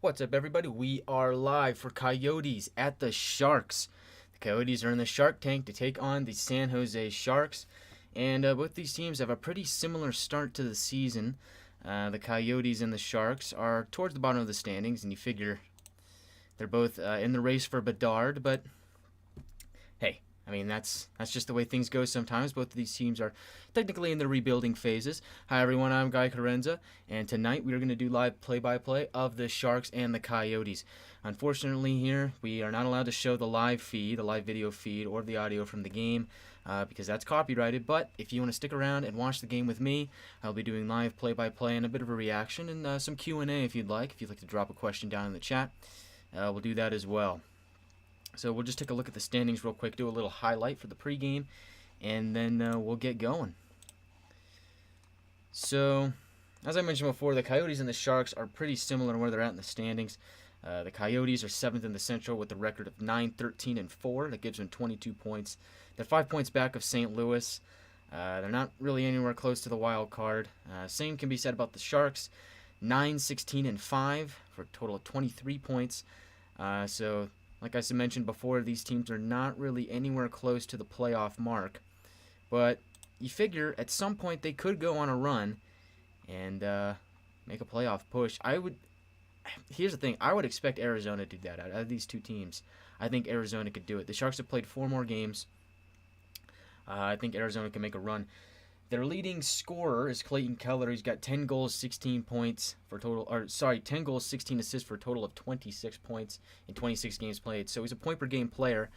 What's up, everybody? We are live for Coyotes at the Sharks. The Coyotes are in the Shark Tank to take on the San Jose Sharks, and both these teams have a pretty similar start to the season. The Coyotes and the Sharks are towards the bottom of the standings, and you figure they're both in the race for Bedard, but hey, I mean that's just the way things go sometimes. Both of these teams are technically in the rebuilding phases. Hi everyone, I'm Guy Carenza, and tonight we are going to do live play-by-play of the Sharks and the Coyotes. Unfortunately, here we are not allowed to show the live feed, the live video feed, or the audio from the game. Because that's copyrighted, but if you want to stick around and watch the game with me, I'll be doing live play-by-play and a bit of a reaction and some Q&A if you'd like to drop a question down in the chat, we'll do that as well. So we'll just take a look at the standings real quick, do a little highlight for the pregame, and then we'll get going. So, as I mentioned before, the Coyotes and the Sharks are pretty similar in where they're at in the standings. The Coyotes are 7th in the Central with a record of 9-13-4. That gives them 22 points. They're 5 points back of St. Louis. They're not really anywhere close to the wild card. Same can be said about the Sharks. 9-16-5 for a total of 23 points. So, like I mentioned before, these teams are not really anywhere close to the playoff mark. But you figure at some point they could go on a run and make a playoff push. Here's the thing. I would expect Arizona to do that. Out of these two teams, I think Arizona could do it. The Sharks have played 4 more games. I think Arizona can make a run. Their leading scorer is Clayton Keller. He's got 10 goals, 16 points for total. 10 goals, 16 assists for a total of 26 points in 26 games played. So he's a point per game player.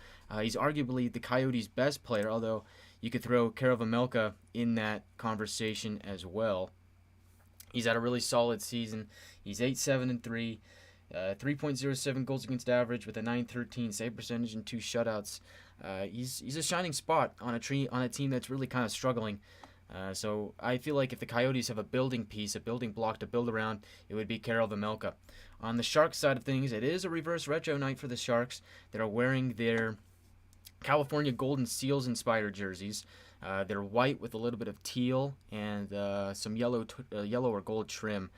He's arguably the Coyotes' best player, although you could throw Karel Vejmelka in that conversation as well. He's had a really solid season. He's 8-7-3, 3.07 goals against average with a 9.13 save percentage and 2 shutouts. He's a shining spot on a team that's really kind of struggling. So I feel like if the Coyotes have a building piece, a building block to build around, it would be Karel Vejmelka. On the Sharks side of things, it is a reverse retro night for the Sharks. They're wearing their California Golden Seals inspired jerseys. They're white with a little bit of teal and some yellow or gold trim,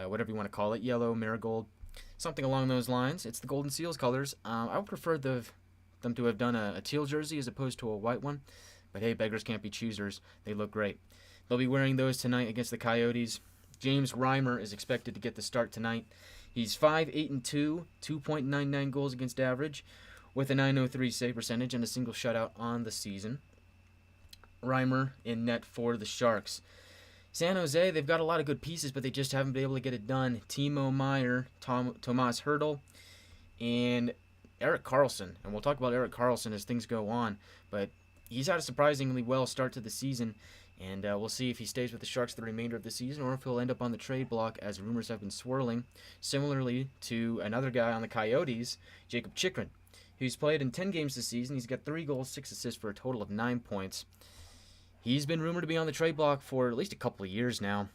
whatever you want to call it, yellow, marigold, something along those lines. It's the Golden Seals colors. I would prefer them to have done a teal jersey as opposed to a white one. But hey, beggars can't be choosers. They look great. They'll be wearing those tonight against the Coyotes. James Reimer is expected to get the start tonight. He's 5-8-2, 2.99 goals against average, with a 9.03 save percentage and a single shutout on the season. Reimer in net for the Sharks. San Jose, they've got a lot of good pieces, but they just haven't been able to get it done. Timo Meier, Tomas Hertl, and Erik Karlsson. And we'll talk about Erik Karlsson as things go on, but he's had a surprisingly well start to the season, and we'll see if he stays with the Sharks the remainder of the season or if he'll end up on the trade block as rumors have been swirling, similarly to another guy on the Coyotes, Jakob Chychrun, who's played in 10 games this season. He's got 3 goals, 6 assists for a total of 9 points. He's been rumored to be on the trade block for at least a couple of years now,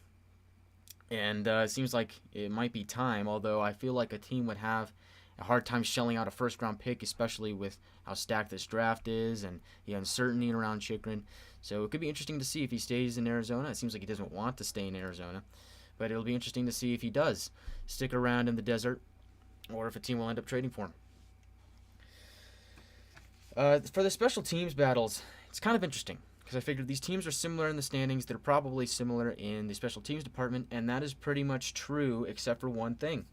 and it seems like it might be time, although I feel like a team would have a hard time shelling out a first-round pick, especially with how stacked this draft is and the uncertainty around Chychrun. So it could be interesting to see if he stays in Arizona. It seems like he doesn't want to stay in Arizona, but it'll be interesting to see if he does stick around in the desert or if a team will end up trading for him. For the special teams battles, it's kind of interesting because I figured these teams are similar in the standings. They're probably similar in the special teams department, and that is pretty much true except for one thing.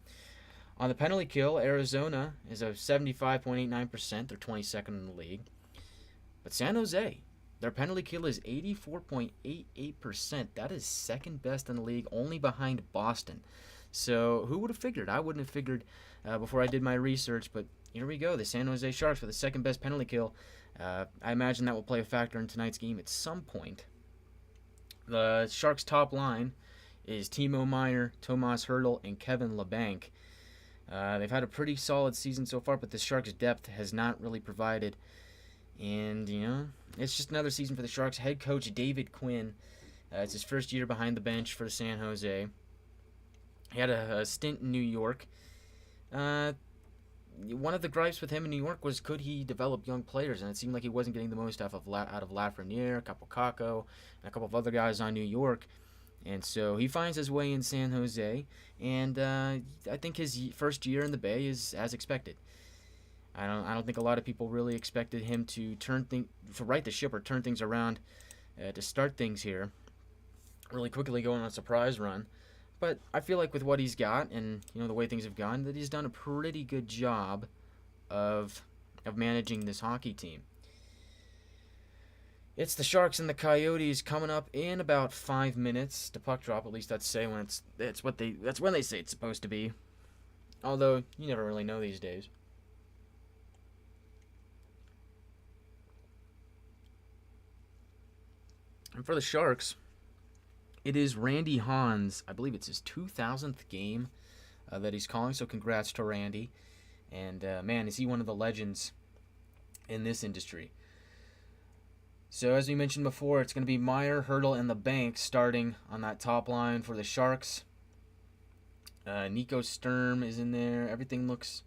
On the penalty kill, Arizona is a 75.89%. They're 22nd in the league. But San Jose, their penalty kill is 84.88%. That is second best in the league, only behind Boston. So who would have figured? I wouldn't have figured before I did my research, but here we go. The San Jose Sharks with the second best penalty kill. I imagine that will play a factor in tonight's game at some point. The Sharks' top line is Timo Meier, Tomas Hertl, and Kevin Labanc. They've had a pretty solid season so far, but the Sharks' depth has not really provided. And, it's just another season for the Sharks. Head coach David Quinn. It's his first year behind the bench for San Jose. He had a stint in New York. One of the gripes with him in New York was could he develop young players, and it seemed like he wasn't getting the most out of Lafreniere, Capocaco, and a couple of other guys on New York. And so he finds his way in San Jose, and I think his first year in the Bay is as expected. I don't think a lot of people really expected him to to right the ship or turn things around, to start things here really quickly, going on a surprise run. But I feel like with what he's got and the way things have gone, that he's done a pretty good job of managing this hockey team. It's the Sharks and the Coyotes coming up in about 5 minutes to puck drop. At least that's when they say it's supposed to be. Although you never really know these days. And for the Sharks, it is Randy Hahn's, I believe it's his 2000th game that he's calling. So congrats to Randy. And man, is he one of the legends in this industry. So as we mentioned before, it's going to be Meyer, Hurdle, and the Bank starting on that top line for the Sharks. Nico Sturm is in there. Everything looks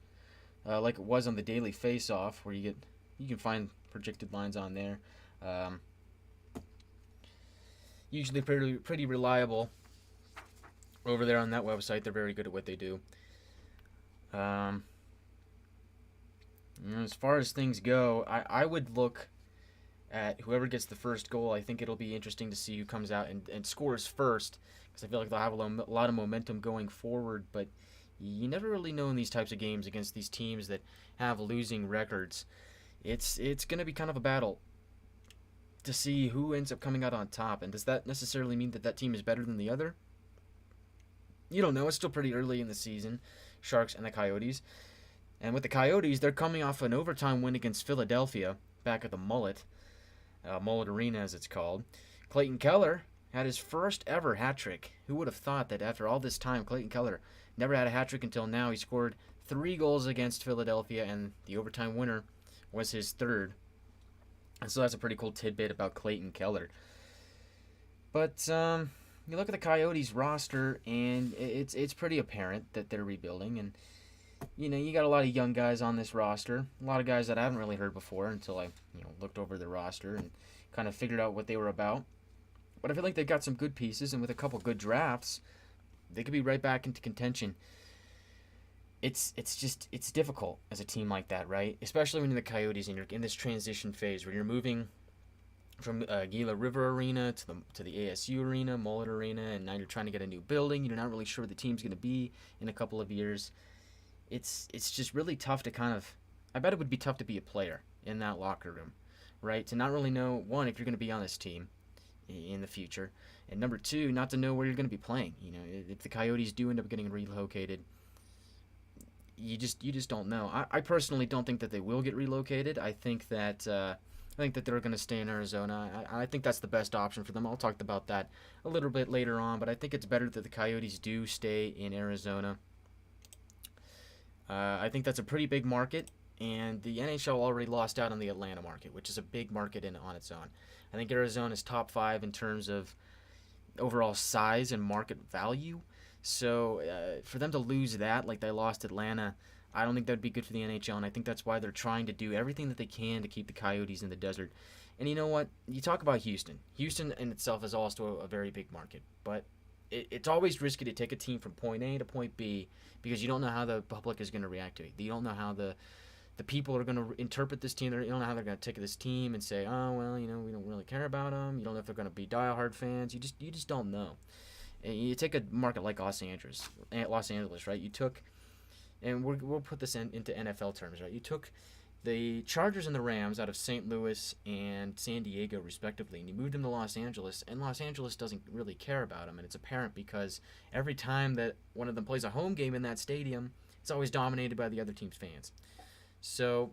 like it was on the Daily Face-Off, where you can find projected lines on there. Usually pretty reliable over there on that website. They're very good at what they do. As far as things go, I would look at whoever gets the first goal. I think it'll be interesting to see who comes out and scores first, because I feel like they'll have a lot of momentum going forward, but you never really know in these types of games against these teams that have losing records. It's going to be kind of a battle to see who ends up coming out on top, and does that necessarily mean that team is better than the other? You don't know. It's still pretty early in the season, Sharks and the Coyotes. And with the Coyotes, they're coming off an overtime win against Philadelphia back at the Mullet Arena, as it's called. Clayton Keller had his first ever hat trick. Who would have thought that after all this time, Clayton Keller never had a hat trick until now? He scored 3 goals against Philadelphia, and the overtime winner was his third. And so that's a pretty cool tidbit about Clayton Keller. But you look at the Coyotes roster, and it's pretty apparent that they're rebuilding. And you got a lot of young guys on this roster, a lot of guys that I haven't really heard before until I looked over the roster and kind of figured out what they were about. But I feel like they've got some good pieces, and with a couple good drafts, they could be right back into contention. It's difficult as a team like that, right? Especially when you're the Coyotes and you're in this transition phase where you're moving from Gila River Arena to the ASU Arena, Mullet Arena, and now you're trying to get a new building. You're not really sure where the team's going to be in a couple of years. It's just really tough to I bet it would be tough to be a player in that locker room, right? To not really know, one, if you're going to be on this team in the future, and number two, not to know where you're going to be playing. If the Coyotes do end up getting relocated, you just don't know. I personally don't think that they will get relocated. I think that they're going to stay in Arizona. I think that's the best option for them. I'll talk about that a little bit later on, but I think it's better that the Coyotes do stay in Arizona. I think that's a pretty big market, and the NHL already lost out on the Atlanta market, which is a big market on its own. I think Arizona is top 5 in terms of overall size and market value. So for them to lose that, like they lost Atlanta, I don't think that would be good for the NHL, and I think that's why they're trying to do everything that they can to keep the Coyotes in the desert. And you know what? You talk about Houston. Houston in itself is also a very big market, but it's always risky to take a team from point A to point B because you don't know how the public is going to react to it. You don't know how the people are going to interpret this team. You don't know how they're going to take this team and say, oh, well, we don't really care about them. You don't know if they're going to be diehard fans. You just don't know. And you take a market like Los Angeles, right? You took, and we'll put this into NFL terms, right? You took the Chargers and the Rams out of St. Louis and San Diego, respectively, and you moved them to Los Angeles, and Los Angeles doesn't really care about them, and it's apparent because every time that one of them plays a home game in that stadium, it's always dominated by the other team's fans. So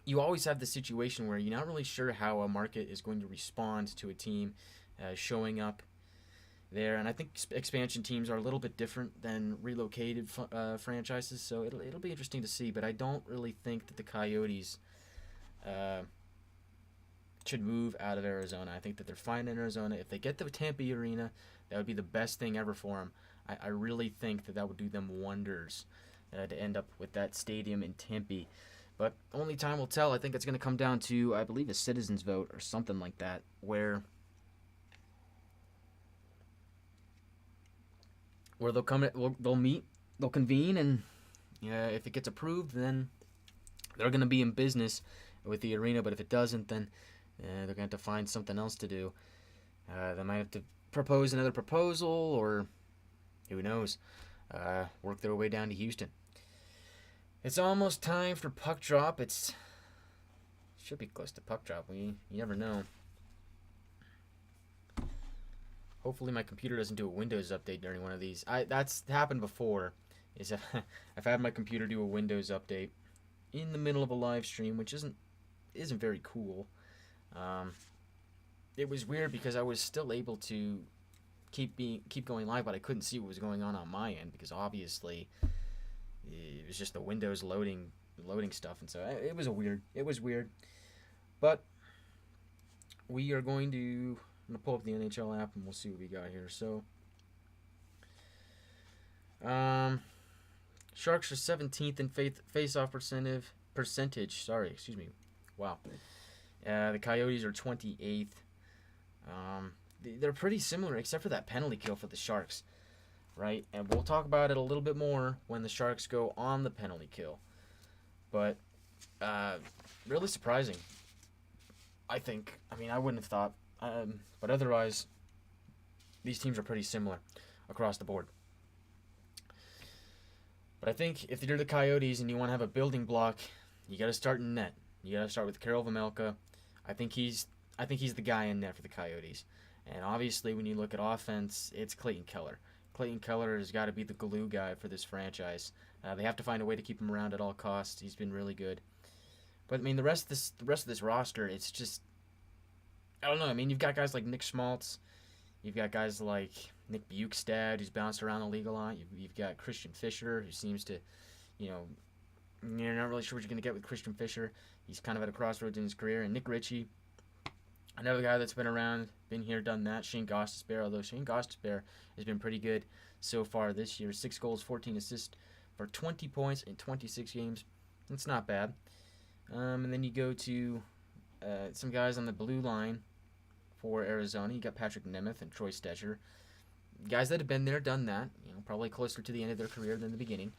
you always have the situation where you're not really sure how a market is going to respond to a team showing up there, and I think expansion teams are a little bit different than relocated franchises, so it'll be interesting to see, but I don't really think that the Coyotes should move out of Arizona. I think that they're fine in Arizona. If they get the Tempe Arena, that would be the best thing ever for them. I really think that would do them wonders to end up with that stadium in Tempe. But only time will tell. I think it's going to come down to, I believe, a citizens vote or something like that, where where they'll meet, they'll convene, and if it gets approved, then they're going to be in business with the arena. But if it doesn't, then they're going to have to find something else to do. They might have to propose another proposal, or who knows, work their way down to Houston. It's almost time for puck drop. It should be close to puck drop. You never know. Hopefully my computer doesn't do a Windows update during one of these. That's happened before. I've had my computer do a Windows update in the middle of a live stream, which isn't very cool. It was weird because I was still able to keep going live, but I couldn't see what was going on my end because obviously it was just the Windows loading stuff, and so it was weird. But we are going to. I'm gonna pull up the NHL app and we'll see what we got here. So, Sharks are 17th in face-off percentage. Sorry, excuse me. Wow. The Coyotes are 28th. They're pretty similar, except for that penalty kill for the Sharks, right? And we'll talk about it a little bit more when the Sharks go on the penalty kill. But really surprising. I think. I mean, I wouldn't have thought. But otherwise, these teams are pretty similar across the board. But I think if you're the Coyotes and you want to have a building block, you got to start in net. You got to start with Karel Vejmelka. I think he's the guy in net for the Coyotes. And obviously, when you look at offense, it's Clayton Keller. Clayton Keller has got to be the glue guy for this franchise. They have to find a way to keep him around at all costs. He's been really good. But I mean, the rest of this roster, it's just, I don't know. I mean, you've got guys like Nick Schmaltz. You've got guys like Nick Bukestad, who's bounced around the league a lot. You've got Christian Fischer, who seems to, you're not really sure what you're going to get with Christian Fischer. He's kind of at a crossroads in his career. And Nick Ritchie, another guy that's been around, been here, done that. Shane Gostisbehere, although Shane Gostisbehere has been pretty good so far this year. 6 goals, 14 assists for 20 points in 26 games. That's not bad. And then you go to some guys on the blue line for Arizona. You got Patrick Nemeth and Troy Stecher. Guys that have been there, done that. Probably closer to the end of their career than the beginning.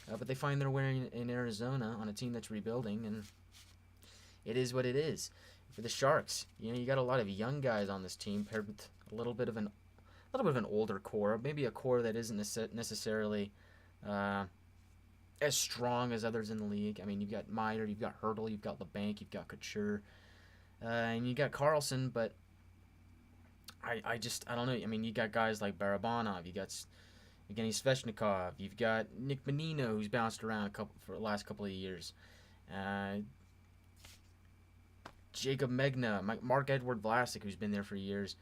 But they find their way in Arizona on a team that's rebuilding, and it is what it is. For the Sharks, you got a lot of young guys on this team paired with a little bit of an older core, maybe a core that isn't necessarily as strong as others in the league. I mean, you've got Meyer, you've got Hurdle, you've got LeBanc, you've got Couture, and you got Carlson, but I don't know. I mean, you got guys like Barabanov, you got Evgeny Svechnikov, you've got Nick Menino, who's bounced around for the last couple of years. Jacob Megna, Mark-Edouard Vlasic, who's been there for years.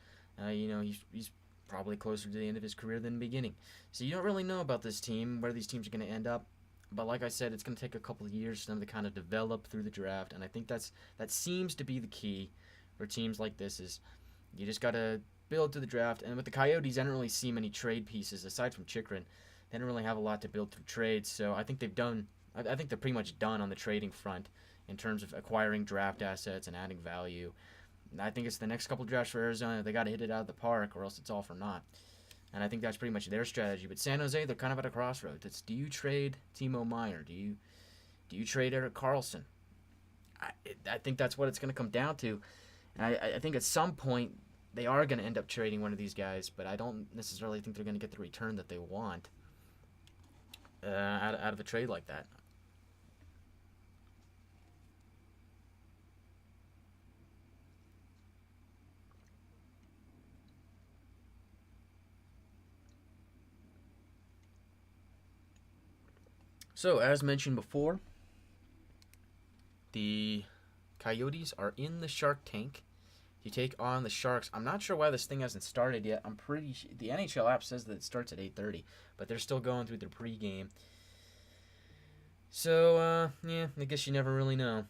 He's probably closer to the end of his career than the beginning. So you don't really know about this team, where these teams are going to end up. But like I said, it's going to take a couple of years for them to kind of develop through the draft. And I think that seems to be the key for teams like this is you just got to build through the draft. And with the Coyotes, I don't really see many trade pieces aside from Chychrun. They don't really have a lot to build through trades. So I think I think they're pretty much done on the trading front in terms of acquiring draft assets and adding value. And I think it's the next couple of drafts for Arizona. They got to hit it out of the park, or else it's all for naught. And I think that's pretty much their strategy. But San Jose, they're kind of at a crossroads. It's, do you trade Timo Meier? Do you trade Erik Karlsson? I think that's what it's going to come down to. And I think at some point they are going to end up trading one of these guys, but I don't necessarily think they're going to get the return that they want out of a trade like that. So, as mentioned before, the Coyotes are in the Shark Tank to take on the Sharks. I'm not sure why this thing hasn't started yet. I'm pretty sure the NHL app says that it starts at 8:30, but they're still going through their pregame. So, I guess you never really know.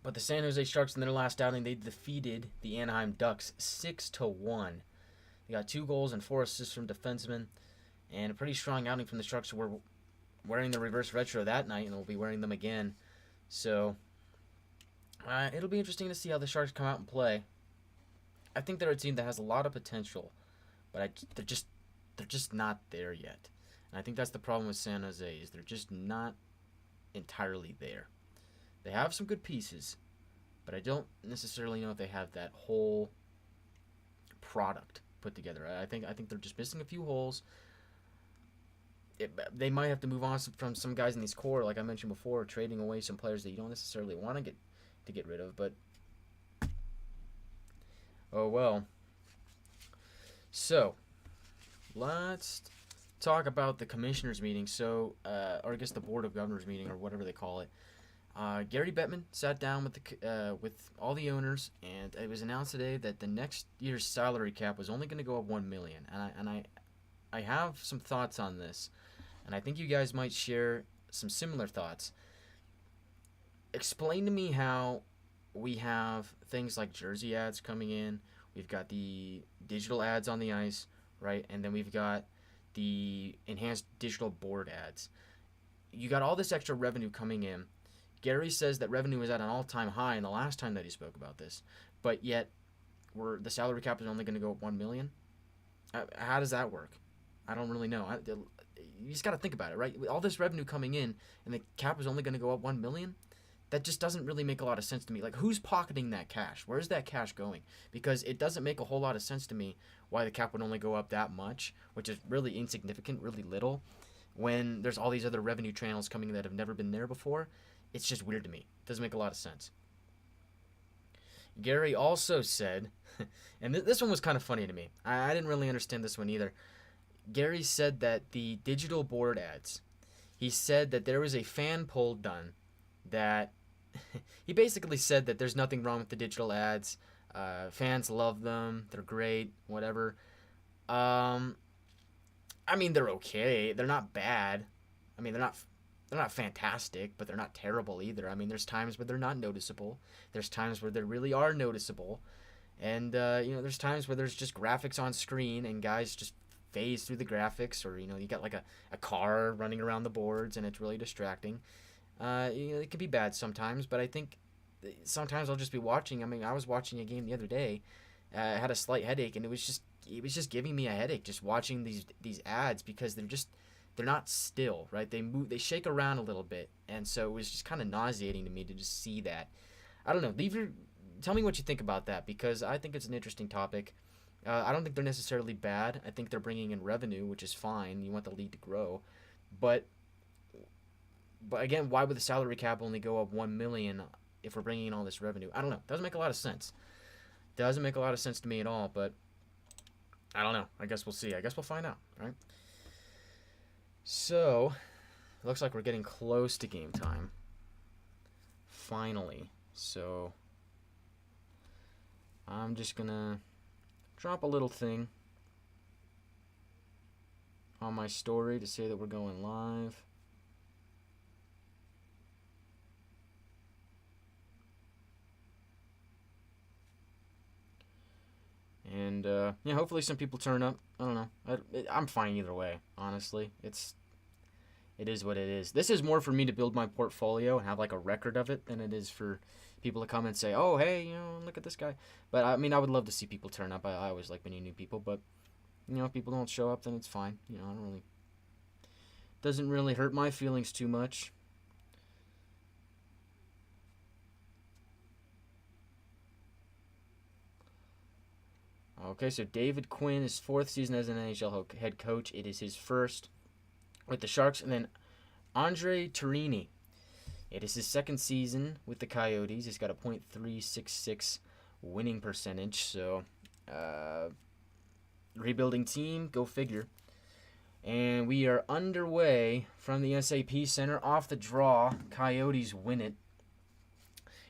But the San Jose Sharks in their last outing, they defeated the Anaheim Ducks 6-1. They got 2 goals and 4 assists from defensemen, and a pretty strong outing from the Sharks, who were wearing the reverse retro that night, and we'll be wearing them again. So, it'll be interesting to see how the Sharks come out and play. I think they're a team that has a lot of potential, but they're just not there yet. And I think that's the problem with San Jose is they're just not entirely there. They have some good pieces, but I don't necessarily know if they have that whole product put together. I think they're just missing a few holes. They might have to move on from some guys in these core, like I mentioned before, trading away some players that you don't necessarily want to get rid of. But oh well. So let's talk about the commissioners meeting. So, or I guess the board of governors meeting, or whatever they call it. Gary Bettman sat down with all the owners, and it was announced today that the next year's salary cap was only going to go up $1 million. And I have some thoughts on this, and I think you guys might share some similar thoughts. Explain to me how we have things like jersey ads coming in. We've got the digital ads on the ice, right? And then we've got the enhanced digital board ads. You got all this extra revenue coming in. Gary says that revenue is at an all-time high in the last time that he spoke about this, but yet the salary cap is only going to go up $1 million. How does that work? I don't really know. You just got to think about it, right? All this revenue coming in, and the cap is only going to go up $1 million. That just doesn't really make a lot of sense to me. Like, who's pocketing that cash? Where's that cash going? Because it doesn't make a whole lot of sense to me why the cap would only go up that much, which is really insignificant, really little, when there's all these other revenue channels coming that have never been there before. It's just weird to me. It doesn't make a lot of sense. Gary also said, and this one was kind of funny to me. I didn't really understand this one either. Gary said that the digital board ads, he said that there was a fan poll done that he basically said that there's nothing wrong with the digital ads. Fans love them. They're great, whatever. I mean, they're okay. They're not bad. I mean, they're not fantastic, but they're not terrible either. I mean, there's times where they're not noticeable. There's times where they really are noticeable. And, there's times where there's just graphics on screen and guys just phase through the graphics, or, you got like a car running around the boards and it's really distracting. It can be bad sometimes, but I think sometimes I'll just be watching. I mean, I was watching a game the other day. I had a slight headache, and it was just giving me a headache just watching these ads, because they're not still, right? They shake around a little bit, and so it was just kind of nauseating to me to just see that. I don't know. Tell me what you think about that, because I think it's an interesting topic. I don't think they're necessarily bad. I think they're bringing in revenue, which is fine. You want the league to grow, but again, why would the salary cap only go up $1 million if we're bringing in all this revenue? I don't know. Doesn't make a lot of sense. Doesn't make a lot of sense to me at all. But I don't know. I guess we'll see. I guess we'll find out. Right. So it looks like we're getting close to game time. Finally. So I'm just gonna drop a little thing on my story to say that we're going live. And hopefully some people turn up. I don't know. I'm fine either way. Honestly, it is what it is. This is more for me to build my portfolio and have like a record of it than it is for people to come and say, "Oh, hey, look at this guy." But I mean, I would love to see people turn up. I always like many new people, but if people don't show up, then it's fine. I don't really. Doesn't really hurt my feelings too much. Okay, so David Quinn, his fourth season as an NHL head coach. It is his first with the Sharks. And then Andre Torini. It is his second season with the Coyotes. He's got a .366 winning percentage. So, rebuilding team, go figure. And we are underway from the SAP Center. Off the draw, Coyotes win it.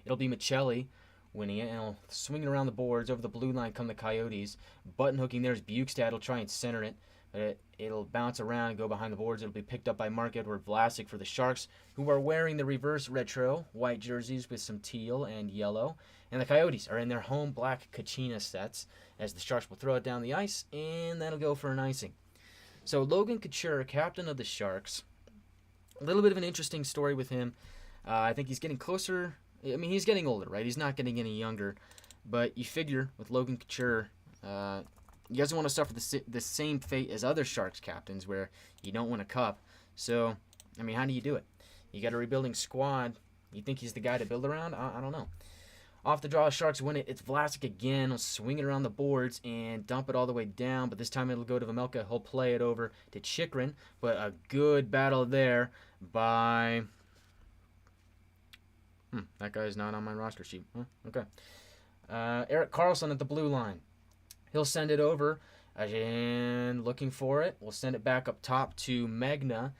It'll be Michelli winning it, and he'll swing it around the boards. Over the blue line come the Coyotes. Button hooking there's Bukestad. He'll try and center it, but it'll bounce around and go behind the boards. It'll be picked up by Mark-Edward Vlasic for the Sharks, who are wearing the reverse retro white jerseys with some teal and yellow. And the Coyotes are in their home black Kachina sets, as the Sharks will throw it down the ice, and that'll go for an icing. So Logan Couture, captain of the Sharks. A little bit of an interesting story with him. I think he's getting closer. I mean, he's getting older, right? He's not getting any younger. But you figure with Logan Couture, you guys don't want to suffer the same fate as other Sharks captains where you don't win a cup. So, I mean, how do you do it? You got a rebuilding squad. You think he's the guy to build around? I don't know. Off the draw, Sharks win it. It's Vlasic again. He'll swing it around the boards and dump it all the way down. But this time it'll go to Vejmelka. He'll play it over to Chychrun. But a good battle there by... that guy's not on my roster sheet. Okay. Erik Karlsson at the blue line. He'll send it over. And looking for it. We'll send it back up top to Megna.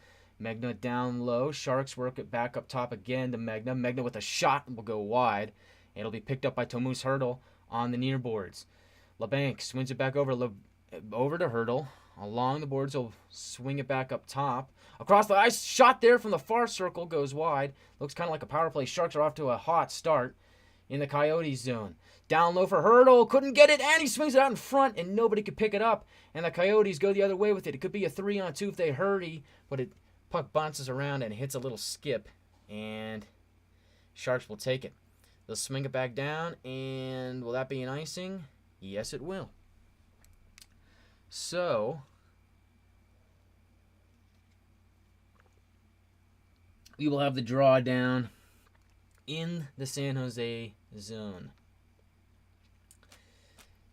Megna down low. Sharks work it back up top again to Megna. Megna with a shot will go wide. It'll be picked up by Tomas Hertl on the near boards. LeBanc swings it back over to Hertl. Along the boards, he'll swing it back up top. Across the ice, shot there from the far circle, goes wide. Looks kind of like a power play. Sharks are off to a hot start in the Coyotes zone. Down low for Hertl. Couldn't get it, and he swings it out in front, and nobody could pick it up. And the Coyotes go the other way with it. It could be a 3-on-2 if they hurry, but puck bounces around and hits a little skip, and Sharks will take it. They'll swing it back down, and will that be an icing? Yes, it will. So, we will have the draw down in the San Jose zone.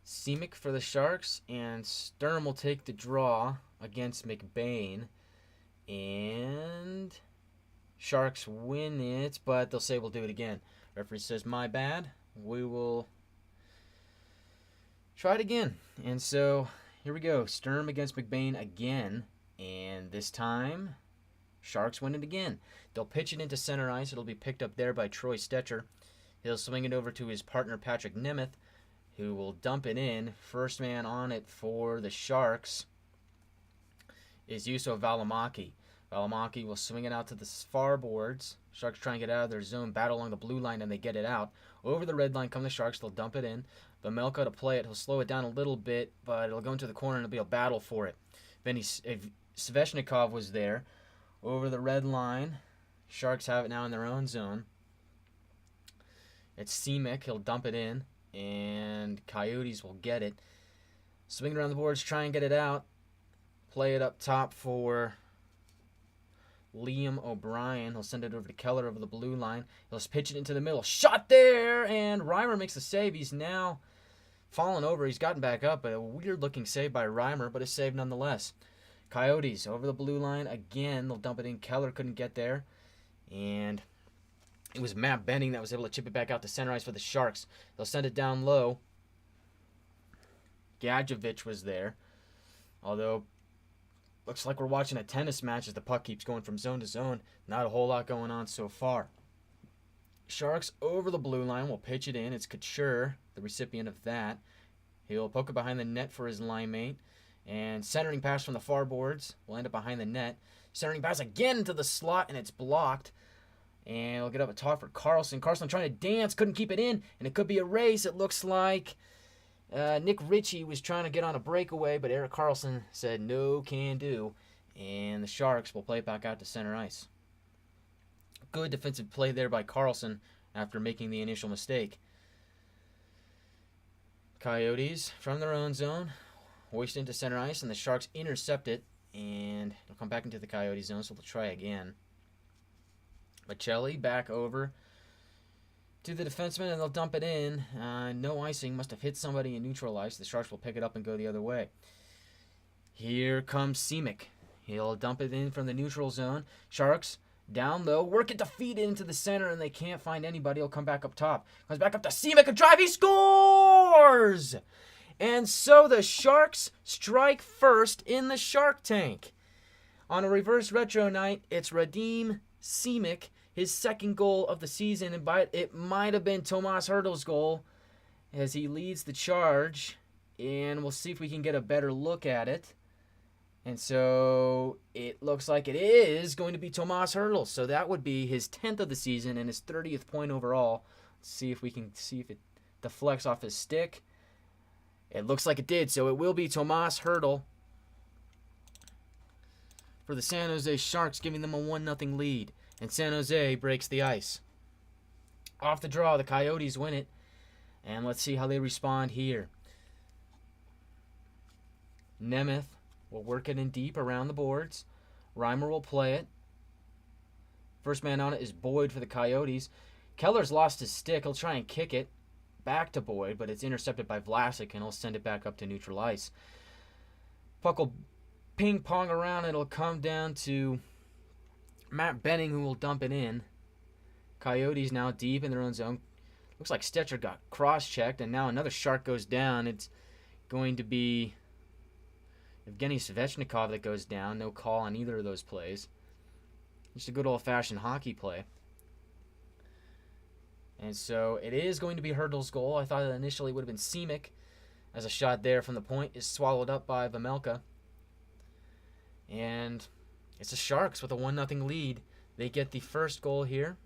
Simic for the Sharks, and Sturm will take the draw against McBain, and Sharks win it, but they'll say we'll do it again. Referee says, my bad. We will try it again. And so, here we go. Sturm against McBain again. And this time, Sharks win it again. They'll pitch it into center ice. It'll be picked up there by Troy Stecher. He'll swing it over to his partner, Patrick Nemeth, who will dump it in. First man on it for the Sharks is Juuso Valimaki. Valimaki will swing it out to the far boards. Sharks try and get out of their zone, battle along the blue line, and they get it out. Over the red line come the Sharks. They'll dump it in. Vejmelka to play it. He'll slow it down a little bit, but it'll go into the corner, and it'll be a battle for it. Svechnikov was there. Over the red line. Sharks have it now in their own zone. It's Simic. He'll dump it in, and Coyotes will get it. Swing it around the boards, try and get it out. Play it up top for Liam O'Brien. He'll send it over to Keller over the blue line. He'll pitch it into the middle. Shot there, and Reimer makes the save. He's now fallen over. He's gotten back up, but a weird-looking save by Reimer, but a save nonetheless. Coyotes over the blue line again. They'll dump it in. Keller couldn't get there, and it was Matt Benning that was able to chip it back out to center ice for the Sharks. They'll send it down low. Gadjevich was there, although looks like we're watching a tennis match as the puck keeps going from zone to zone. Not a whole lot going on so far. Sharks over the blue line will pitch it in. It's Couture, the recipient of that. He'll poke it behind the net for his line mate. And centering pass from the far boards will end up behind the net. Centering pass again into the slot, and it's blocked. And we'll get up a top for Karlsson. Karlsson trying to dance, couldn't keep it in, and it could be a race. It looks like Nick Ritchie was trying to get on a breakaway, but Erik Karlsson said no can do. And the Sharks will play it back out to center ice. Good defensive play there by Karlsson after making the initial mistake. Coyotes from their own zone hoist into center ice, and the Sharks intercept it, and it'll come back into the Coyote zone, so they'll try again. Michelli back over to the defenseman, and they'll dump it in. No icing. Must have hit somebody in neutral ice. The Sharks will pick it up and go the other way. Here comes Simic. He'll dump it in from the neutral zone. Sharks down low. Work it to feed it into the center, and they can't find anybody. He'll come back up top. Comes back up to Simic. A drive. He scores! And so the Sharks strike first in the Shark Tank. On a reverse retro night, it's Radim Simic, his second goal of the season, and it might have been Tomas Hertl's goal as he leads the charge, and we'll see if we can get a better look at it. And so it looks like it is going to be Tomas Hertl, so that would be his 10th of the season and his 30th point overall. Let's see if we can see if it deflects off his stick. It looks like it did, so it will be Tomas Hertl for the San Jose Sharks, giving them a 1-0 lead. And San Jose breaks the ice. Off the draw, the Coyotes win it. And let's see how they respond here. Nemeth will work it in deep around the boards. Reimer will play it. First man on it is Boyd for the Coyotes. Keller's lost his stick. He'll try and kick it back to Boyd, but it's intercepted by Vlasic, and he'll send it back up to neutral ice. Puck will ping-pong around. It'll come down to Matt Benning, who will dump it in. Coyotes now deep in their own zone. Looks like Stetcher got cross-checked, and now another Shark goes down. It's going to be Evgeny Svechnikov that goes down. No call on either of those plays. Just a good old-fashioned hockey play. And so it is going to be Hertl's goal. I thought it initially would have been Simic, as a shot there from the point is swallowed up by Vejmelka. And it's the Sharks with a 1-0 lead. They get the first goal here.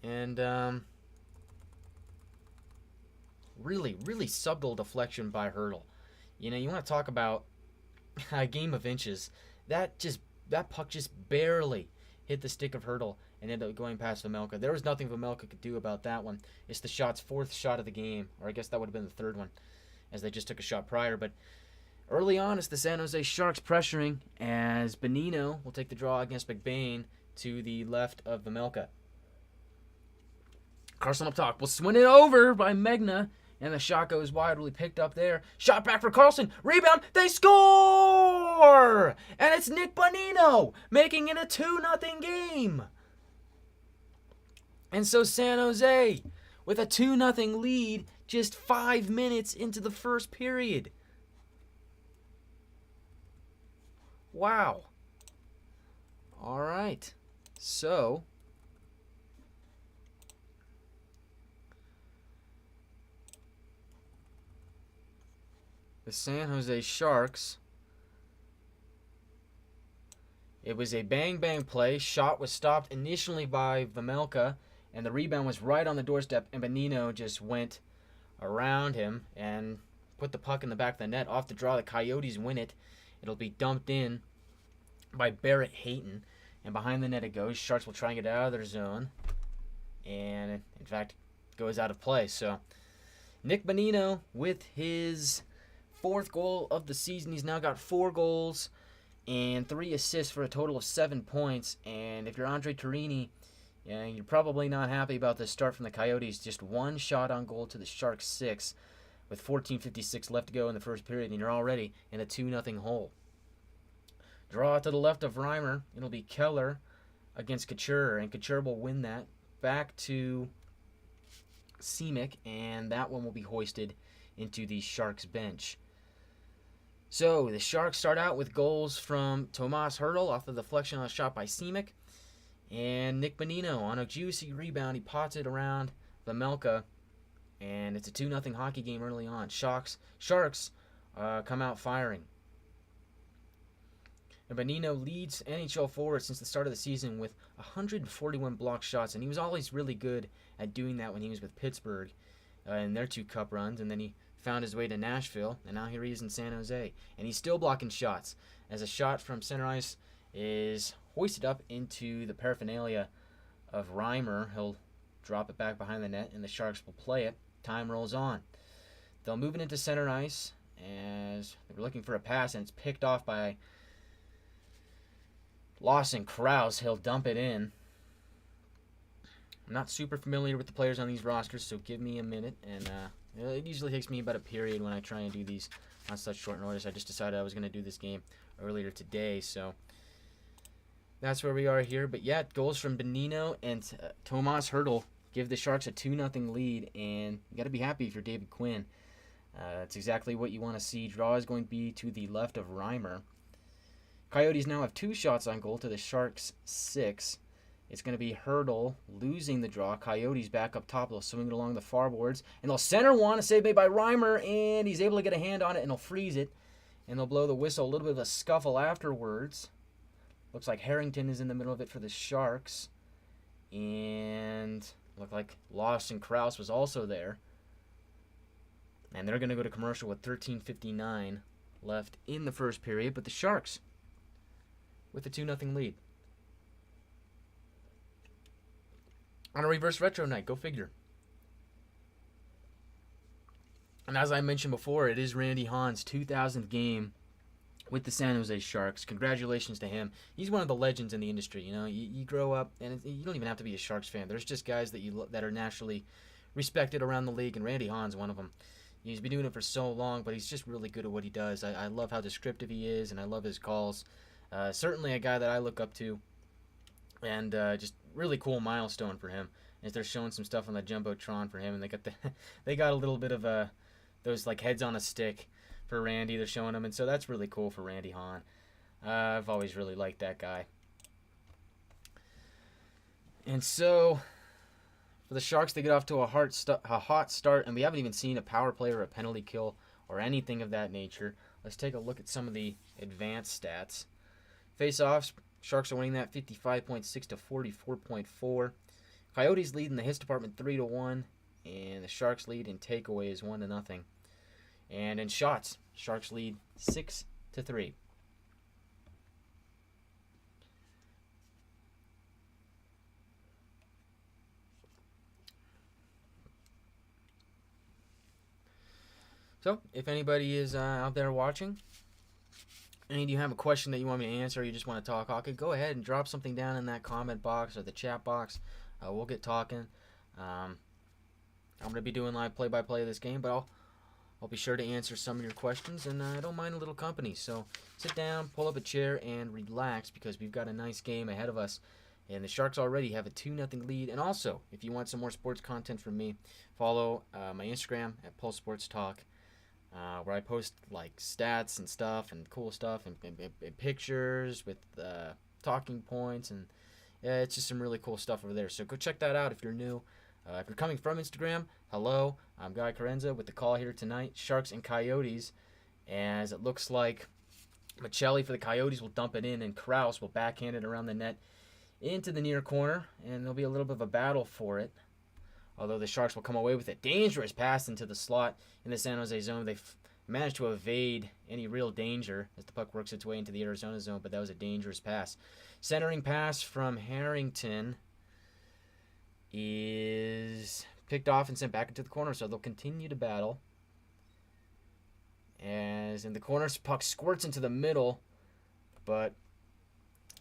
And really subtle deflection by Hertl. You know, you want to talk about a game of inches. That puck just barely hit the stick of Hertl and ended up going past Vejmelka. There was nothing Vejmelka could do about that one. It's the Shot's fourth shot of the game, or I guess that would have been the third one, as they just took a shot prior. But early on, it's the San Jose Sharks pressuring, as Bonino will take the draw against McBain to the left of Vejmelka. Carlson up top will swing it over by Megna, and the shot goes wide, really picked up there. Shot back for Carlson. Rebound. They score! And it's Nick Bonino making it a 2-0 game. And so San Jose with a 2-0 lead just 5 minutes into the first period. Wow. All right. So the San Jose Sharks, it was a bang-bang play. Shot was stopped initially by Vejmelka, and the rebound was right on the doorstep, and Bonino just went around him and put the puck in the back of the net. Off the draw, the Coyotes win it. It'll be dumped in by Barrett Hayton, and behind the net it goes. Sharks will try and get out of their zone, and in fact, goes out of play. So Nick Bonino with his fourth goal of the season. He's now got 4 goals and 3 assists for a total of 7 points. And if you're Andre Torini, you're probably not happy about the start from the Coyotes. Just 1 shot on goal to the Sharks 6 with 14:56 left to go in the first period, and you're already in a 2-0 hole. Draw to the left of Reimer. It'll be Keller against Couture, and Couture will win that back to Simic, and that one will be hoisted into the Sharks bench. So the Sharks start out with goals from Tomas Hertl off the deflection on a shot by Simic, and Nick Bonino on a juicy rebound. He pots it around Vejmelka, and it's a 2-0 hockey game early on. Sharks come out firing. And Bonino leads NHL forward since the start of the season with 141 blocked shots, and he was always really good at doing that when he was with Pittsburgh in their 2 cup runs, and then he found his way to Nashville, and now here he is in San Jose, and he's still blocking shots, as a shot from center ice is hoisted up into the paraphernalia of Reimer. He'll drop it back behind the net, and the Sharks will play it. Time rolls on. They'll move it into center ice as they're looking for a pass, and it's picked off by Lawson Krause. He'll dump it in. I'm not super familiar with the players on these rosters, so give me a minute. And it usually takes me about a period when I try and do these on such short notice. I just decided I was going to do this game earlier today, so that's where we are here. But yeah, goals from Bonino and Tomas Hertl give the Sharks a 2-0 lead, and you got to be happy if you're David Quinn. That's exactly what you want to see. Draw is going to be to the left of Reimer. Coyotes now have 2 shots on goal to the Sharks 6. It's going to be Hertl losing the draw. Coyotes back up top. They'll swing it along the far boards, and they'll center one. A save made by Reimer, and he's able to get a hand on it, and he'll freeze it. And they'll blow the whistle. A little bit of a scuffle afterwards. Looks like Harrington is in the middle of it for the Sharks. And looked like Lawson Krause was also there. And they're going to go to commercial with 13:59 left in the first period. But the Sharks with a 2-0 lead. On a reverse retro night, go figure. And as I mentioned before, it is Randy Hahn's 2000th game with the San Jose Sharks. Congratulations to him. He's one of the legends in the industry. You know, you grow up, and you don't even have to be a Sharks fan. There's just guys that are nationally respected around the league, and Randy Hahn's one of them. He's been doing it for so long, but he's just really good at what he does. I love how descriptive he is, and I love his calls. Certainly a guy that I look up to, and just really cool milestone for him. As they're showing some stuff on the jumbotron for him, and they got a little bit of those like heads on a stick for Randy. They're showing him, and so that's really cool for Randy Hahn. I've always really liked that guy. And so for the Sharks, they get off to a hot start, and we haven't even seen a power play or a penalty kill or anything of that nature. Let's take a look at some of the advanced stats. Face-offs, Sharks are winning that 55.6 to 44.4. Coyotes lead in the hits department 3-1, and the Sharks lead in takeaways 1-0. And in shots, Sharks lead 6-3. So, if anybody is out there watching, and you have a question that you want me to answer, or you just want to talk hockey, go ahead and drop something down in that comment box or the chat box. We'll get talking. I'm going to be doing live play-by-play of this game, but I'll be sure to answer some of your questions, and I don't mind a little company. So sit down, pull up a chair, and relax, because we've got a nice game ahead of us. And the Sharks already have a 2-0 lead. And also, if you want some more sports content from me, follow my Instagram at Pulse Sports Talk, where I post like stats and stuff and cool stuff and pictures with talking points, and it's just some really cool stuff over there. So go check that out if you're new. If you're coming from Instagram, hello, I'm Guy Carenza with the call here tonight. Sharks and Coyotes, as it looks like Michelli for the Coyotes will dump it in, and Krause will backhand it around the net into the near corner, and there'll be a little bit of a battle for it. Although the Sharks will come away with a dangerous pass into the slot in the San Jose zone. They've managed to evade any real danger as the puck works its way into the Arizona zone, but that was a dangerous pass. Centering pass from Harrington is picked off and sent back into the corner, so they'll continue to battle. As in the corner, puck squirts into the middle, but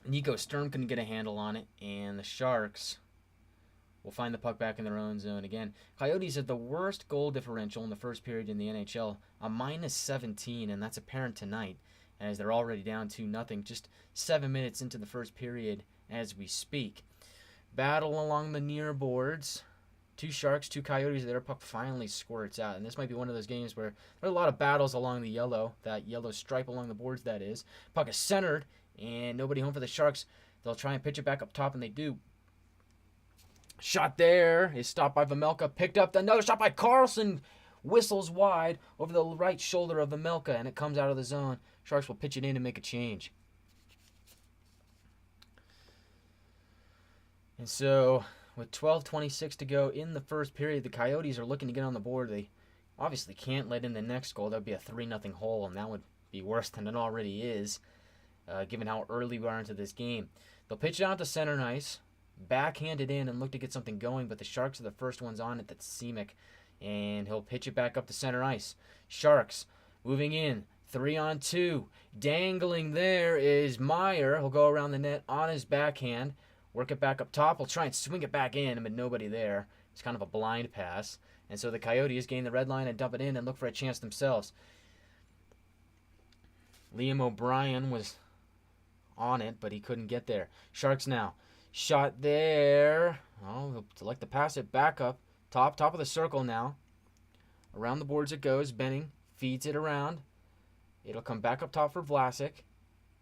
Nico Sturm couldn't get a handle on it, and the Sharks will find the puck back in their own zone again. Coyotes had the worst goal differential in the first period in the NHL, a -17, and that's apparent tonight, as they're already down 2-0, just 7 minutes into the first period as we speak. Battle along the near boards. 2 Sharks, 2 Coyotes. Their puck finally squirts out, and this might be one of those games where there are a lot of battles along the that yellow stripe along the boards, that is. Puck is centered, and nobody home for the Sharks. They'll try and pitch it back up top, and they do. Shot there is stopped by Vejmelka. Picked up another shot by Carlson. Whistles wide over the right shoulder of Vejmelka, and it comes out of the zone. Sharks will pitch it in and make a change. And so, with 12:26 to go in the first period, the Coyotes are looking to get on the board. They obviously can't let in the next goal. That would be a 3-0 hole, and that would be worse than it already is, given how early we are into this game. They'll pitch it out to center ice, backhand it in, and look to get something going, but the Sharks are the first ones on it. That's Semick, and he'll pitch it back up to center ice. Sharks moving in, 3-on-2. Dangling there is Meyer. He'll go around the net on his backhand, work it back up top. He'll try and swing it back in, but nobody there. It's kind of a blind pass. And so the Coyotes gain the red line and dump it in and look for a chance themselves. Liam O'Brien was on it, but he couldn't get there. Sharks now. Shot there. Oh, he'll select to pass it back up. Top of the circle now. Around the boards it goes. Benning feeds it around. It'll come back up top for Vlasic.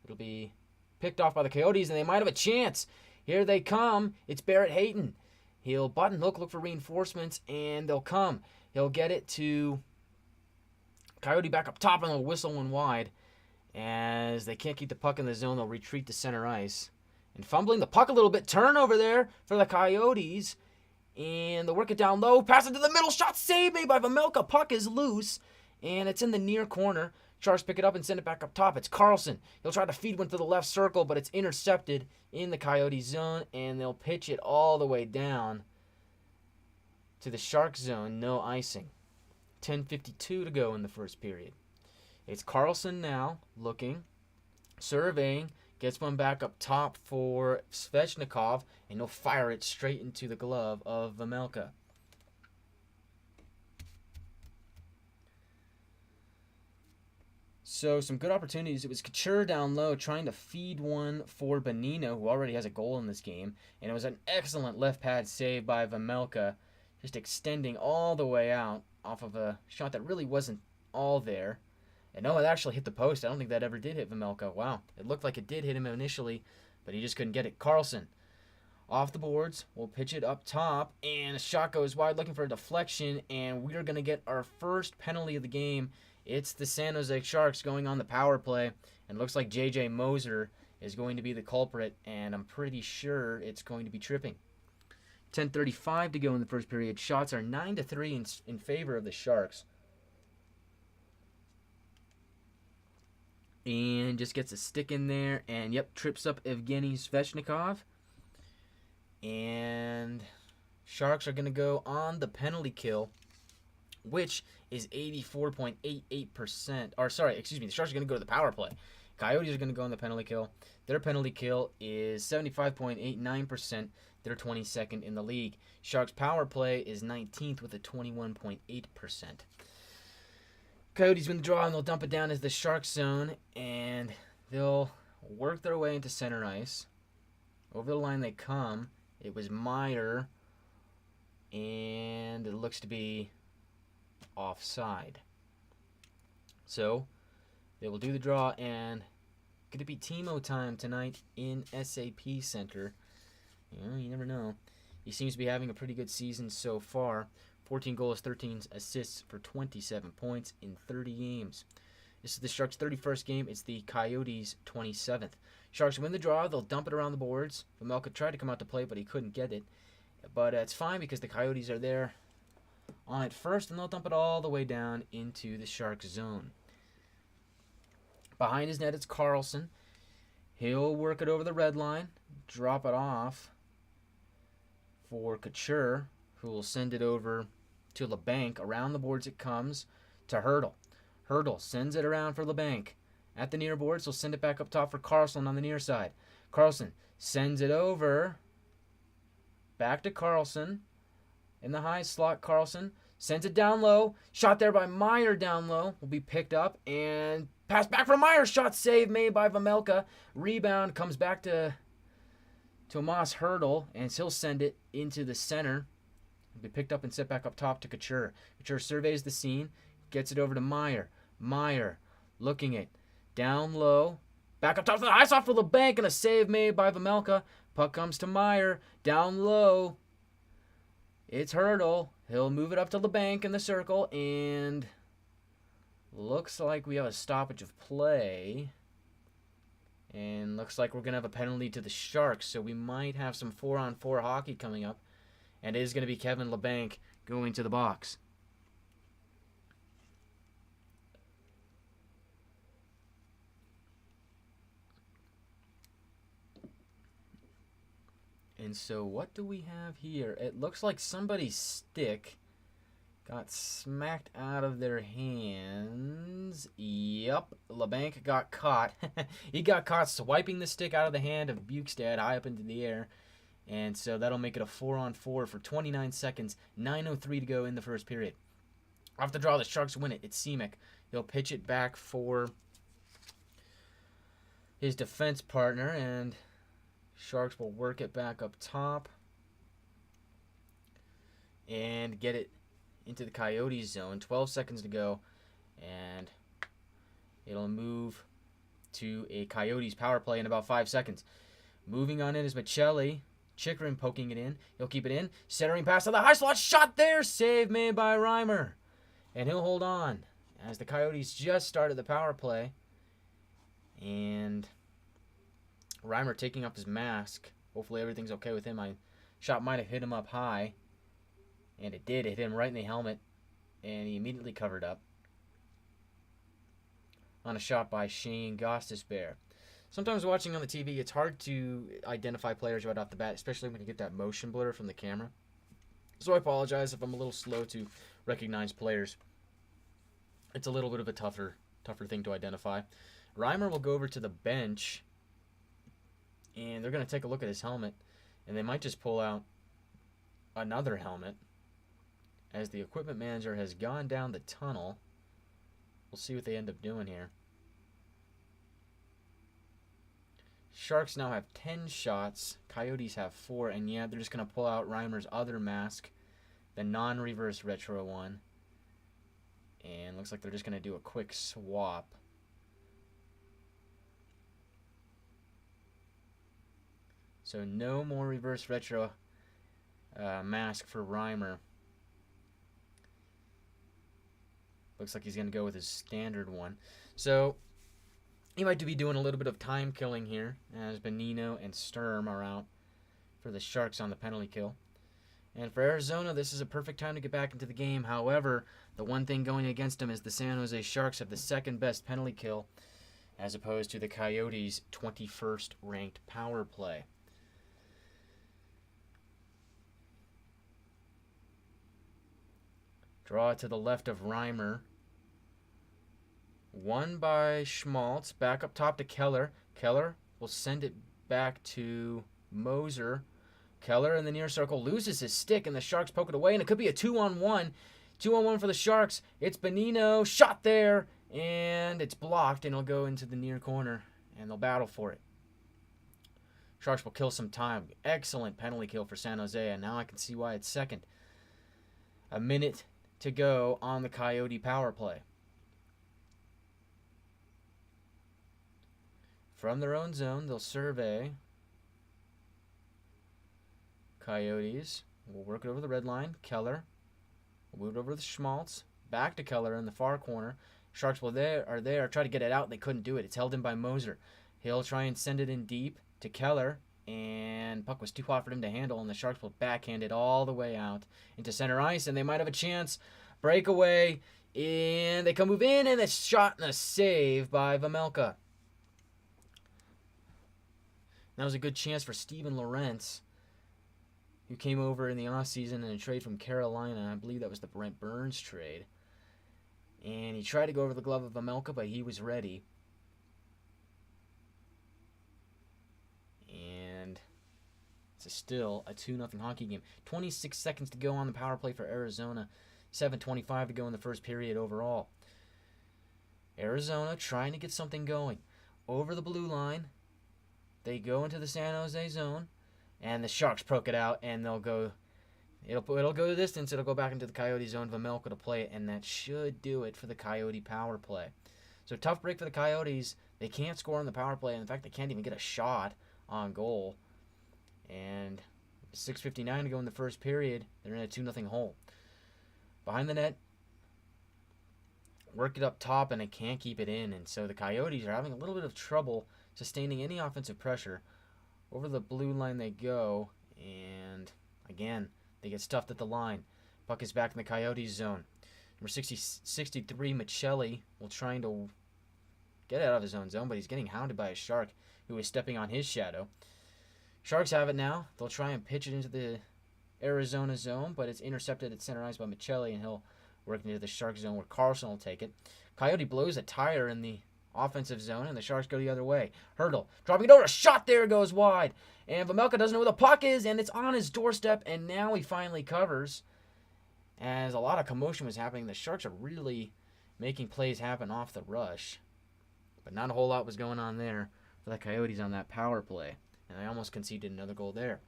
It'll be picked off by the Coyotes, and they might have a chance. Here they come. It's Barrett Hayton. He'll button hook, look for reinforcements, and they'll come. He'll get it to Coyote back up top, and they'll whistle one wide. As they can't keep the puck in the zone, they'll retreat to center ice. And fumbling the puck a little bit. Turnover there for the Coyotes. And they'll work it down low. Pass it to the middle. Shot saved made by Vejmelka. Puck is loose. And it's in the near corner. Sharks pick it up and send it back up top. It's Carlson. He'll try to feed one to the left circle, but it's intercepted in the Coyote zone. And they'll pitch it all the way down to the Shark zone. No icing. 10:52 to go in the first period. It's Carlson now looking, surveying, gets one back up top for Svechnikov, and he'll fire it straight into the glove of Vejmelka. So some good opportunities. It was Couture down low trying to feed one for Bonino, who already has a goal in this game. And it was an excellent left pad save by Vejmelka, just extending all the way out off of a shot that really wasn't all there. And no, it actually hit the post. I don't think that ever did hit Vejmelka. Wow. It looked like it did hit him initially, but he just couldn't get it. Carlson off the boards. We'll pitch it up top, and a shot goes wide looking for a deflection, and we're going to get our first penalty of the game. It's the San Jose Sharks going on the power play, and it looks like J.J. Moser is going to be the culprit, and I'm pretty sure it's going to be tripping. 10:35 to go in the first period. Shots are 9-3 in favor of the Sharks. And just gets a stick in there, and yep, trips up Evgeny Svechnikov. And Sharks are going to go on the penalty kill, which is 84.88%. Or sorry, excuse me, the Sharks are going to go to the power play. Coyotes are going to go on the penalty kill. Their penalty kill is 75.89%. They're 22nd in the league. Sharks power play is 19th with a 21.8%. Coyotes win the draw, and they'll dump it down as the Shark zone, and they'll work their way into center ice. Over the line they come. It was Meyer, and it looks to be offside. So they will do the draw, and could it be Timo time tonight in SAP Center? You never know. He seems to be having a pretty good season so far. 14 goals, 13 assists for 27 points in 30 games. This is the Sharks' 31st game. It's the Coyotes' 27th. Sharks win the draw. They'll dump it around the boards. Vejmelka tried to come out to play, but he couldn't get it. But it's fine because the Coyotes are there on it first, and they'll dump it all the way down into the Sharks' zone. Behind his net, it's Carlson. He'll work it over the red line, drop it off for Couture, who will send it over to LeBanc. Around the boards it comes to Hurdle. Hurdle sends it around for LeBanc. At the near boards, he'll send it back up top for Carlson on the near side. Carlson sends it over. Back to Carlson. In the high slot, Carlson sends it down low. Shot there by Meyer down low. Will be picked up and passed back for Meyer. Shot save made by Vejmelka. Rebound comes back to Tomas Hurdle, and he'll send it into the center. Be picked up and set back up top to Couture. Couture surveys the scene, gets it over to Meyer. Meyer looking it down low. Back up top to the high slot for LeBanc, and a save made by Vejmelka. Puck comes to Meyer. Down low. It's Hurdle. He'll move it up to LeBanc in the circle, and looks like we have a stoppage of play. And looks like we're going to have a penalty to the Sharks, so we might have some 4-on-4 hockey coming up. And it is going to be Kevin LeBanc going to the box. And so what do we have here? It looks like somebody's stick got smacked out of their hands. Yep, LeBanc got caught. He got caught swiping the stick out of the hand of Bukestad high up into the air. And so that'll make it a 4-on-4 for 29 seconds. 9:03 to go in the first period. Off the draw, the Sharks win it. It's Semek. He'll pitch it back for his defense partner, and Sharks will work it back up top and get it into the Coyotes zone. 12 seconds to go, and it'll move to a Coyotes power play in about 5 seconds. Moving on in is Michelli. Chikrin poking it in. He'll keep it in. Centering pass to the high slot. Shot there. Save made by Reimer. And he'll hold on as the Coyotes just started the power play. And Reimer taking off his mask. Hopefully everything's okay with him. My shot might have hit him up high. And it did. It hit him right in the helmet. And he immediately covered up on a shot by Shane Gostisbehere. Sometimes watching on the TV, it's hard to identify players right off the bat, especially when you get that motion blur from the camera. So I apologize if I'm a little slow to recognize players. it's a little bit of a tougher thing to identify. Reimer will go over to the bench, and they're going to take a look at his helmet, and they might just pull out another helmet as the equipment manager has gone down the tunnel. We'll see what they end up doing here. Sharks now have 10 shots. Coyotes have 4, and yeah, they're just going to pull out Reimer's other mask, the non-reverse retro one. And looks like they're just going to do a quick swap. So no more reverse retro mask for Reimer. Looks like he's going to go with his standard one. So he might be doing a little bit of time killing here, as Bonino and Sturm are out for the Sharks on the penalty kill. And for Arizona, this is a perfect time to get back into the game. However, the one thing going against them is the San Jose Sharks have the second best penalty kill, as opposed to the Coyotes' 21st ranked power play. Draw it to the left of Reimer. Won by Schmaltz. Back up top to Keller. Keller will send it back to Moser. Keller in the near circle loses his stick, and the Sharks poke it away, and it could be a 2-on-1. 2-on-1 for the Sharks. It's Bonino. Shot there, and it's blocked, and it'll go into the near corner, and they'll battle for it. Sharks will kill some time. Excellent penalty kill for San Jose, and now I can see why it's second. A minute to go on the Coyote power play. From their own zone, they'll survey. Coyotes will work it over the red line. Keller will move it over to Schmaltz. Back to Keller in the far corner. Sharks are there. Try to get it out. They couldn't do it. It's held in by Moser. He'll try and send it in deep to Keller. And puck was too hot for him to handle. And the Sharks will backhand it all the way out into center ice. And they might have a chance. Breakaway. And they come move in. And a shot and a save by Vejmelka. That was a good chance for Steven Lorentz, who came over in the offseason in a trade from Carolina. I believe that was the Brent Burns trade. And he tried to go over the glove of Vejmelka, but he was ready. And it's still a 2-0 hockey game. 26 seconds to go on the power play for Arizona. 7:25 to go in the first period overall. Arizona trying to get something going. Over the blue line, they go into the San Jose zone. And the Sharks poke it out, and they'll go. It'll go the distance. It'll go back into the Coyote zone. Vejmelka to play it, and that should do it for the Coyote power play. So tough break for the Coyotes. They can't score on the power play. In fact, they can't even get a shot on goal. And 6:59 to go in the first period. They're in a 2-0 hole. Behind the net, work it up top, and they can't keep it in. And so the Coyotes are having a little bit of trouble sustaining any offensive pressure. Over the blue line they go, and again, they get stuffed at the line. Puck is back in the Coyotes zone. Number 63, Michelli, will trying to get out of his own zone, but he's getting hounded by a Shark who is stepping on his shadow. Sharks have it now. They'll try and pitch it into the Arizona zone, but it's intercepted at center ice by Michelli, and he'll work into the Shark zone where Carlson will take it. Coyote blows a tire in the offensive zone, and the Sharks go the other way. Hurdle, dropping it over, a shot there, goes wide. And Vejmelka doesn't know where the puck is, and it's on his doorstep, and now he finally covers. As a lot of commotion was happening, the Sharks are really making plays happen off the rush. But not a whole lot was going on there for the Coyotes on that power play. And they almost conceded another goal there.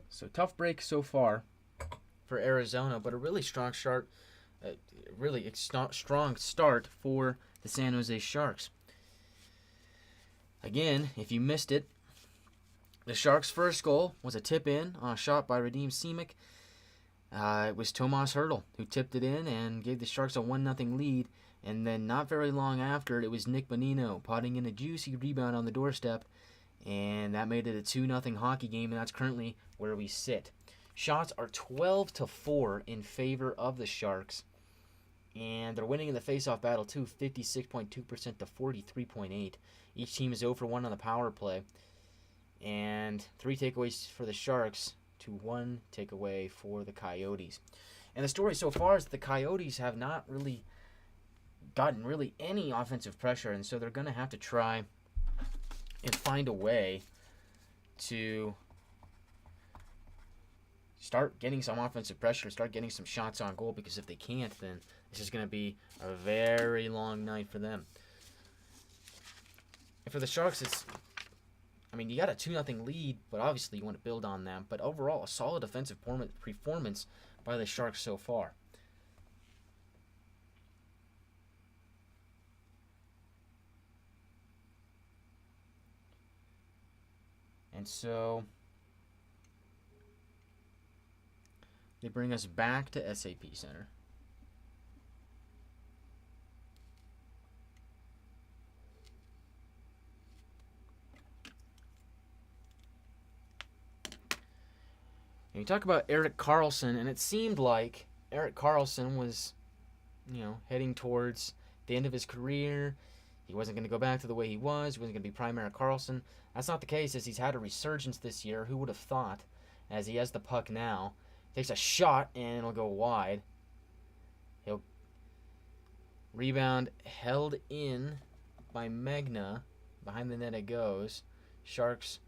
So tough break so far for Arizona, but a really strong start, strong start for the San Jose Sharks. Again, if you missed it, the Sharks' first goal was a tip-in on a shot by Radim Simic. It was Tomas Hertl who tipped it in and gave the Sharks a 1-0 lead. And then not very long after, it was Nick Bonino potting in a juicy rebound on the doorstep. And that made it a 2-0 hockey game, and that's currently where we sit. Shots are 12-4 in favor of the Sharks. And they're winning in the face-off battle, too, 56.2% to 43.8%. Each team is 0 for 1 on the power play. And 3 takeaways for the Sharks, to 1 takeaway for the Coyotes. And the story so far is the Coyotes have not really gotten really any offensive pressure, and so they're going to have to try and find a way to start getting some offensive pressure, start getting some shots on goal, because if they can't, then this is going to be a very long night for them. And for the Sharks, you got a 2-0 lead, but obviously you want to build on that. But overall, a solid offensive performance by the Sharks so far. And so they bring us back to SAP Center. And you talk about Erik Karlsson, and it seemed like Erik Karlsson was, heading towards the end of his career. He wasn't going to go back to the way he was. He wasn't going to be prime Erik Karlsson. That's not the case, as he's had a resurgence this year. Who would have thought? As he has the puck now. Takes a shot, and it'll go wide. He'll rebound held in by Magna. Behind the net it goes. Sharks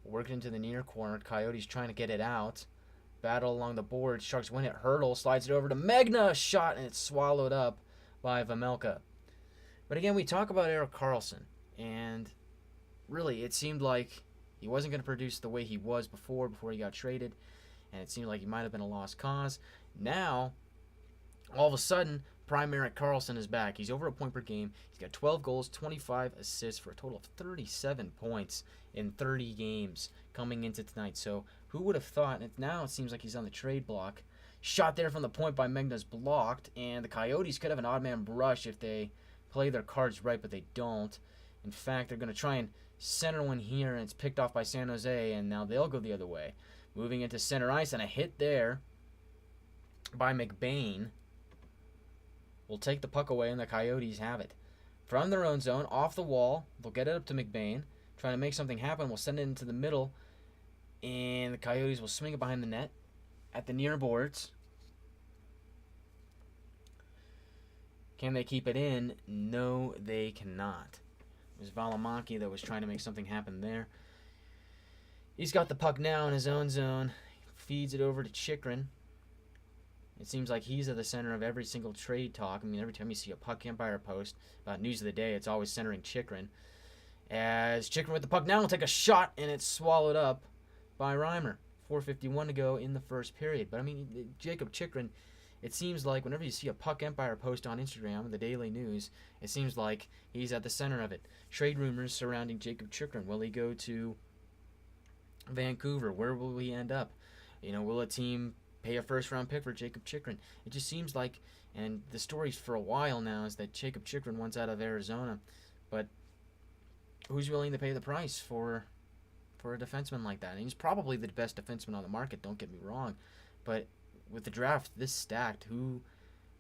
working into the near corner. Coyotes trying to get it out. Battle along the boards. Sharks win it. Hurdle slides it over to Magna. Shot, and it's swallowed up by Vejmelka. But again, we talk about Erik Karlsson, and really it seemed like he wasn't going to produce the way he was before he got traded, and it seemed like he might have been a lost cause. Now, all of a sudden, prime Erik Karlsson is back. He's over a point per game. He's got 12 goals, 25 assists for a total of 37 points in 30 games coming into tonight. So who would have thought? And now it seems like he's on the trade block. Shot there from the point by Magna's blocked, and the Coyotes could have an odd man rush if they play their cards right, but they don't. In fact, they're going to try and center one here, and it's picked off by San Jose, and now they'll go the other way. Moving into center ice, and a hit there by McBain will take the puck away, and the Coyotes have it. From their own zone, off the wall, they'll get it up to McBain, trying to make something happen. We'll send it into the middle, and the Coyotes will swing it behind the net at the near boards. Can they keep it in? No, they cannot. It was Valimaki that was trying to make something happen there. He's got the puck now in his own zone. Feeds it over to Chychrun. It seems like he's at the center of every single trade talk. Every time you see a puck Empire post about news of the day, it's always centering Chychrun. As Chychrun with the puck now will take a shot, and it's swallowed up by Reimer. 4:51 to go in the first period. But, Jacob Chychrun, it seems like whenever you see a Puck Empire post on Instagram, the Daily News, it seems like he's at the center of it. Trade rumors surrounding Jacob Chychrun. Will he go to Vancouver? Where will he end up? Will a team pay a first-round pick for Jacob Chychrun? It just seems like, and the story for a while now is that Jacob Chychrun wants out of Arizona, but who's willing to pay the price for a defenseman like that? And he's probably the best defenseman on the market, don't get me wrong, but with the draft this stacked, who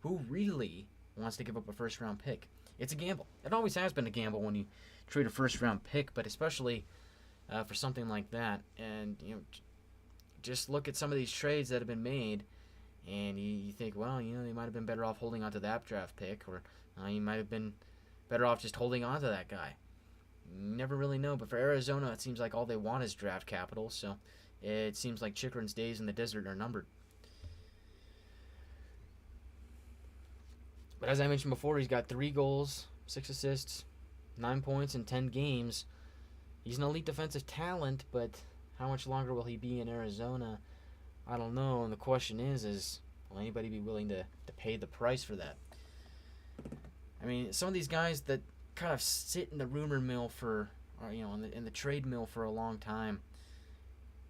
really wants to give up a first-round pick? It's a gamble. It always has been a gamble when you trade a first-round pick, but especially for something like that. And just look at some of these trades that have been made, and you think, well, they might have been better off holding on to that draft pick, or you might have been better off just holding on to that guy. You never really know. But for Arizona, it seems like all they want is draft capital, so it seems like Chychrun's days in the desert are numbered. But as I mentioned before, he's got 3 goals, 6 assists, 9 points in 10 games. He's an elite defensive talent, but how much longer will he be in Arizona? I don't know. And the question is will anybody be willing to pay the price for that? Some of these guys that kind of sit in the rumor mill in the trade mill for a long time,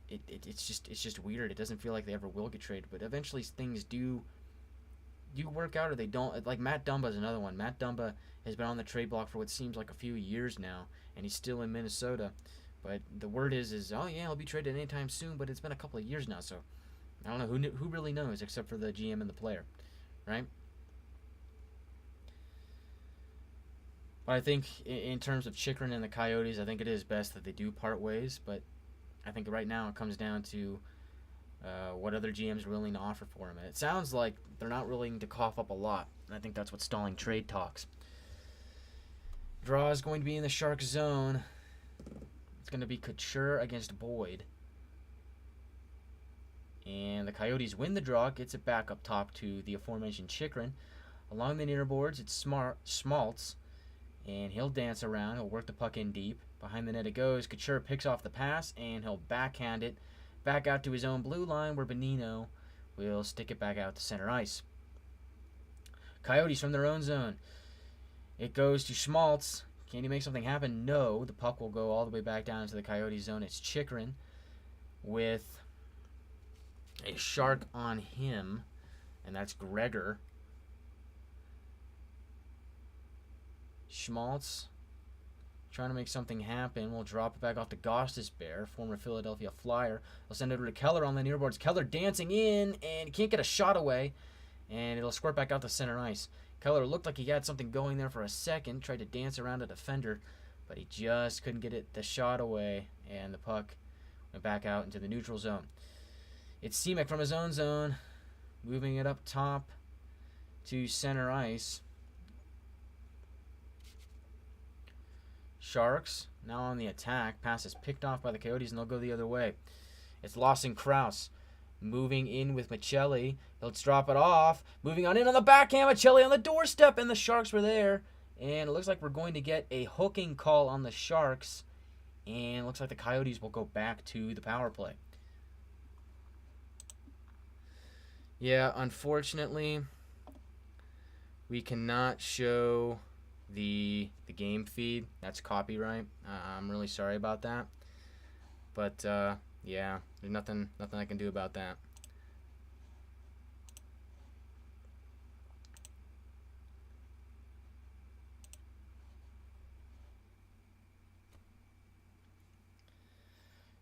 it's just weird. It doesn't feel like they ever will get traded, but eventually things do work out, or they don't. Like Matt Dumba is another one. Matt Dumba has been on the trade block for what seems like a few years now, and he's still in Minnesota. But the word is oh yeah, he'll be traded anytime soon. But it's been a couple of years now, so I don't know who really knows except for the GM and the player, right? But I think in terms of Chychrun and the Coyotes, I think it is best that they do part ways. But I think right now it comes down to what other GM's willing to offer for him. And it sounds like they're not willing to cough up a lot. And I think that's what's stalling trade talks. Draw is going to be in the Sharks zone. It's going to be Couture against Boyd. And the Coyotes win the draw, gets it back up top to the aforementioned Chychrun. Along the near boards, it's Schmaltz, and he'll dance around. He'll work the puck in deep. Behind the net it goes. Couture picks off the pass, and he'll backhand it back out to his own blue line, where Bonino will stick it back out to center ice. Coyotes from their own zone. It goes to Schmaltz. Can he make something happen? No. The puck will go all the way back down into the Coyotes zone. It's Chychrun with a Shark on him, and that's Gregor. Schmaltz trying to make something happen. We'll drop it back off to Gostisbehere, former Philadelphia Flyer. We'll send it over to Keller on the near boards. Keller dancing in, and he can't get a shot away, and it'll squirt back out to center ice. Keller looked like he had something going there for a second, tried to dance around a defender, but he just couldn't get the shot away, and the puck went back out into the neutral zone. It's Semek from his own zone, moving it up top to center ice. Sharks now on the attack. Pass is picked off by the Coyotes, and they'll go the other way. It's Lawson Krause moving in with Michelli. He'll drop it off. Moving on in on the backhand. Michelli on the doorstep, and the Sharks were there. And it looks like we're going to get a hooking call on the Sharks. And it looks like the Coyotes will go back to the power play. Yeah, unfortunately, we cannot show the game feed. That's copyright. I'm really sorry about that. But yeah, there's nothing I can do about that.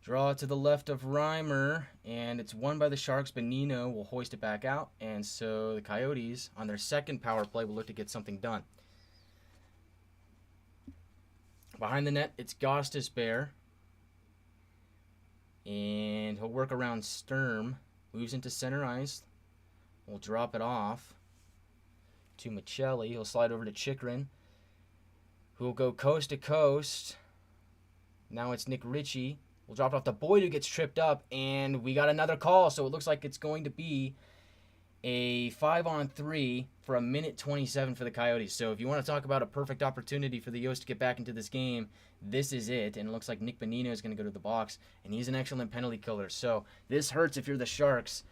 Draw to the left of Reimer, and it's won by the Sharks. Bonino will hoist it back out, and so the Coyotes, on their second power play, will look to get something done. Behind the net, it's Gostisbehere, and he'll work around Sturm. Moves into center ice. We'll drop it off to Michelli. He'll slide over to Chychrun, who will go coast to coast. Now it's Nick Ritchie. We'll drop it off to Boyd, who gets tripped up, and we got another call, so it looks like it's going to be a 5-on-3 for a minute 27 for the Coyotes. So if you want to talk about a perfect opportunity for the Yost to get back into this game, this is it. And it looks like Nick Bonino is going to go to the box, and he's an excellent penalty killer. So this hurts if you're the Sharks.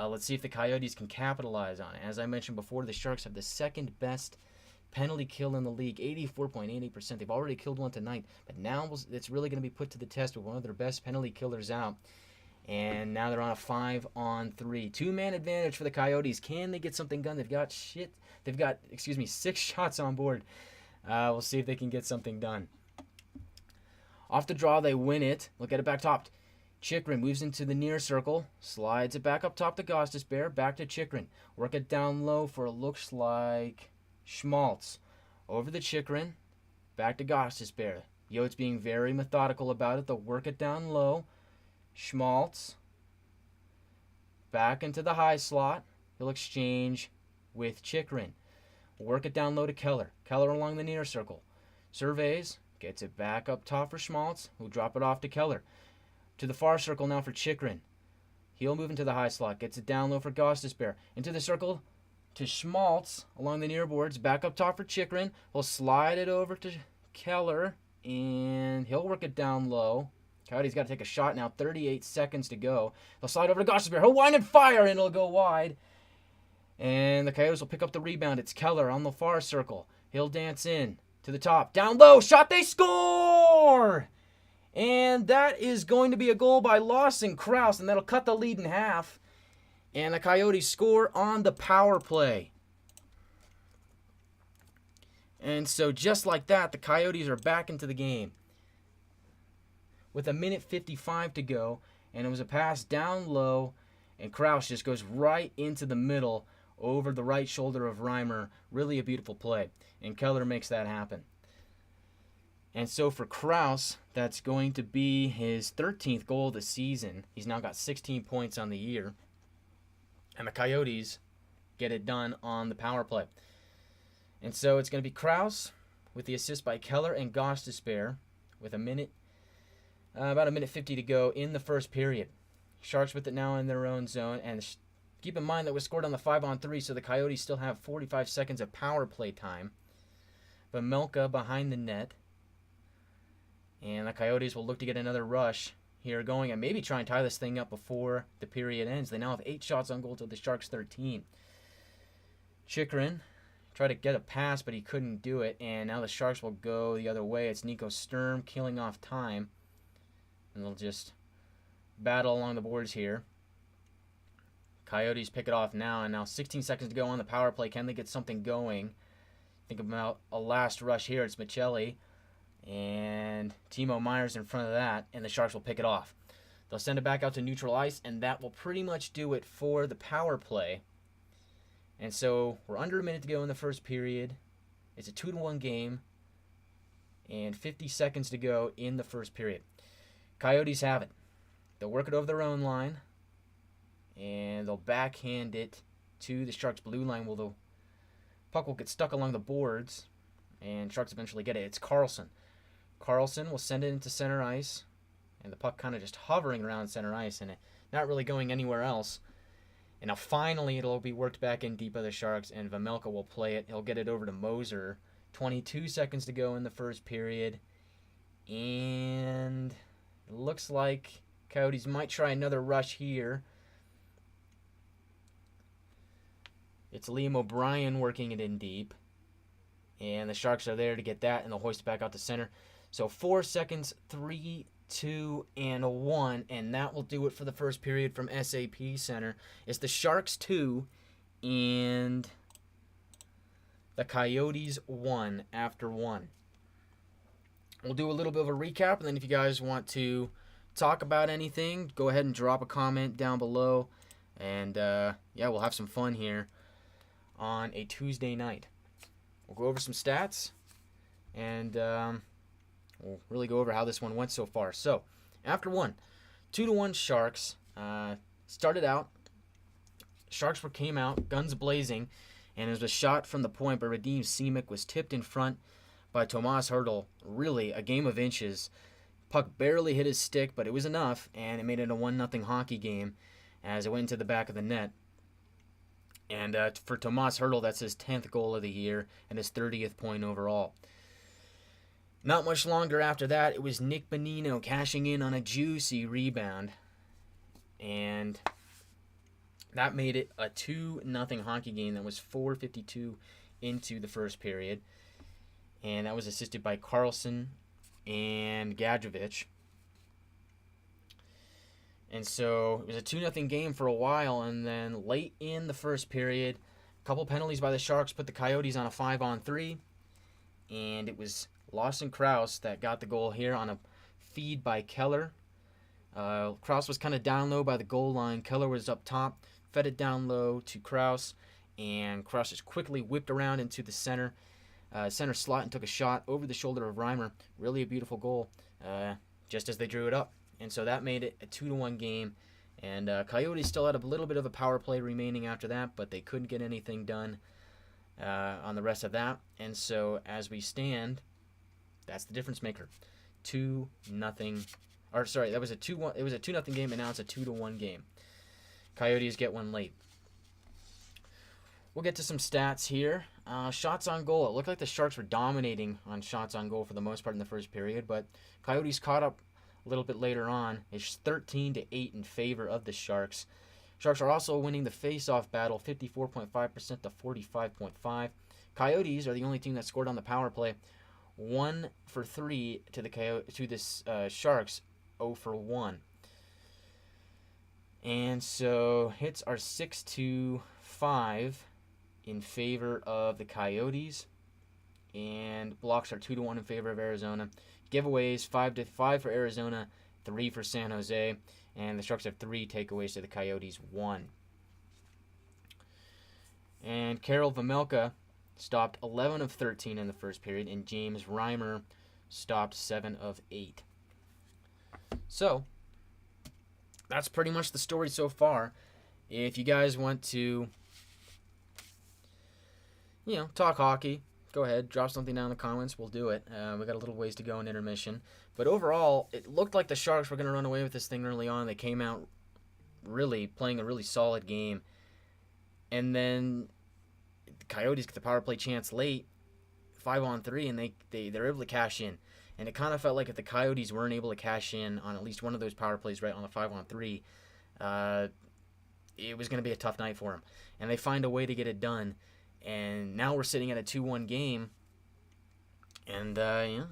Let's see if the Coyotes can capitalize on it. As I mentioned before, the Sharks have the second best penalty kill in the league, 84.88%. They've already killed one tonight, but now it's really going to be put to the test with one of their best penalty killers out. And now they're on a 5-on-3. Two-man advantage for the Coyotes. Can they get something done? They've got 6 shots on board. We'll see if they can get something done. Off the draw, they win it. Look at it back top. Chychrun moves into the near circle. Slides it back up top to Gostisbehere. Back to Chychrun. Work it down low for it looks like Schmaltz. Over the Chychrun. Back to Gostisbehere. Yotes being very methodical about it. They'll work it down low. Schmaltz back into the high slot. He'll exchange with Chychrun. Work it down low to Keller. Keller along the near circle. Surveys. Gets it back up top for Schmaltz. Who'll drop it off to Keller. To the far circle now for Chychrun. He'll move into the high slot. Gets it down low for Gostisbehere. Into the circle to Schmaltz along the near boards. Back up top for Chychrun. He'll slide it over to Keller. And he'll work it down low. Coyotes got to take a shot now. 38 seconds to go. They'll slide over to Gostisbehere. He'll wind and fire, and it'll go wide. And the Coyotes will pick up the rebound. It's Keller on the far circle. He'll dance in to the top. Down low. Shot. They score! And that is going to be a goal by Lawson Krause, and that'll cut the lead in half. And the Coyotes score on the power play. And so just like that, the Coyotes are back into the game. With a minute 55 to go, and it was a pass down low, and Krause just goes right into the middle over the right shoulder of Reimer. Really a beautiful play, and Keller makes that happen. And so for Kraus, that's going to be his 13th goal of the season. He's now got 16 points on the year. And the Coyotes get it done on the power play. And so it's going to be Kraus with the assist by Keller and Goss to spare with about a minute 50 to go in the first period. Sharks with it now in their own zone. And keep in mind that was scored on the 5-on-3, so the Coyotes still have 45 seconds of power play time. Vejmelka behind the net. And the Coyotes will look to get another rush here going and maybe try and tie this thing up before the period ends. They now have 8 shots on goal to the Sharks' 13. Chychrun tried to get a pass, but he couldn't do it. And now the Sharks will go the other way. It's Nico Sturm killing off time. And they'll just battle along the boards here. Coyotes pick it off now. And now 16 seconds to go on the power play. Can they get something going? Think about a last rush here. It's Michelli. And Timo Meyer's in front of that, and the Sharks will pick it off. They'll send it back out to neutral ice, and that will pretty much do it for the power play. And so we're under a minute to go in the first period. It's a 2-1 game, and 50 seconds to go in the first period. Coyotes have it. They'll work it over their own line, and they'll backhand it to the Sharks' blue line. Well, the puck will get stuck along the boards, and Sharks eventually get it. It's Carlson. Carlson will send it into center ice, and the puck kind of just hovering around center ice and not really going anywhere else. And now finally it'll be worked back in deep by the Sharks, and Vejmelka will play it. He'll get it over to Moser. 22 seconds to go in the first period, and it looks like Coyotes might try another rush here. It's Liam O'Brien working it in deep. And the Sharks are there to get that, and they'll hoist it back out to center. So 4 seconds, 3, 2, and 1, and that will do it for the first period from SAP Center. It's the Sharks 2 and the Coyotes 1 after 1. We'll do a little bit of a recap, and then if you guys want to talk about anything, go ahead and drop a comment down below. And, yeah, we'll have some fun here on a Tuesday night. We'll go over some stats, and we'll really go over how this one went so far. So, after 2-1 Sharks. Started out, Sharks came out, guns blazing, and it was a shot from the point, but Radim Simic was tipped in front by Tomas Hertl. Really, a game of inches. Puck barely hit his stick, but it was enough, and it made it a 1-0 hockey game as it went into the back of the net. And for Tomas Hertl, that's his 10th goal of the year and his 30th point overall. Not much longer after that, it was Nick Bonino cashing in on a juicy rebound. And that made it a 2-0 hockey game that was 4:52 into the first period. And that was assisted by Carlson and Gadjevich. And so it was a 2-0 game for a while, and then late in the first period, a couple penalties by the Sharks put the Coyotes on a 5-on-3, and it was Lawson Krause that got the goal here on a feed by Keller. Krause was kind of down low by the goal line. Keller was up top, fed it down low to Krause, and Krause just quickly whipped around into the center slot and took a shot over the shoulder of Reimer. Really a beautiful goal, just as they drew it up. And so that made it a 2-1 game. And Coyotes still had a little bit of a power play remaining after that, but they couldn't get anything done on the rest of that. And so as we stand, that's the difference maker. 2-0. Or sorry, that was a 2-1. It was a 2-0 game, and now it's a 2-1 game. Coyotes get one late. We'll get to some stats here. Shots on goal. It looked like the Sharks were dominating on shots on goal for the most part in the first period, but Coyotes caught up a little bit later on. It's 13-8 in favor of the Sharks. Sharks are also winning the face-off battle, 54.5% to 45.5. Coyotes are the only team that scored on the power play. 1 for 3 to the Sharks, 0 for 1. And so hits are 6-5 in favor of the Coyotes, and blocks are 2-1 in favor of Arizona. Giveaways 5-5 for Arizona, 3 for San Jose, and the Sharks have 3 takeaways to the Coyotes, 1. And Karel Vejmelka stopped 11 of 13 in the first period, and James Reimer stopped 7 of 8. So, that's pretty much the story so far. If you guys want to, talk hockey, go ahead, drop something down in the comments. We'll do it. We got a little ways to go in intermission. But overall, it looked like the Sharks were going to run away with this thing early on. They came out really playing a really solid game. And then the Coyotes get the power play chance late, 5-on-3, and they're able to cash in. And it kind of felt like if the Coyotes weren't able to cash in on at least one of those power plays right on the 5-on-3, it was going to be a tough night for them. And they find a way to get it done. And now we're sitting at a 2-1 game. And,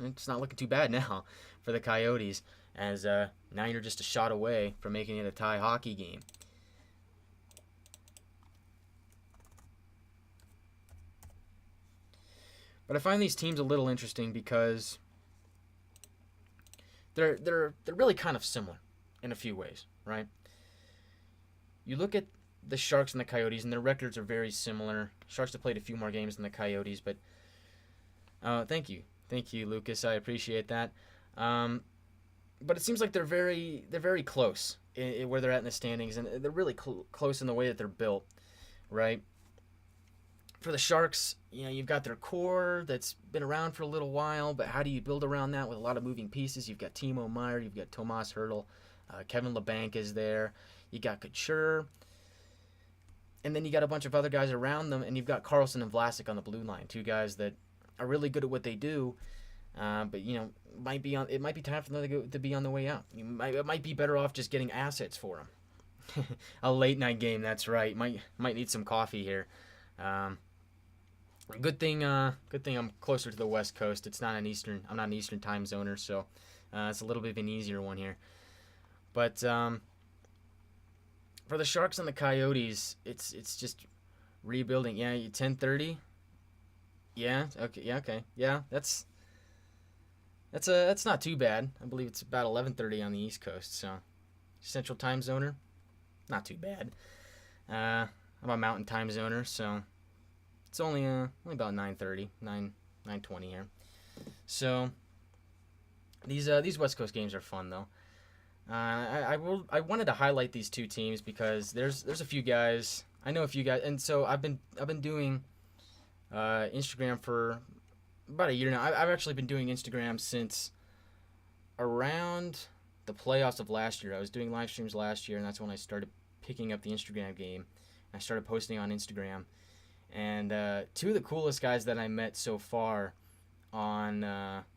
it's not looking too bad now for the Coyotes, as now you're just a shot away from making it a tie hockey game. But I find these teams a little interesting because they're really kind of similar in a few ways, right? You look at the Sharks and the Coyotes, and their records are very similar. Sharks have played a few more games than the Coyotes, but thank you, Lucas. I appreciate that. But it seems like they're very close in where they're at in the standings, and they're really close in the way that they're built, right? For the Sharks, you've got their core that's been around for a little while, but how do you build around that with a lot of moving pieces? You've got Timo Meier, you've got Tomas Hertl, Kevin Labanc is there, you got Couture, and then you got a bunch of other guys around them, and you've got Carlson and Vlasic on the blue line, two guys that are really good at what they do, but it might be time for them to be on the way out. It might be better off just getting assets for them. A late night game, that's right. Might need some coffee here. Good thing I'm closer to the West Coast. I'm not an Eastern time zoner, so it's a little bit of an easier one here. But for the Sharks and the Coyotes, it's just rebuilding. Yeah, 10:30. Yeah, okay. Yeah, that's not too bad. I believe it's about 11:30 on the East Coast, so Central time zoner, not too bad. I'm a Mountain time zoner, so it's only about 9:30, 9:20 here. So these West Coast games are fun though. I wanted to highlight these two teams because there's a few guys, I know a few guys, and so I've been doing Instagram for about a year now. I've actually been doing Instagram since around the playoffs of last year. I was doing live streams last year, and that's when I started picking up the Instagram game. I started posting on Instagram. And two of the coolest guys that I met so far on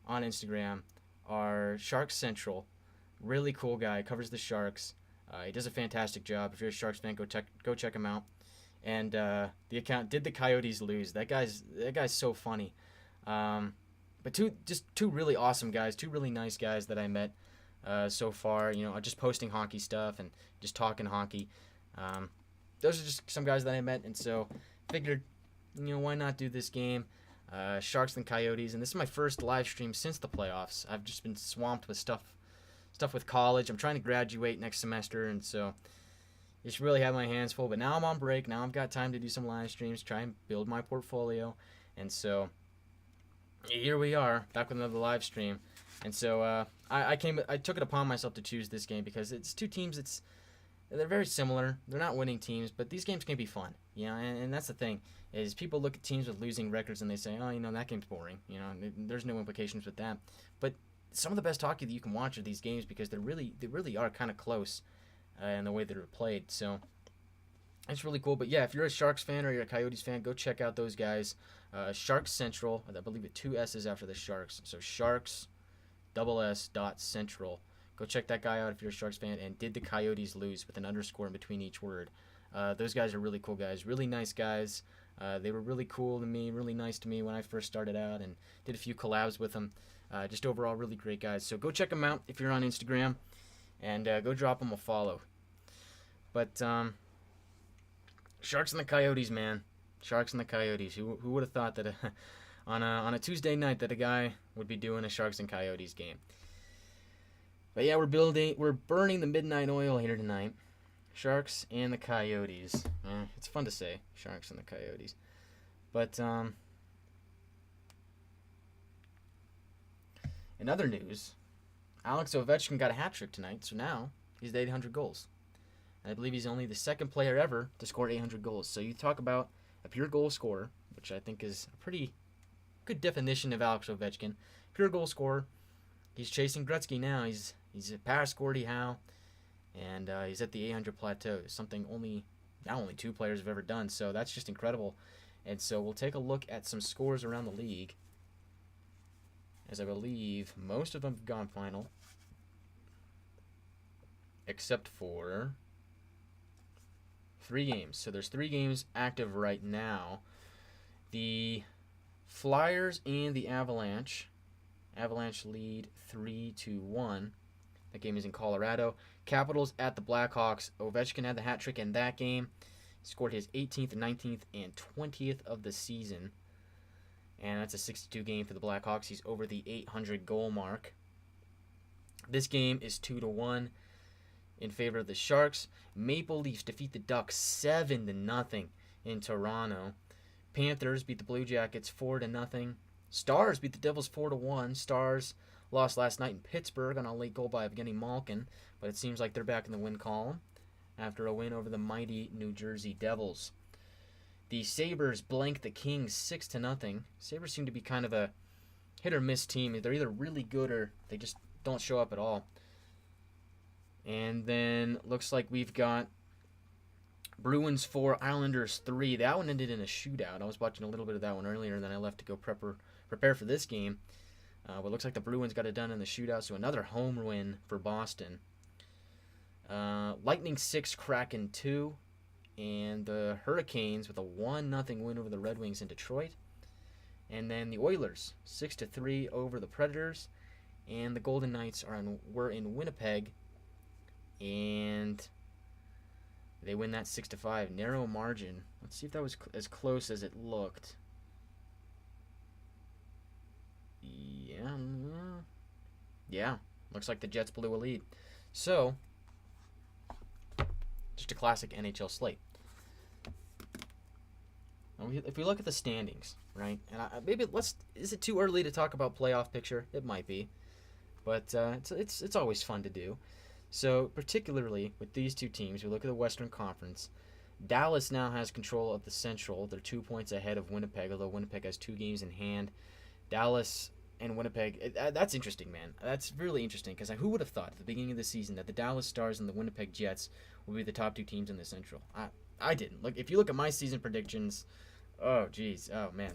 Instagram are Sharks Central. Really cool guy, covers the Sharks. He does a fantastic job. If you're a Sharks fan, go check him out. And the account Did the Coyotes Lose? That guy's so funny. But two really awesome guys, two really nice guys that I met so far. Just posting hockey stuff and just talking hockey. Those are just some guys that I met, and so figured, why not do this game? Sharks and Coyotes, and this is my first live stream since the playoffs. I've just been swamped with stuff with college. I'm trying to graduate next semester, and so just really have my hands full. But now I'm on break. Now I've got time to do some live streams, try and build my portfolio, and so here we are, back with another live stream. And so I took it upon myself to choose this game because it's two teams. They're very similar. They're not winning teams, but these games can be fun. And that's the thing, is people look at teams with losing records and they say, oh, that game's boring. There's no implications with that. But some of the best hockey that you can watch are these games because they really are kind of close in the way that they're played. So it's really cool. But yeah, if you're a Sharks fan or you're a Coyotes fan, go check out those guys. Sharks Central, I believe with 2 S's after the Sharks. So Sharks, ss.central. Go check that guy out if you're a Sharks fan. And Did the Coyotes Lose with an underscore in between each word. Those guys are really cool guys, really nice guys. They were really cool to me, really nice to me when I first started out, and did a few collabs with them. Just overall really great guys. So go check them out if you're on Instagram, and go drop them a follow. But Sharks and the Coyotes, man. Sharks and the Coyotes. Who would have thought that on a Tuesday night that a guy would be doing a Sharks and Coyotes game? But yeah, we're burning the midnight oil here tonight. Sharks and the Coyotes. It's fun to say, Sharks and the Coyotes. But and In other news, Alex Ovechkin got a hat trick tonight, so now he's at 800 goals. And I believe he's only the second player ever to score 800 goals. So you talk about a pure goal scorer, which I think is a pretty good definition of Alex Ovechkin. Pure goal scorer. He's chasing Gretzky now. He's past Gordie Howe, and he's at the 800 plateau. Something only two players have ever done. So that's just incredible. And so we'll take a look at some scores around the league, as I believe most of them have gone final, except for 3 games. So there's 3 games active right now. The Flyers and the Avalanche. Avalanche lead 3-1. That game is in Colorado. Capitals at the Blackhawks. Ovechkin had the hat trick in that game. He scored his 18th, 19th, and 20th of the season. And that's a 62 game for the Blackhawks. He's over the 800 goal mark. This game is 2-1 in favor of the Sharks. Maple Leafs defeat the Ducks 7-0 in Toronto. Panthers beat the Blue Jackets 4-0. Stars beat the Devils 4-1. Stars lost last night in Pittsburgh on a late goal by Evgeny Malkin, but it seems like they're back in the win column after a win over the mighty New Jersey Devils. The Sabres blank the Kings 6-0. Sabres seem to be kind of a hit or miss team. They're either really good or they just don't show up at all. And then looks like we've got Bruins 4, Islanders 3. That one ended in a shootout. I was watching a little bit of that one earlier, and then I left to go prepare for this game. But it looks like the Bruins got it done in the shootout, so another home win for Boston. Lightning 6, Kraken 2. And the Hurricanes with a 1-0 win over the Red Wings in Detroit. And then the Oilers 6-3 over the Predators. And the Golden Knights were in Winnipeg, and they win that 6-5. Narrow margin. Let's see if that was as close as it looked. Yeah. Looks like the Jets blew a lead. So, just a classic NHL slate. If we look at the standings, right? And is it too early to talk about playoff picture? It might be, but it's always fun to do. So particularly with these two teams, we look at the Western Conference. Dallas now has control of the Central. They're 2 points ahead of Winnipeg, although Winnipeg has 2 games in hand. Dallas and Winnipeg, that's interesting, man. That's really interesting, because who would have thought at the beginning of the season that the Dallas Stars and the Winnipeg Jets would be the top 2 teams in the Central? I didn't. Look, if you look at my season predictions, oh man,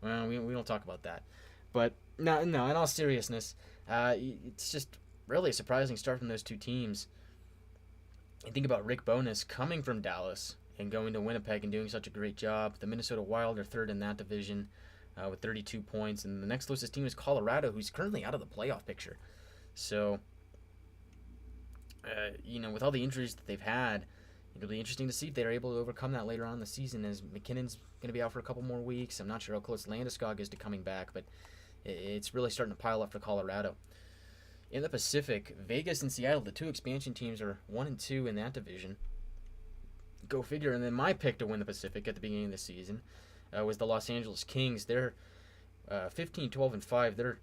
well, we don't talk about that. But no, in all seriousness, it's just really a surprising start from those 2 teams. And think about Rick Bowness coming from Dallas and going to Winnipeg and doing such a great job. The Minnesota Wild are 3rd in that division with 32 points, and the next closest team is Colorado, who's currently out of the playoff picture. So, with all the injuries that they've had, it'll be interesting to see if they're able to overcome that later on in the season, as McKinnon's going to be out for a couple more weeks. I'm not sure how close Landeskog is to coming back, but it's really starting to pile up for Colorado. In the Pacific, Vegas and Seattle, the 2 expansion teams, are 1-2 in that division. Go figure. And then my pick to win the Pacific at the beginning of the season was the Los Angeles Kings. They're 15-12-5. They're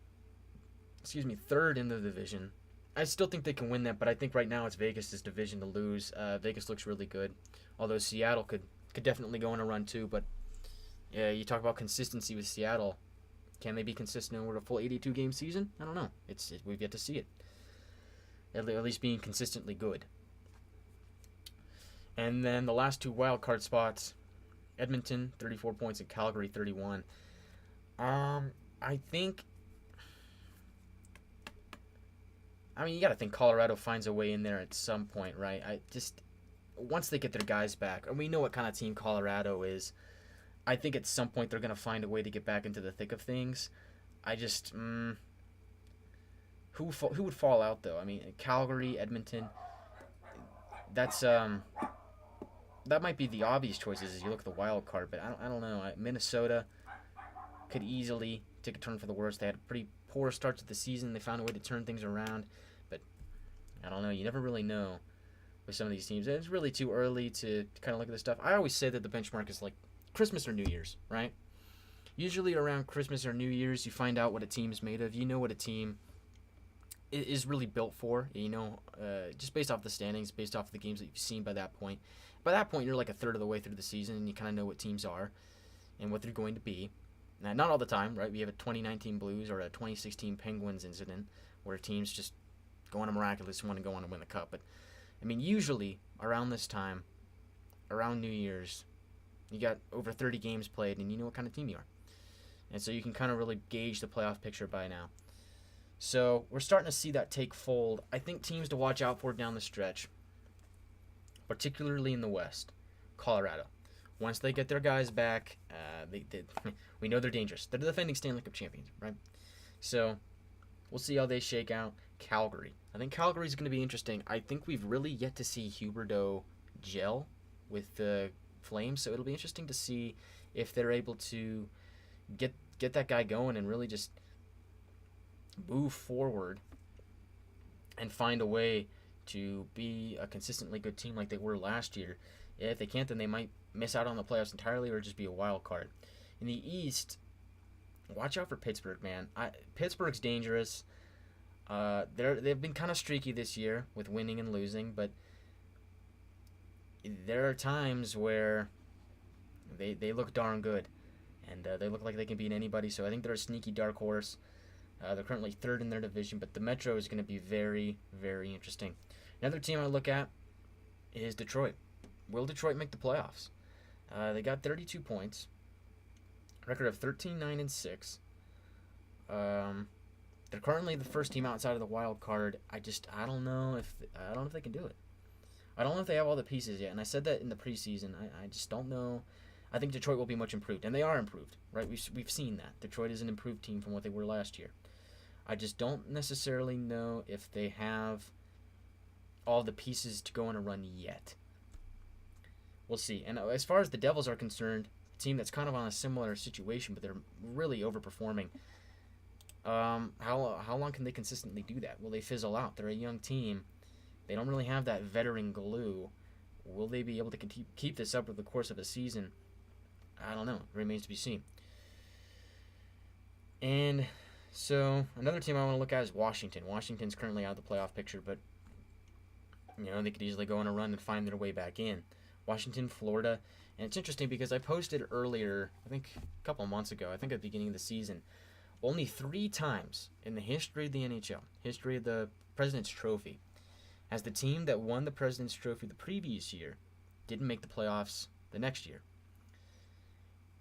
3rd in the division. I still think they can win that, but I think right now it's Vegas' division to lose. Vegas looks really good, although Seattle could definitely go on a run too. But yeah, you talk about consistency with Seattle. Can they be consistent over a full 82-game season? I don't know. We've yet to see it. At least being consistently good. And then the last 2 wild card spots: Edmonton 34 points and Calgary 31. I think. You got to think Colorado finds a way in there at some point, right? Once they get their guys back, and we know what kind of team Colorado is, I think at some point they're going to find a way to get back into the thick of things. Who would fall out, though? Calgary, Edmonton, that might be the obvious choices as you look at the wild card, but I don't know. Minnesota could easily take a turn for the worse. They had a pretty poor start to the season. They found a way to turn things around, but I don't know. You never really know with some of these teams. It's really too early to kind of look at this stuff. I always say that the benchmark is like Christmas or New Year's, right? Usually around Christmas or New Year's, you find out what a team is made of. You know what a team is really built for. You know, just based off the standings, based off the games that you've seen by that point. By that point, you're like a third of the way through the season, and you kind of know what teams are and what they're going to be. Now, not all the time, right? We have a 2019 Blues or a 2016 Penguins incident where teams just go on a miraculous one and go on to win the cup. But, I mean, usually around this time, around New Year's, you got over 30 games played, and you know what kind of team you are. And so you can kind of really gauge the playoff picture by now. So we're starting to see that take fold. I think teams to watch out for down the stretch, particularly in the West, Colorado. Once they get their guys back, we know they're dangerous. They're the defending Stanley Cup champions, right? So we'll see how they shake out. Calgary. I think Calgary is going to be interesting. I think we've really yet to see Huberdeau gel with the Flames, so it'll be interesting to see if they're able to get that guy going and really just move forward and find a way to be a consistently good team like they were last year. If they can't, then they might miss out on the playoffs entirely or just be a wild card. In the East, watch out for Pittsburgh, man. Pittsburgh's dangerous. They've been kind of streaky this year with winning and losing, but there are times where they look darn good, and they look like they can beat anybody. So I think they're a sneaky dark horse. They're currently third in their division, but the Metro is going to be very, very interesting. Another team I look at is Detroit. Will Detroit make the playoffs? They got 32 points, record of 13-9-6. They're currently the first team outside of the wild card. I don't know if they can do it. I don't know if they have all the pieces yet, and I said that in the preseason. I just don't know. I think Detroit will be much improved, and they are improved, right? We've seen that. Detroit is an improved team from what they were last year. I just don't necessarily know if they have all the pieces to go on a run yet. We'll see. And as far as the Devils are concerned, a team that's kind of on a similar situation, but they're really overperforming. How long can they consistently do that? Will they fizzle out? They're a young team. They don't really have that veteran glue. Will they be able to keep this up over the course of a season? I don't know. It remains to be seen. And so another team I want to look at is Washington. Washington's currently out of the playoff picture, but they could easily go on a run and find their way back in. Washington, Florida, and it's interesting because I posted earlier, I think a couple of months ago, I think at the beginning of the season, only 3 times in the history of the NHL, history of the President's Trophy, has the team that won the President's Trophy the previous year didn't make the playoffs the next year.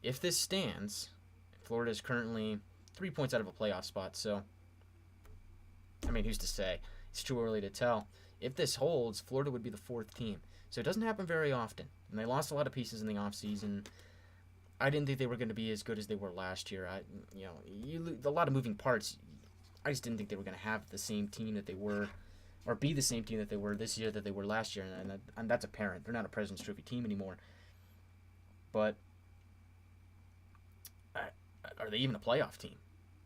If this stands, Florida is currently 3 points out of a playoff spot, so, who's to say? It's too early to tell. If this holds, Florida would be the 4th team. So it doesn't happen very often, and they lost a lot of pieces in the offseason. I didn't think they were going to be as good as they were last year. A lot of moving parts. I just didn't think they were going to have the same team that they were, or be the same team that they were this year that they were last year, and that's apparent. They're not a President's Trophy team anymore. But are they even a playoff team?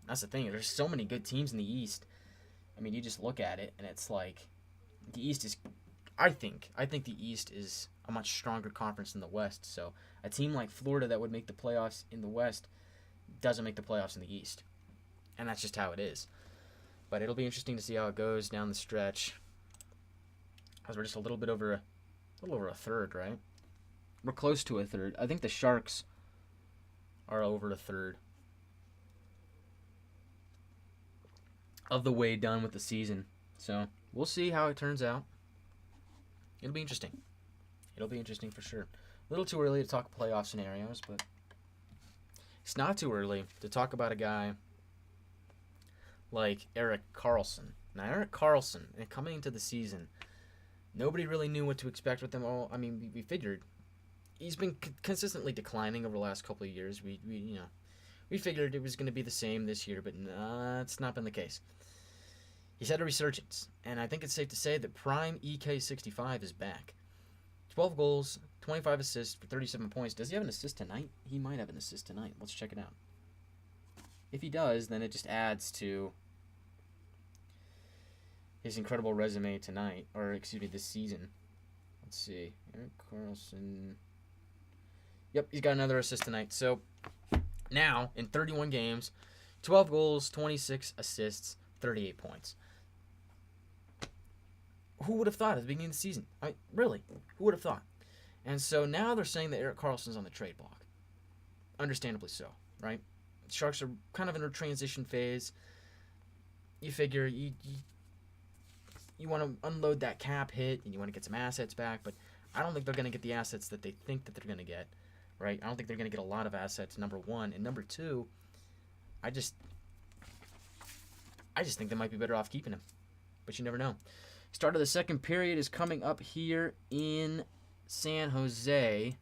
That's the thing. There's so many good teams in the East. You just look at it, and it's like the East is. I think the East is a much stronger conference than the West. So a team like Florida that would make the playoffs in the West doesn't make the playoffs in the East, and that's just how it is. But it'll be interesting to see how it goes down the stretch, because we're just a little over a third, right? We're close to a third. I think the Sharks are over a third of the way done with the season. So we'll see how it turns out. It'll be interesting. It'll be interesting for sure. A little too early to talk playoff scenarios, but it's not too early to talk about a guy like Erik Karlsson. Now, Erik Karlsson, coming into the season, nobody really knew what to expect with him. We figured he's been consistently declining over the last couple of years. We figured it was going to be the same this year, but it's not been the case. He's had a resurgence, and I think it's safe to say that prime EK65 is back. 12 goals, 25 assists for 37 points. Does he have an assist tonight? He might have an assist tonight. Let's check it out. If he does, then it just adds to his incredible resume tonight, this season. Let's see. Erik Karlsson. Yep, he's got another assist tonight. So Now, in 31 games, 12 goals, 26 assists, 38 points. Who would have thought at the beginning of the season? I mean, really, who would have thought? And so now they're saying that Erik Karlsson's on the trade block. Understandably so, right? The Sharks are kind of in a transition phase. You figure you want to unload that cap hit and you want to get some assets back, but I don't think they're going to get the assets that they think that they're going to get, right? I don't think they're going to get a lot of assets, number one. And number two, I just think they might be better off keeping him. But you never know. Start of the second period is coming up here in San Jose.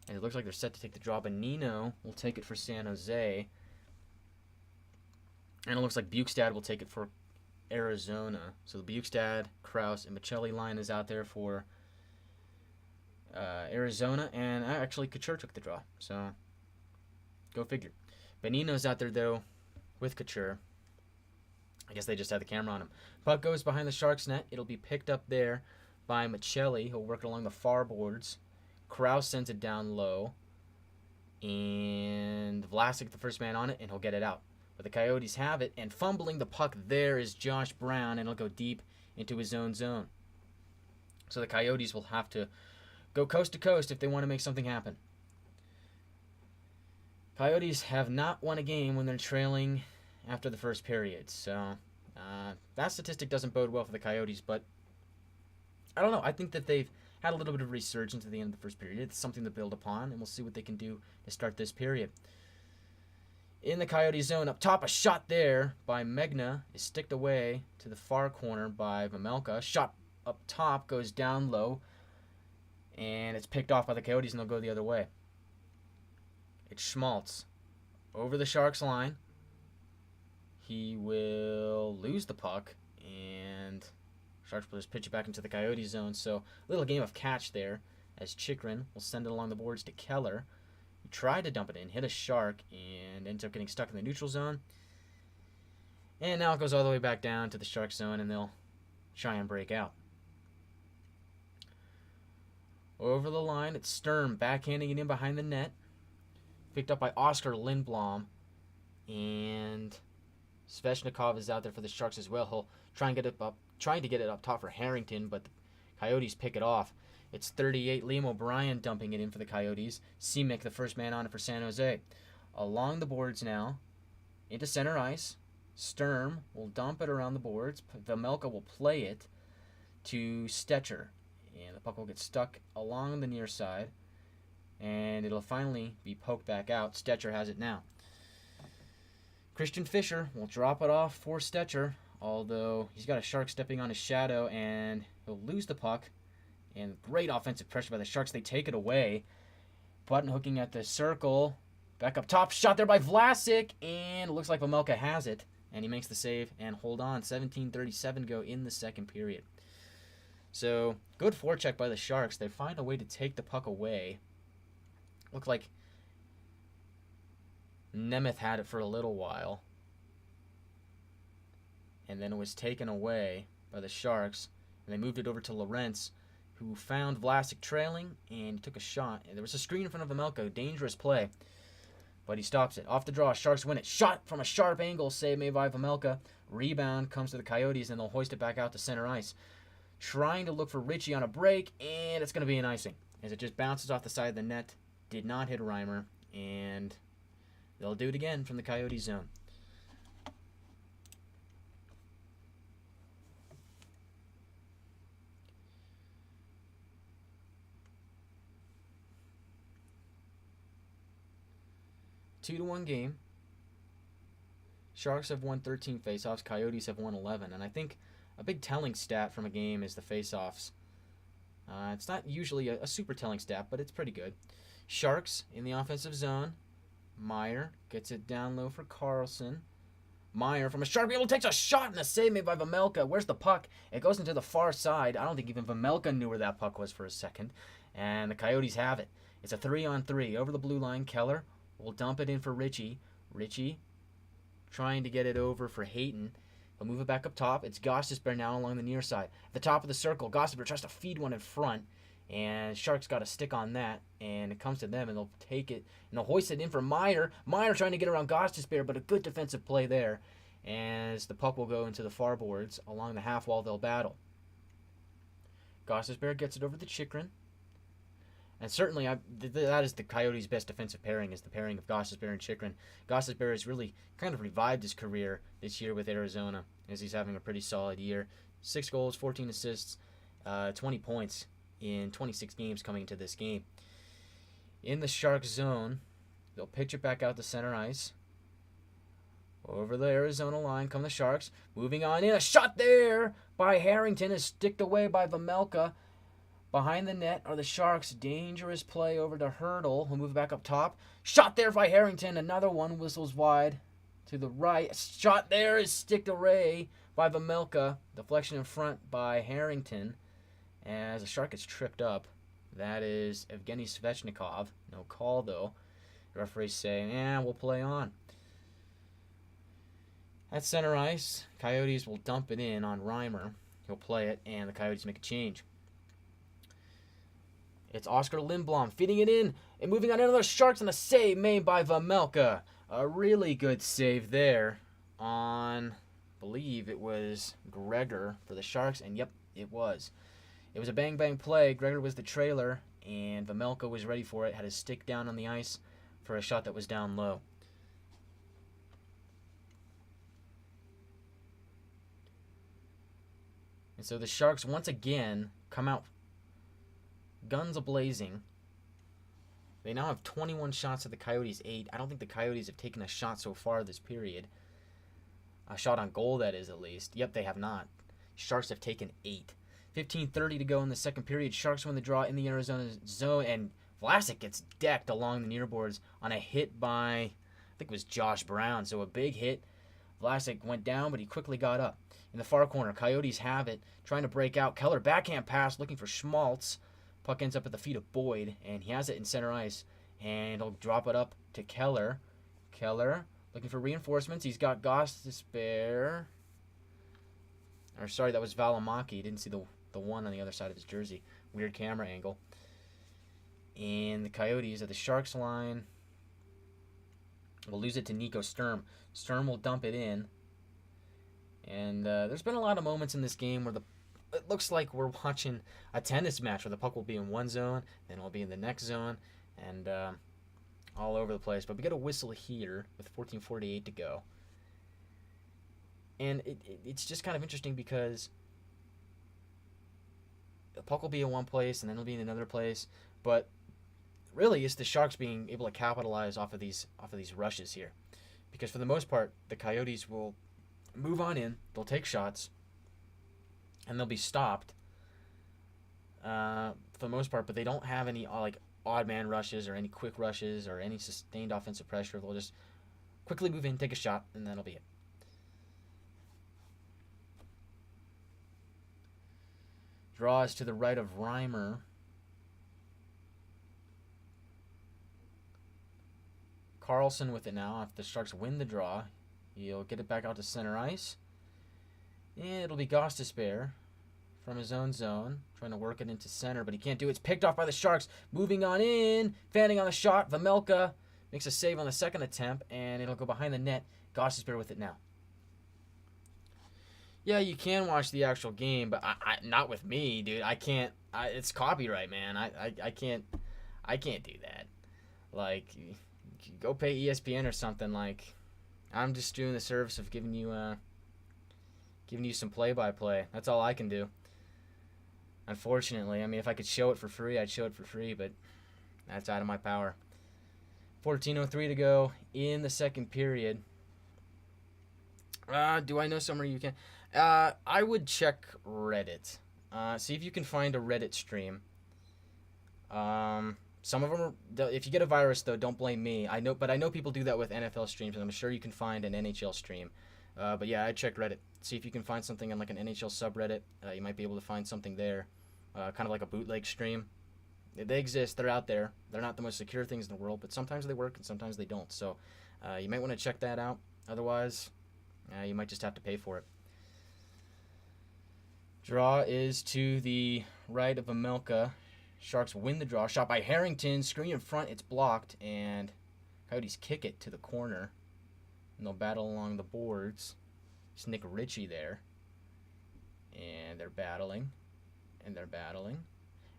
And it looks like they're set to take the draw. Bonino will take it for San Jose. And it looks like Bukestad will take it for Arizona. So the Bukestad, Krause, and Michelli line is out there for Arizona. And actually, Couture took the draw. So go figure. Bonino's out there, though, with Couture. I guess they just had the camera on him. Puck goes behind the Sharks' net. It'll be picked up there by Michelli. He'll work it along the far boards. Krause sends it down low. And Vlasic, the first man on it, and he'll get it out. But the Coyotes have it, and fumbling the puck there is Josh Brown, and he'll go deep into his own zone. So the Coyotes will have to go coast to coast if they want to make something happen. Coyotes have not won a game when they're trailing after the first period. So that statistic doesn't bode well for the Coyotes, but I don't know. I think that they've had a little bit of resurgence at the end of the first period. It's something to build upon, and we'll see what they can do to start this period. In the Coyote zone, up top, a shot there by Megna is sticked away to the far corner by Vejmelka. Shot up top, goes down low, and it's picked off by the Coyotes, and they'll go the other way. It's Schmaltz over the Sharks line. He will lose the puck, and Sharks will just pitch it back into the Coyote zone. So a little game of catch there as Chychrun will send it along the boards to Keller. He tried to dump it in, hit a Shark, and ends up getting stuck in the neutral zone. And now it goes all the way back down to the Shark zone, and they'll try and break out. Over the line, it's Sturm backhanding it in behind the net. Picked up by Oscar Lindblom. And Svechnikov is out there for the Sharks as well. He'll trying to get it up top for Harrington, but the Coyotes pick it off. It's 38, Liam O'Brien dumping it in for the Coyotes. Simic, the first man on it for San Jose. Along the boards now, into center ice. Sturm will dump it around the boards. Vejmelka will play it to Stetcher. And the puck will get stuck along the near side. And it'll finally be poked back out. Stetcher has it now. Christian Fischer will drop it off for Stetcher, although he's got a Shark stepping on his shadow, and he'll lose the puck. And great offensive pressure by the Sharks. They take it away. Button hooking at the circle. Back up top. Shot there by Vlasic, and it looks like Vejmelka has it. And he makes the save, and hold on. 17:37 go in the second period. So, good forecheck by the Sharks. They find a way to take the puck away. Looked like Nemeth had it for a little while. And then it was taken away by the Sharks. And they moved it over to Lorentz, who found Vlasic trailing and took a shot. And there was a screen in front of Vejmelka. Dangerous play. But he stops it. Off the draw, Sharks win it. Shot from a sharp angle. Save made by Vejmelka. Rebound comes to the Coyotes, and they'll hoist it back out to center ice. Trying to look for Ritchie on a break, and it's going to be an icing. As it just bounces off the side of the net. Did not hit Reimer, and they'll do it again from the Coyote zone. Two to 1 game. Sharks have won 13 faceoffs. Coyotes have won 11. And I think a big telling stat from a game is the faceoffs. It's not usually a super telling stat, but it's pretty good. Sharks in the offensive zone. Meyer gets it down low for Carlson. Meyer from a sharp angle takes a shot, and a save made by Vejmelka. Where's the puck? It goes into the far side. I don't think even Vejmelka knew where that puck was for a second. And the Coyotes have it. It's a 3-on-3 over the blue line. Keller will dump it in for Ritchie. Ritchie trying to get it over for Hayton. He'll move it back up top. It's Gostisbehere now along the near side. At the top of the circle, Gostisbehere tries to feed one in front, And Sharks got a stick on that, and it comes to them, and they'll take it, and they'll hoist it in for Meyer. Meyer trying to get around Gostisbehere, but a good defensive play there. As the puck will go into the far boards along the half wall, they'll battle. Gostisbehere gets it over to Chychrun. And certainly, that is the Coyotes' best defensive pairing, is the pairing of Gostisbehere and Chychrun. Gostisbehere has really kind of revived his career this year with Arizona, as he's having a pretty solid year. 6 goals, 14 assists, 20 points in 26 games coming into this game. In the Sharks zone, they'll pitch it back out to center ice. Over the Arizona line come the Sharks. Moving on in. A shot there by Harrington is sticked away by Vejmelka. Behind the net are the Sharks. Dangerous play over to Hurdle, who'll move back up top. Shot there by Harrington. Another one whistles wide to the right. Shot there is sticked away by Vejmelka. Deflection in front by Harrington. As the Shark gets tripped up. That is Evgeny Svechnikov. No call, though. The referees say, we'll play on. At center ice, Coyotes will dump it in on Reimer. He'll play it, and the Coyotes make a change. It's Oscar Lindblom feeding it in and moving on into the Sharks, and a save made by Vejmelka. A really good save there on, I believe it was Gregor for the Sharks, and yep, it was. It was a bang-bang play. Gregor was the trailer, and Vejmelka was ready for it, had his stick down on the ice for a shot that was down low. And so the Sharks once again come out guns a-blazing. They now have 21 shots to the Coyotes' 8. I don't think the Coyotes have taken a shot so far this period. A shot on goal, that is, at least. Yep, they have not. Sharks have taken 8. 15:30 to go in the second period. Sharks win the draw in the Arizona zone, and Vlasic gets decked along the near boards on a hit by, I think it was Josh Brown. So a big hit. Vlasic went down, but he quickly got up. In the far corner, Coyotes have it, trying to break out. Keller backhand pass, looking for Schmaltz. Puck ends up at the feet of Boyd, and he has it in center ice, and he'll drop it up to Keller. Keller looking for reinforcements. He's got Gostisbehere. Or sorry, that was Valimaki. Didn't see the one on the other side of his jersey. Weird camera angle. And the Coyotes at the Sharks line will lose it to Nico Sturm. Sturm will dump it in. And there's been a lot of moments in this game where it looks like we're watching a tennis match where the puck will be in one zone, then it'll be in the next zone, and all over the place. But we get a whistle here with 14:48 to go. And it's just kind of interesting because the puck will be in one place and then it'll be in another place. But really, it's the Sharks being able to capitalize off of these rushes here. Because for the most part, the Coyotes will move on in, they'll take shots, and they'll be stopped for the most part, but they don't have any odd man rushes or any quick rushes or any sustained offensive pressure. They'll just quickly move in, take a shot, and that'll be it. Draw is to the right of Reimer. Carlson with it now. If the Sharks win the draw, he'll get it back out to center ice. And it'll be Gostisbehere from his own zone, trying to work it into center, but he can't do it. It's picked off by the Sharks. Moving on in, fanning on the shot. Vejmelka makes a save on the second attempt, and it'll go behind the net. Gostisbehere with it now. Yeah, you can watch the actual game, but I not with me, dude. I can't. It's copyright, man. I can't do that. Like, go pay ESPN or something. Like, I'm just doing the service of giving you some play-by-play. That's all I can do. Unfortunately, I mean, if I could show it for free, I'd show it for free, but that's out of my power. 14:03 to go in the second period. Do I know somewhere you can? I would check Reddit. See if you can find a Reddit stream. Some of them, if you get a virus, though, don't blame me. I know people do that with NFL streams, and I'm sure you can find an NHL stream. But yeah, I'd check Reddit. See if you can find something on like an NHL subreddit. You might be able to find something there, kind of like a bootleg stream. They exist. They're out there. They're not the most secure things in the world, but sometimes they work and sometimes they don't. So you might want to check that out. Otherwise, you might just have to pay for it. Draw is to the right of Vejmelka. Sharks win the draw. Shot by Harrington. Screen in front. It's blocked. And Coyotes kick it to the corner. And they'll battle along the boards. It's Nick Ritchie there. And they're battling. And they're battling.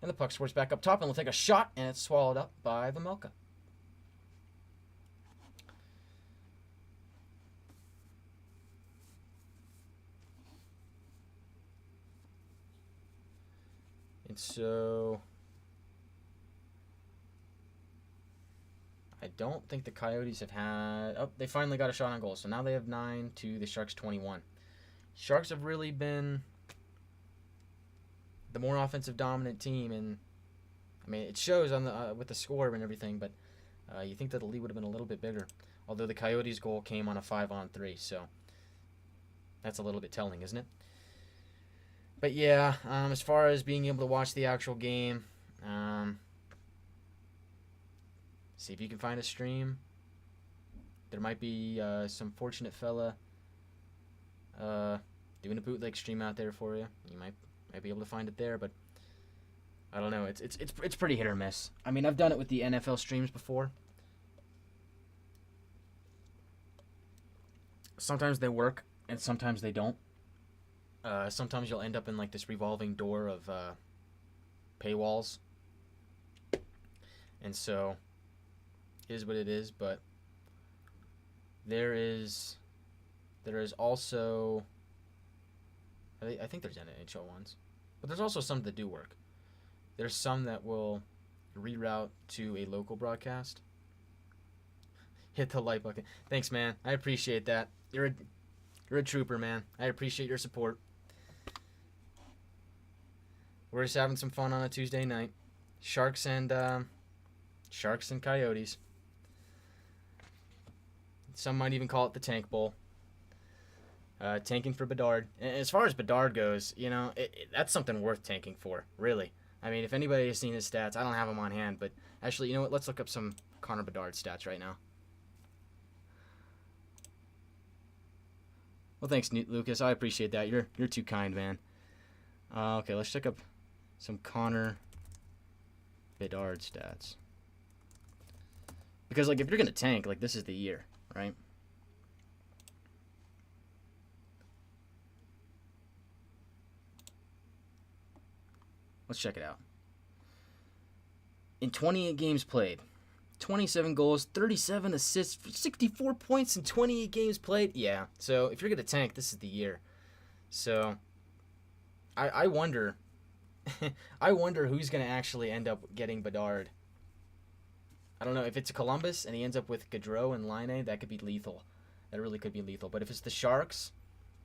And the puck squirts back up top. And they'll take a shot. And it's swallowed up by Vejmelka. And so I don't think the Coyotes have had... Oh, they finally got a shot on goal. So now they have 9 to the Sharks 21. Sharks have really been the more offensive dominant team. And, I mean, it shows on the with the score and everything. But you think that the lead would have been a little bit bigger. Although the Coyotes' goal came on a 5-on-3. So that's a little bit telling, isn't it? But yeah, as far as being able to watch the actual game, see if you can find a stream. There might be some fortunate fella doing a bootleg stream out there for you. You might be able to find it there, but I don't know. It's pretty hit or miss. I mean, I've done it with the NFL streams before. Sometimes they work, and sometimes they don't. Sometimes you'll end up in like this revolving door of paywalls, and so it is what it is. But there is also I think there's NHL ones, but there's also some that do work. There's some that will reroute to a local broadcast. Hit the like button. Thanks, man. I appreciate that. You're a trooper, man. I appreciate your support. We're just having some fun on a Tuesday night. Sharks and Coyotes. Some might even call it the Tank Bowl. Tanking for Bedard. And as far as Bedard goes, you know, that's something worth tanking for, really. I mean, if anybody has seen his stats, I don't have them on hand, but actually, you know what? Let's look up some Connor Bedard stats right now. Well, thanks, Lucas. I appreciate that. You're too kind, man. Okay, let's check up some Connor Bedard stats. Because, like, if you're going to tank, like, this is the year, right? Let's check it out. In 28 games played, 27 goals, 37 assists, 64 points in 28 games played. Yeah, so if you're going to tank, this is the year. So I wonder I wonder who's going to actually end up getting Bedard. I don't know. If it's Columbus and he ends up with Gaudreau and Laine, that could be lethal. That really could be lethal. But if it's the Sharks,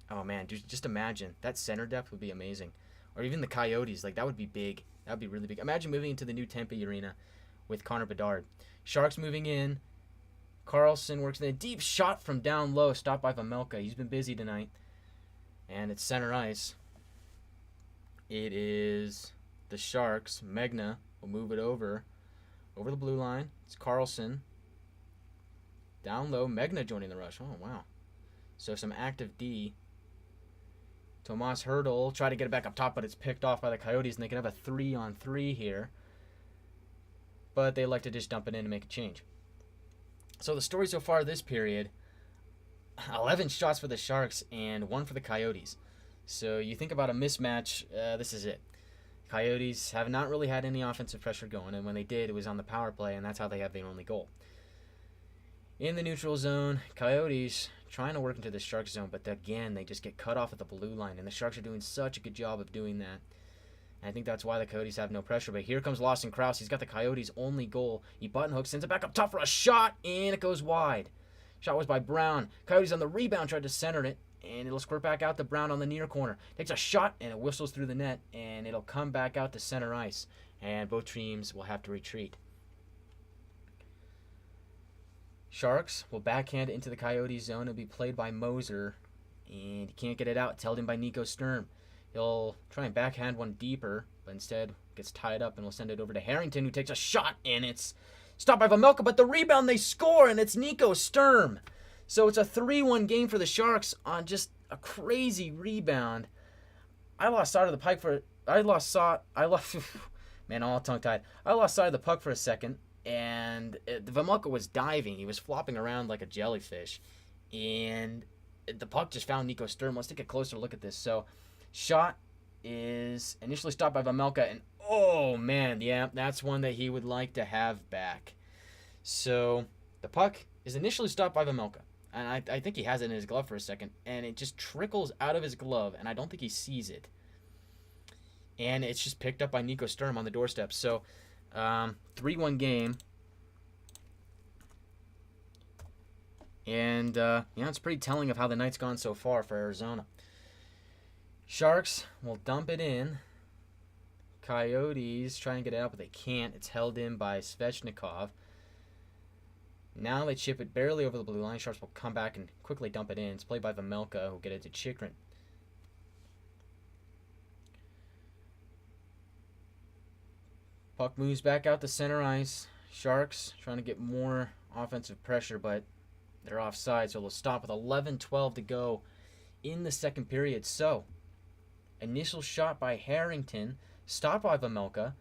oh man, just imagine. That center depth would be amazing. Or even the Coyotes, like that would be big. That would be really big. Imagine moving into the new Tempe Arena with Connor Bedard. Sharks moving in. Carlson works in a deep shot from down low, stopped by Vejmelka. He's been busy tonight. And it's center ice. It is the Sharks. Megna will move it over the blue line. It's Carlson. Down low. Megna joining the rush. Oh, wow. So some active D. Tomas Hertl try to get it back up top, but it's picked off by the Coyotes, and they can have a 3-on-3 here. But they like to just dump it in and make a change. So the story so far this period, 11 shots for the Sharks and 1 for the Coyotes. So you think about a mismatch, this is it. Coyotes have not really had any offensive pressure going, and when they did, it was on the power play, and that's how they have their only goal. In the neutral zone, Coyotes trying to work into the Sharks zone, but again, they just get cut off at the blue line, and the Sharks are doing such a good job of doing that. And I think that's why the Coyotes have no pressure. But here comes Lawson Krause. He's got the Coyotes' only goal. He button hooks, sends it back up top for a shot, and it goes wide. Shot was by Brown. Coyotes on the rebound tried to center it, and it'll squirt back out to Brown on the near corner. Takes a shot, and it whistles through the net, and it'll come back out to center ice. And both teams will have to retreat. Sharks will backhand it into the Coyotes zone. It'll be played by Moser, and he can't get it out. It's held in by Nico Sturm. He'll try and backhand one deeper, but instead gets tied up, and will send it over to Harrington, who takes a shot, and it's stopped by Vejmelka, but the rebound, they score, and it's Nico Sturm. So it's a 3-1 game for the Sharks on just a crazy rebound. I lost sight of the puck for Man, all tongue-tied. I lost sight of the puck for a second, and Vamulka was diving. He was flopping around like a jellyfish, and the puck just found Nico Sturm. Let's take a closer look at this. So, shot is initially stopped by Vamulka, and oh man, yeah, that's one that he would like to have back. So, the puck is initially stopped by Vamulka, and I think he has it in his glove for a second, and it just trickles out of his glove, and I don't think he sees it. And it's just picked up by Nico Sturm on the doorstep. So, 3-1 game. And, it's pretty telling of how the night's gone so far for Arizona. Sharks will dump it in. Coyotes try and get it out, but they can't. It's held in by Svechnikov. Now they chip it barely over the blue line. Sharks will come back and quickly dump it in. It's played by Vamulka, who'll get it to Chychrun. Puck moves back out to center ice. Sharks trying to get more offensive pressure, but they're offside, so they'll stop with 11:12 to go in the second period. So, initial shot by Harrington, stopped by Vamulka.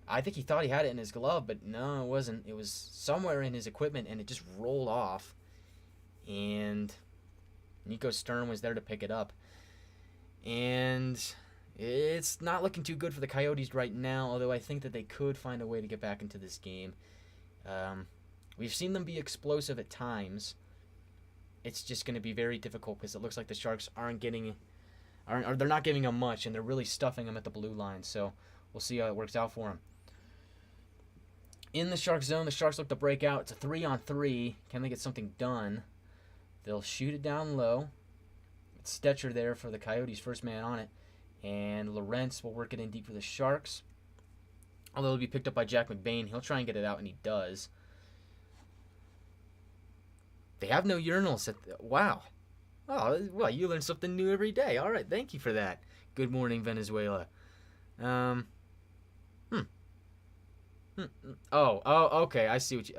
I think he thought he had it in his glove, but no, it wasn't. It was somewhere in his equipment, and it just rolled off. And Nico Sturm was there to pick it up. And it's not looking too good for the Coyotes right now, although I think that they could find a way to get back into this game. We've seen them be explosive at times. It's just going to be very difficult because it looks like the Sharks they're not giving them much, and they're really stuffing them at the blue line. So we'll see how it works out for them. In the Sharks zone, the Sharks look to break out. It's a 3-on-3. Can they get something done? They'll shoot it down low. It's Stetcher there for the Coyotes, first man on it. And Lorentz will work it in deep for the Sharks. Although it'll be picked up by Jack McBain. He'll try and get it out, and he does. They have no urinals. Wow. Oh, well, you learn something new every day. All right, thank you for that. Good morning, Venezuela. Oh, okay. I see what you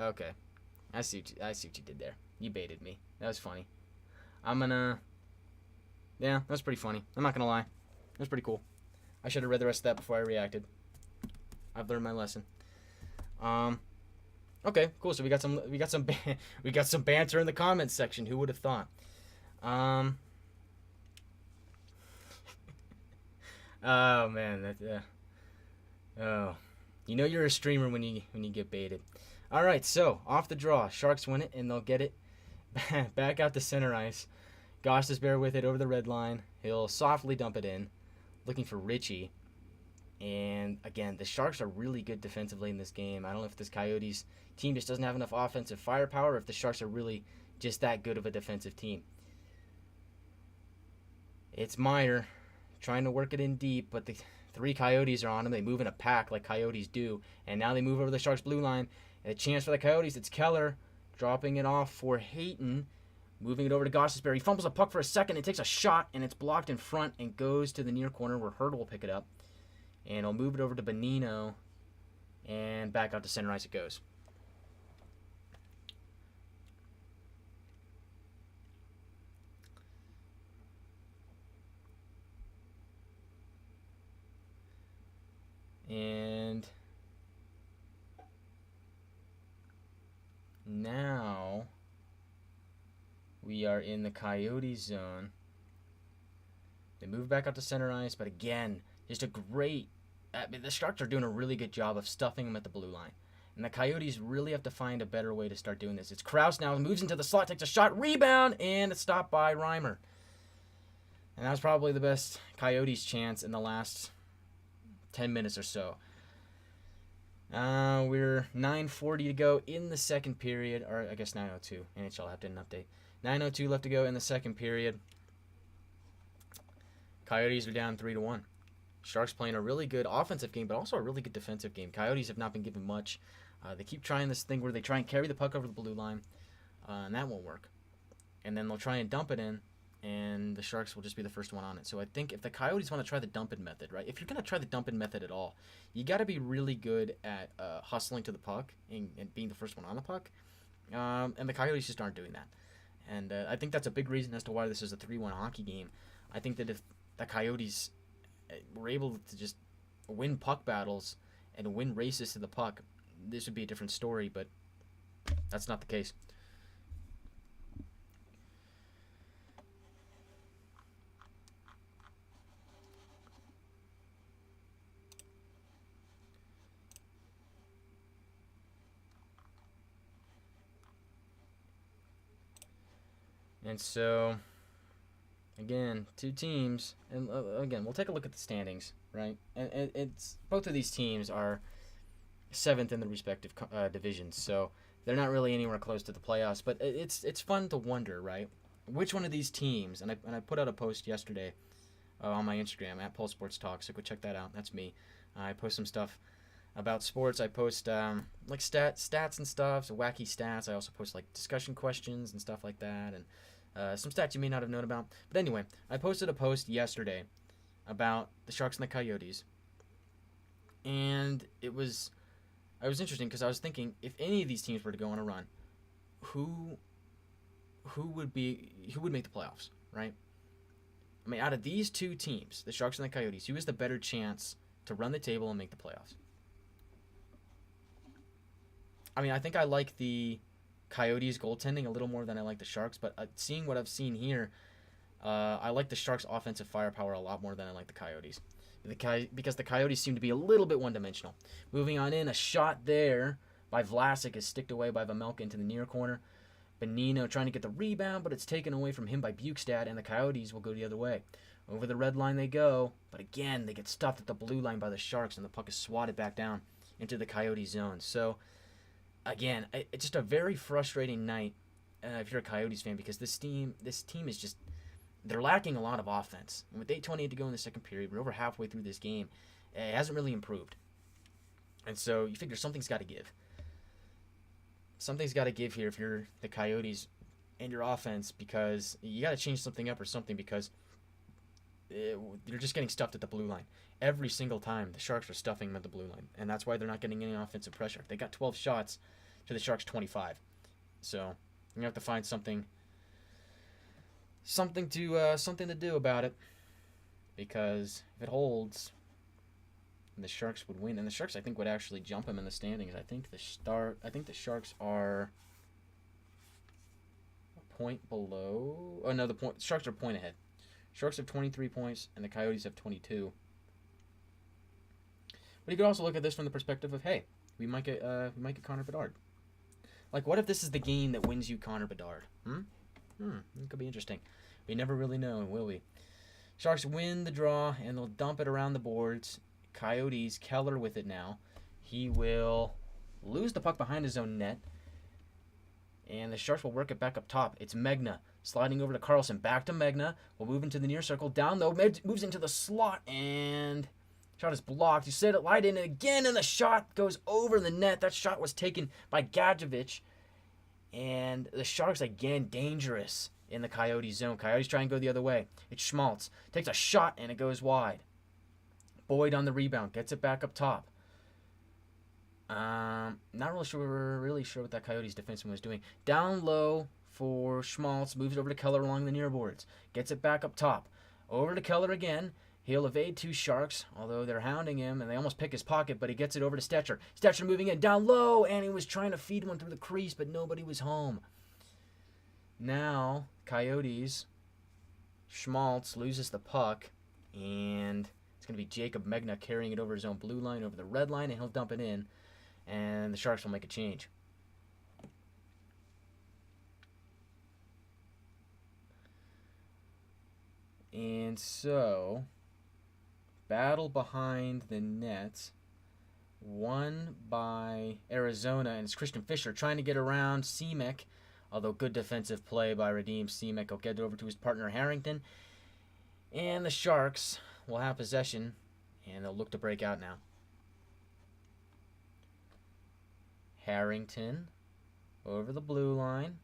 did there. You baited me. That was funny. Yeah, that's pretty funny. I'm not gonna lie. That's pretty cool. I should have read the rest of that before I reacted. I've learned my lesson. Okay, cool. So we got some banter in the comments section. Who would have thought? Oh man, you know you're a streamer when you get baited. All right, so off the draw, Sharks win it and they'll get it back out to center ice. Gosh is bare with it over the red line. He'll softly dump it in, looking for Richie. And again, the Sharks are really good defensively in this game. I don't know if this Coyotes team just doesn't have enough offensive firepower, or if the Sharks are really just that good of a defensive team. It's Meyer trying to work it in deep, but the 3 Coyotes are on him. They move in a pack like Coyotes do, and now they move over the Sharks' blue line. And a chance for the Coyotes. It's Keller dropping it off for Hayton. Moving it over to Gostisbehere. He fumbles a puck for a second. It takes a shot, and it's blocked in front and goes to the near corner where Hurdle will pick it up. And he'll move it over to Bonino. And back out to center ice it goes. And now we are in the Coyote zone. They move back out to center ice, but again, just a great... the Sharks are doing a really good job of stuffing them at the blue line. And the Coyotes really have to find a better way to start doing this. It's Krause now, moves into the slot, takes a shot, rebound, and it's stopped by Reimer. And that was probably the best Coyotes chance in the last 10 minutes or so. We're 9:40 to go in the second period, or I guess 9:02. NHL have did an update. 9:02 left to go in the second period. Coyotes are down 3-1. Sharks playing a really good offensive game, but also a really good defensive game. Coyotes have not been given much. They keep trying this thing where they try and carry the puck over the blue line, and that won't work. And then they'll try and dump it in, and the Sharks will just be the first one on it. So I think if the Coyotes want to try the dump-in method, right? If you're going to try the dump-in method at all, you got to be really good at hustling to the puck and being the first one on the puck. And the Coyotes just aren't doing that. And I think that's a big reason as to why this is a 3-1 hockey game. I think that if the Coyotes were able to just win puck battles and win races to the puck, this would be a different story, but that's not the case. And so, again, two teams, and again, we'll take a look at the standings, right? And it's both of these teams are seventh in the respective divisions, so they're not really anywhere close to the playoffs. But it's fun to wonder, right? Which one of these teams? And I put out a post yesterday on my Instagram at Pulse Sports Talk, so go check that out. That's me. I post some stuff about sports. I post like stats and stuff, so wacky stats. I also post like discussion questions and stuff like that, and some stats you may not have known about. But anyway, I posted a post yesterday about the Sharks and the Coyotes, and I was interesting because I was thinking if any of these teams were to go on a run, who would make the playoffs, right? I mean, out of these two teams, the Sharks and the Coyotes, who has the better chance to run the table and make the playoffs? I mean, I think I like the Coyotes goaltending a little more than I like the Sharks, but seeing what I've seen here, I like the Sharks' offensive firepower a lot more than I like the Coyotes. Because the Coyotes seem to be a little bit one-dimensional. Moving on in, a shot there by Vlasic is sticked away by Vamelka into the near corner. Benino trying to get the rebound, but it's taken away from him by Bukestad, and the Coyotes will go the other way. Over the red line they go, but again, they get stuffed at the blue line by the Sharks, and the puck is swatted back down into the Coyote zone. So, again, it's just a very frustrating night if you're a Coyotes fan, because this team is just, they're lacking a lot of offense. And with 8:28 to go in the second period, we're over halfway through this game. It hasn't really improved. And so you figure something's got to give. Something's got to give here if you're the Coyotes and your offense, because you got to change something up or something, because you're just getting stuffed at the blue line. Every single time the Sharks are stuffing them at the blue line, and that's why they're not getting any offensive pressure. They got 12 shots to the Sharks 25. So you're going to have to find something to do about it, because if it holds, the Sharks would win, and the Sharks I think would actually jump them in the standings. I think the Sharks are a point below. Oh no, the Sharks are a point ahead. Sharks have 23 points, and the Coyotes have 22. But you could also look at this from the perspective of, hey, we might get Connor Bedard. Like, what if this is the game that wins you Connor Bedard? It could be interesting. We never really know, will we? Sharks win the draw, and they'll dump it around the boards. Coyotes, Keller with it now. He will lose the puck behind his own net, and the Sharks will work it back up top. It's Megna sliding over to Carlson. Back to Megna. Will move into the near circle. Down low. Moves into the slot, and shot is blocked. You set it light in again, and the shot goes over the net. That shot was taken by Gadjevich, and the Sharks again dangerous in the Coyote zone. Coyotes try and go the other way. It's Schmaltz. Takes a shot, and it goes wide. Boyd on the rebound. Gets it back up top. Not really sure what that Coyotes defenseman was doing. Down low for Schmaltz. Moves over to Keller along the near boards. Gets it back up top. Over to Keller again. He'll evade two Sharks, although they're hounding him, and they almost pick his pocket, but he gets it over to Stetcher. Stetcher moving in down low, and he was trying to feed one through the crease, but nobody was home. Now, Coyotes, Schmaltz loses the puck, and it's going to be Jacob Megna carrying it over his own blue line, over the red line, and he'll dump it in, and the Sharks will make a change. And so, battle behind the net, won by Arizona, and it's Christian Fischer trying to get around Semek, although good defensive play by Radim Semek will get it over to his partner Harrington, and the Sharks will have possession, and they'll look to break out now. Harrington over the blue line.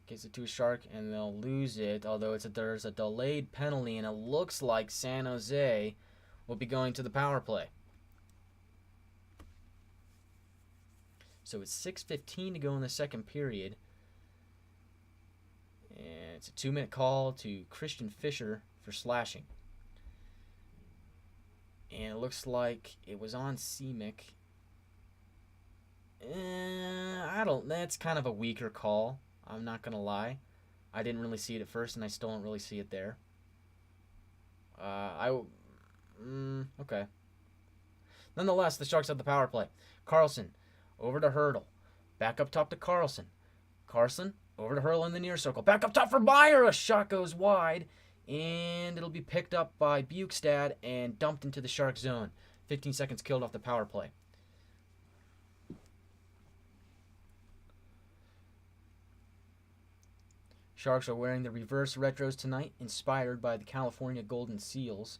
Gets it to a Shark, and they'll lose it, although there's a delayed penalty, and it looks like San Jose will be going to the power play. So it's 6:15 to go in the second period. And it's a 2-minute call to Christian Fischer for slashing. And it looks like it was on Semic. That's kind of a weaker call. I'm not going to lie. I didn't really see it at first, and I still don't really see it there. Okay. Nonetheless, the Sharks have the power play. Carlson over to Hurdle. Back up top to Carlson. Carlson over to Hurdle in the near circle. Back up top for Meyer. A shot goes wide, and it'll be picked up by Bukestad and dumped into the Shark zone. 15 seconds killed off the power play. Sharks are wearing the reverse retros tonight, inspired by the California Golden Seals.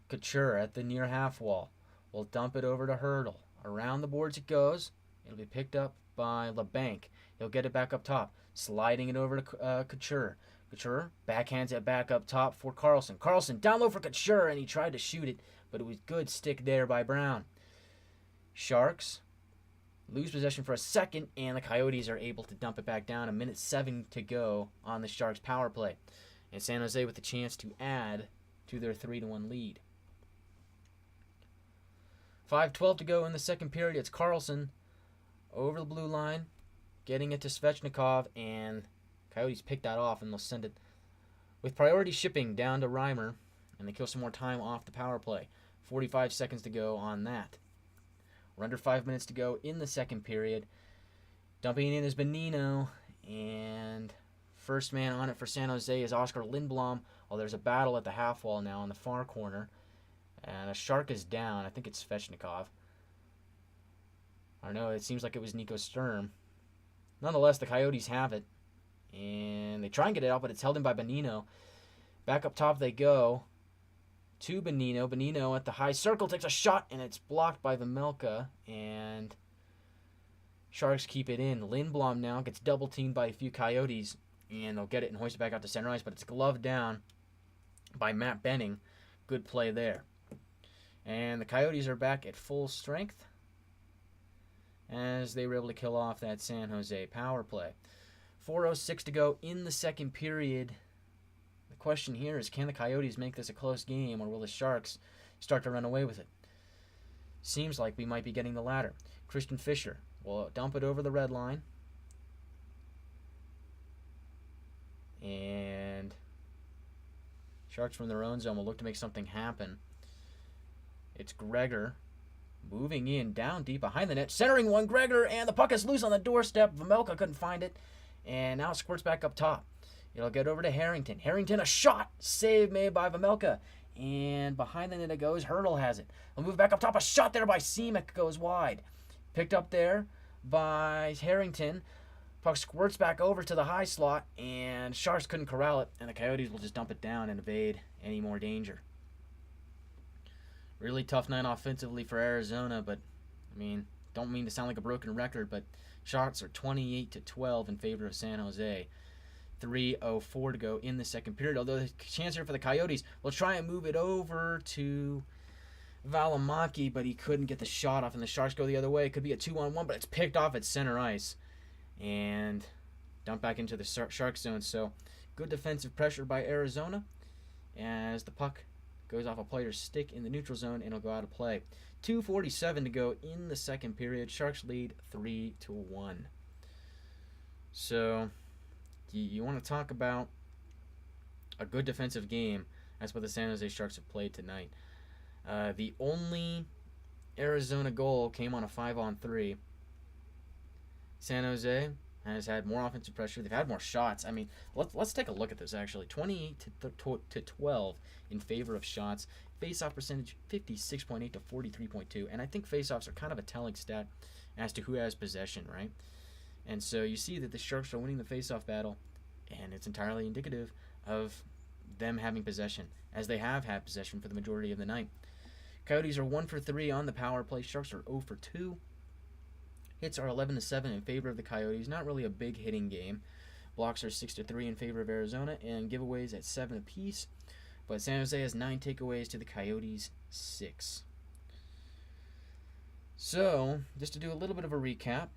Couture at the near half wall will dump it over to Hurdle. Around the boards it goes. It'll be picked up by LeBanc. He'll get it back up top, sliding it over to Couture. Couture backhands it back up top for Carlson. Carlson down low for Couture, and he tried to shoot it, but it was good stick there by Brown. Sharks lose possession for a second, and the Coyotes are able to dump it back down. 1:07 to go on the Sharks' power play. And San Jose with the chance to add to their 3-1 lead. 5:12 to go in the second period. It's Carlson over the blue line, getting it to Svechnikov, and Coyotes pick that off, and they'll send it with priority shipping down to Reimer, and they kill some more time off the power play. 45 seconds to go on that. We're under 5 minutes to go in the second period. Dumping in is Bonino, and first man on it for San Jose is Oscar Lindblom. Well, there's a battle at the half wall now in the far corner, and a Shark is down. I think it's Svechnikov. I don't know. It seems like it was Nico Sturm. Nonetheless, the Coyotes have it, and they try and get it out, but it's held in by Bonino. Back up top they go to Bonino. Bonino at the high circle takes a shot, and it's blocked by Vejmelka, and Sharks keep it in. Lindblom now gets double teamed by a few Coyotes, and they'll get it and hoist it back out to center ice, but it's gloved down by Matt Benning. Good play there. And the Coyotes are back at full strength as they were able to kill off that San Jose power play. 4:06 to go in the second period. The question here is, can the Coyotes make this a close game, or will the Sharks start to run away with it? Seems like we might be getting the latter. Christian Fischer will dump it over the red line. And Sharks from their own zone will look to make something happen. It's Gregor moving in down deep behind the net, centering one. Gregor, and the puck is loose on the doorstep. Vejmelka couldn't find it, and now it squirts back up top. It'll get over to Harrington. Harrington, a shot. Save made by Vejmelka. And behind the net it goes. Hurdle has it. We'll move back up top. A shot there by Semic goes wide. Picked up there by Harrington. Puck squirts back over to the high slot, and Sharks couldn't corral it, and the Coyotes will just dump it down and evade any more danger. Really tough night offensively for Arizona, but, don't mean to sound like a broken record, but Sharks are 28-12 in favor of San Jose. 3:04 to go in the second period. Although the chance here for the Coyotes, will try and move it over to Valimaki, but he couldn't get the shot off, and the Sharks go the other way. It could be a 2-on-1, but it's picked off at center ice and dumped back into the Shark zone. So good defensive pressure by Arizona as the puck goes off a player's stick in the neutral zone, and it'll go out of play. 2:47 to go in the second period. Sharks lead 3-1. So you want to talk about a good defensive game. That's what the San Jose Sharks have played tonight. The only Arizona goal came on a 5-on-3. San Jose has had more offensive pressure. They've had more shots. Let's take a look at this, actually. 28-12 in favor of shots. Face-off percentage 56.8 to 43.2. And I think face-offs are kind of a telling stat as to who has possession, right? And so you see that the Sharks are winning the face-off battle, and it's entirely indicative of them having possession, as they have had possession for the majority of the night. Coyotes are 1 for 3 on the power play. Sharks are 0 for 2. Hits are 11-7 in favor of the Coyotes. Not really a big hitting game. Blocks are 6-3 in favor of Arizona, and giveaways at 7 apiece. But San Jose has 9 takeaways to the Coyotes' 6. So, just to do a little bit of a recap.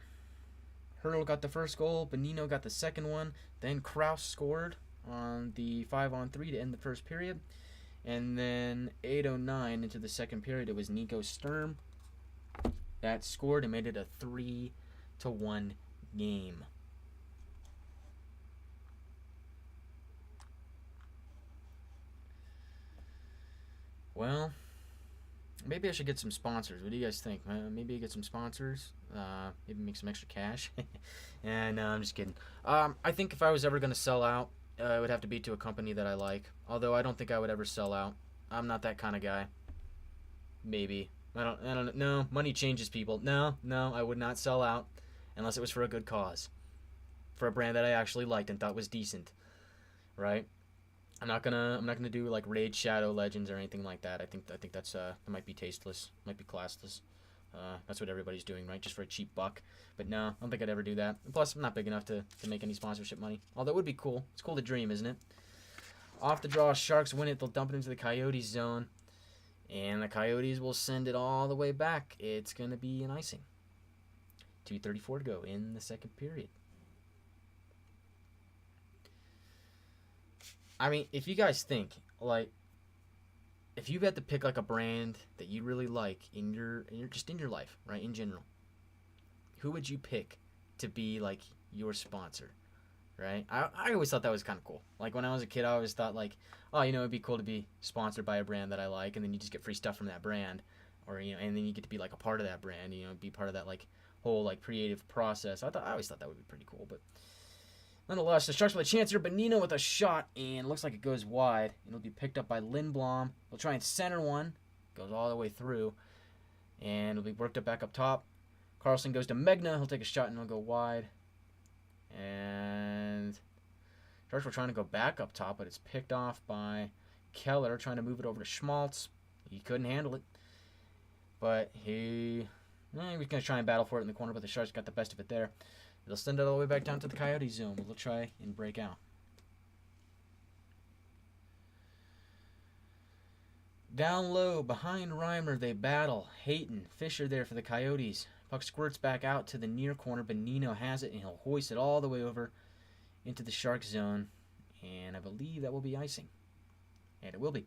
Hurdle got the first goal. Bonino got the second one. Then Kraus scored on the 5-on-3 to end the first period. And then 8:09 into the second period, it was Nico Sturm that scored and made it a 3-1 game. Well, maybe I should get some sponsors. What do you guys think? Maybe I get some sponsors. Maybe make some extra cash. And I'm just kidding. I think if I was ever going to sell out, it would have to be to a company that I like. Although I don't think I would ever sell out. I'm not that kind of guy. Maybe. I don't know. Money changes people. No, I would not sell out unless it was for a good cause. For a brand that I actually liked and thought was decent. Right? I'm not gonna do like Raid Shadow Legends or anything like that. I think that might be tasteless, might be classless. That's what everybody's doing, right? Just for a cheap buck. But no, I don't think I'd ever do that. Plus, I'm not big enough to make any sponsorship money. Although it would be cool. It's cool to dream, isn't it? Off the draw, Sharks win it. They'll dump it into the Coyotes zone. And the Coyotes will send it all the way back. It's going to be an icing. 2:34 to go in the second period. I mean, if you guys think, like, if you had to pick like a brand that you really like in your life, right, in general, who would you pick to be like your sponsor, right? I always thought that was kind of cool. Like when I was a kid, I always thought like, oh, it'd be cool to be sponsored by a brand that I like, and then you just get free stuff from that brand, or and then you get to be like a part of that brand, be part of that like whole like creative process. I always thought that would be pretty cool, but. Nonetheless, the Sharks with a chance here. Bonino with a shot, and looks like it goes wide. It'll be picked up by Lindblom. He'll try and center one. Goes all the way through. And it'll be worked up back up top. Carlson goes to Megna. He'll take a shot, and it'll go wide. And Sharks were trying to go back up top, but it's picked off by Keller, trying to move it over to Schmaltz. He couldn't handle it. But he was going to try and battle for it in the corner, but the Sharks got the best of it there. They'll send it all the way back down to the Coyote zone. They'll try and break out. Down low, behind Reimer, they battle. Hayton, Fisher there for the Coyotes. Puck squirts back out to the near corner. Bonino has it, and he'll hoist it all the way over into the Shark zone. And I believe that will be icing. And it will be.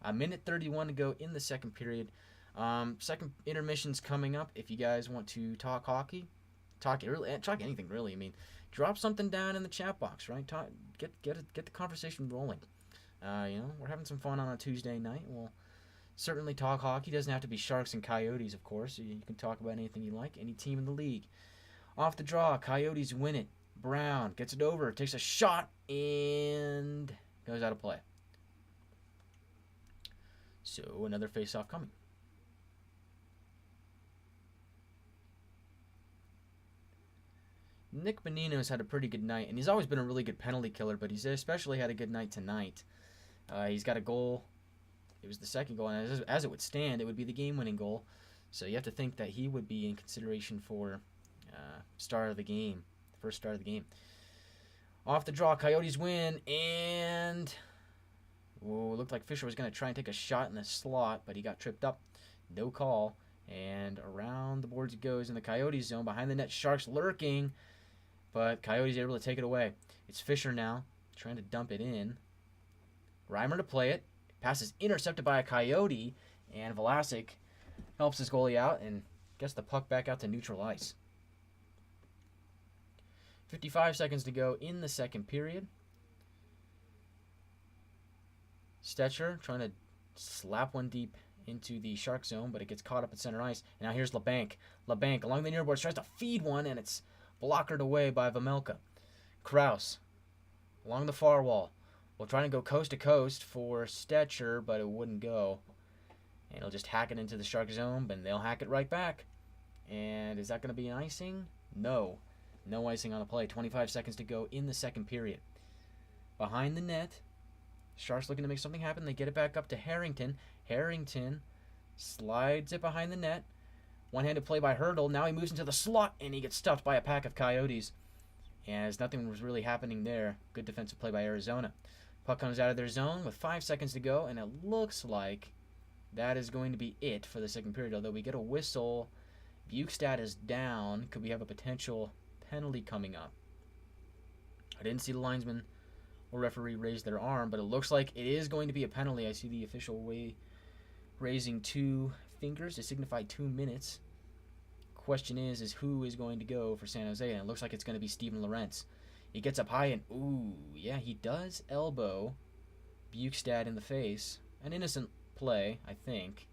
A minute 31 to go in the second period. Second intermission's coming up. If you guys want to talk hockey, talk anything really. I mean, drop something down in the chat box, right? Get the conversation rolling. We're having some fun on a Tuesday night. We'll certainly talk hockey. Doesn't have to be Sharks and Coyotes, of course. You can talk about anything you like, any team in the league. Off the draw, Coyotes win it. Brown gets it over, takes a shot, and goes out of play. So another face-off coming. Nick Bonino's had a pretty good night, and he's always been a really good penalty killer, but he's especially had a good night tonight. He's got a goal. It was the second goal, and as it would stand, it would be the game-winning goal. So you have to think that he would be in consideration for star of the game, first star of the game. Off the draw, Coyotes win, and it looked like Fisher was going to try and take a shot in the slot, but he got tripped up. No call, and around the boards it goes in the Coyotes zone. Behind the net, Sharks lurking. But Coyotes are able to take it away. It's Fisher now, trying to dump it in. Reimer to play it. Pass is intercepted by a Coyote, and Vlasic helps his goalie out and gets the puck back out to neutral ice. 55 seconds to go in the second period. Stetcher trying to slap one deep into the Shark zone, but it gets caught up at center ice. And now here's LeBanc. LeBanc along the near boards tries to feed one, and it's blockered away by Vamelka. Kraus along the far wall. We'll try to go coast to coast for Stetcher, but it wouldn't go. And he'll just hack it into the Shark zone, but they'll hack it right back. And is that going to be an icing? No. No icing on the play. 25 seconds to go in the second period. Behind the net, Sharks looking to make something happen. They get it back up to Harrington. Harrington slides it behind the net. One-handed play by Hurdle. Now he moves into the slot, and he gets stuffed by a pack of Coyotes. And as nothing was really happening there, good defensive play by Arizona. Puck comes out of their zone with 5 seconds to go, and it looks like that is going to be it for the second period. Although we get a whistle, Bukestad is down. Could we have a potential penalty coming up? I didn't see the linesman or referee raised their arm, but it looks like it is going to be a penalty. I see the official raising 2 fingers to signify 2 minutes. Question is who is going to go for San Jose, and it looks like it's going to be Steven Lorentz. He gets up high and, ooh, yeah, he does elbow Bukestad in the face. An innocent play, I think.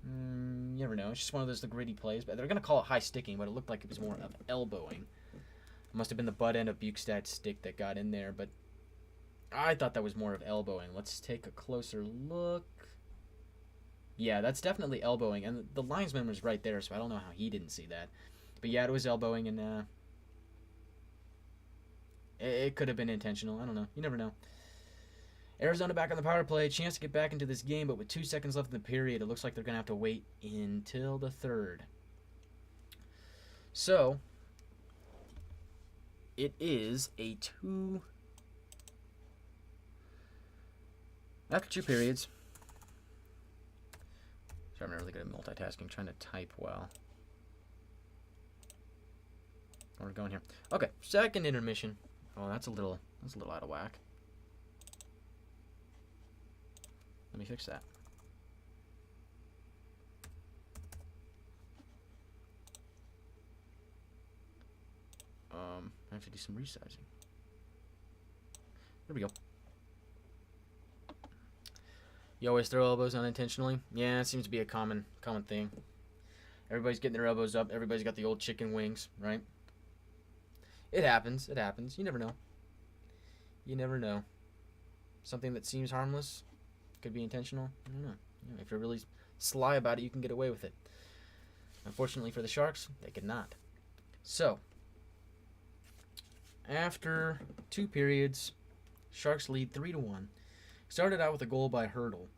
You never know. It's just one of those gritty plays. But they're going to call it high sticking, but it looked like it was more of elbowing. It must have been the butt end of Bukestad's stick that got in there, but I thought that was more of elbowing. Let's take a closer look. Yeah, that's definitely elbowing, and the linesman was right there, so I don't know how he didn't see that. But yeah, it was elbowing, and it could have been intentional. I don't know. You never know. Arizona back on the power play. Chance to get back into this game, but with 2 seconds left in the period, it looks like they're going to have to wait until the third. So, it is a after 2 periods. Sorry, I'm not really good at multitasking, trying to type well. Where are we going here? Okay, second intermission. Oh, that's a little out of whack. Let me fix that. I have to do some resizing. There we go. You always throw elbows unintentionally? Yeah, it seems to be a common thing. Everybody's getting their elbows up. Everybody's got the old chicken wings, right? It happens. It happens. You never know. You never know. Something that seems harmless could be intentional. I don't know. If you're really sly about it, you can get away with it. Unfortunately for the Sharks, they could not. So, after 2 periods, Sharks lead 3-1. Started out with a goal by Hurdle,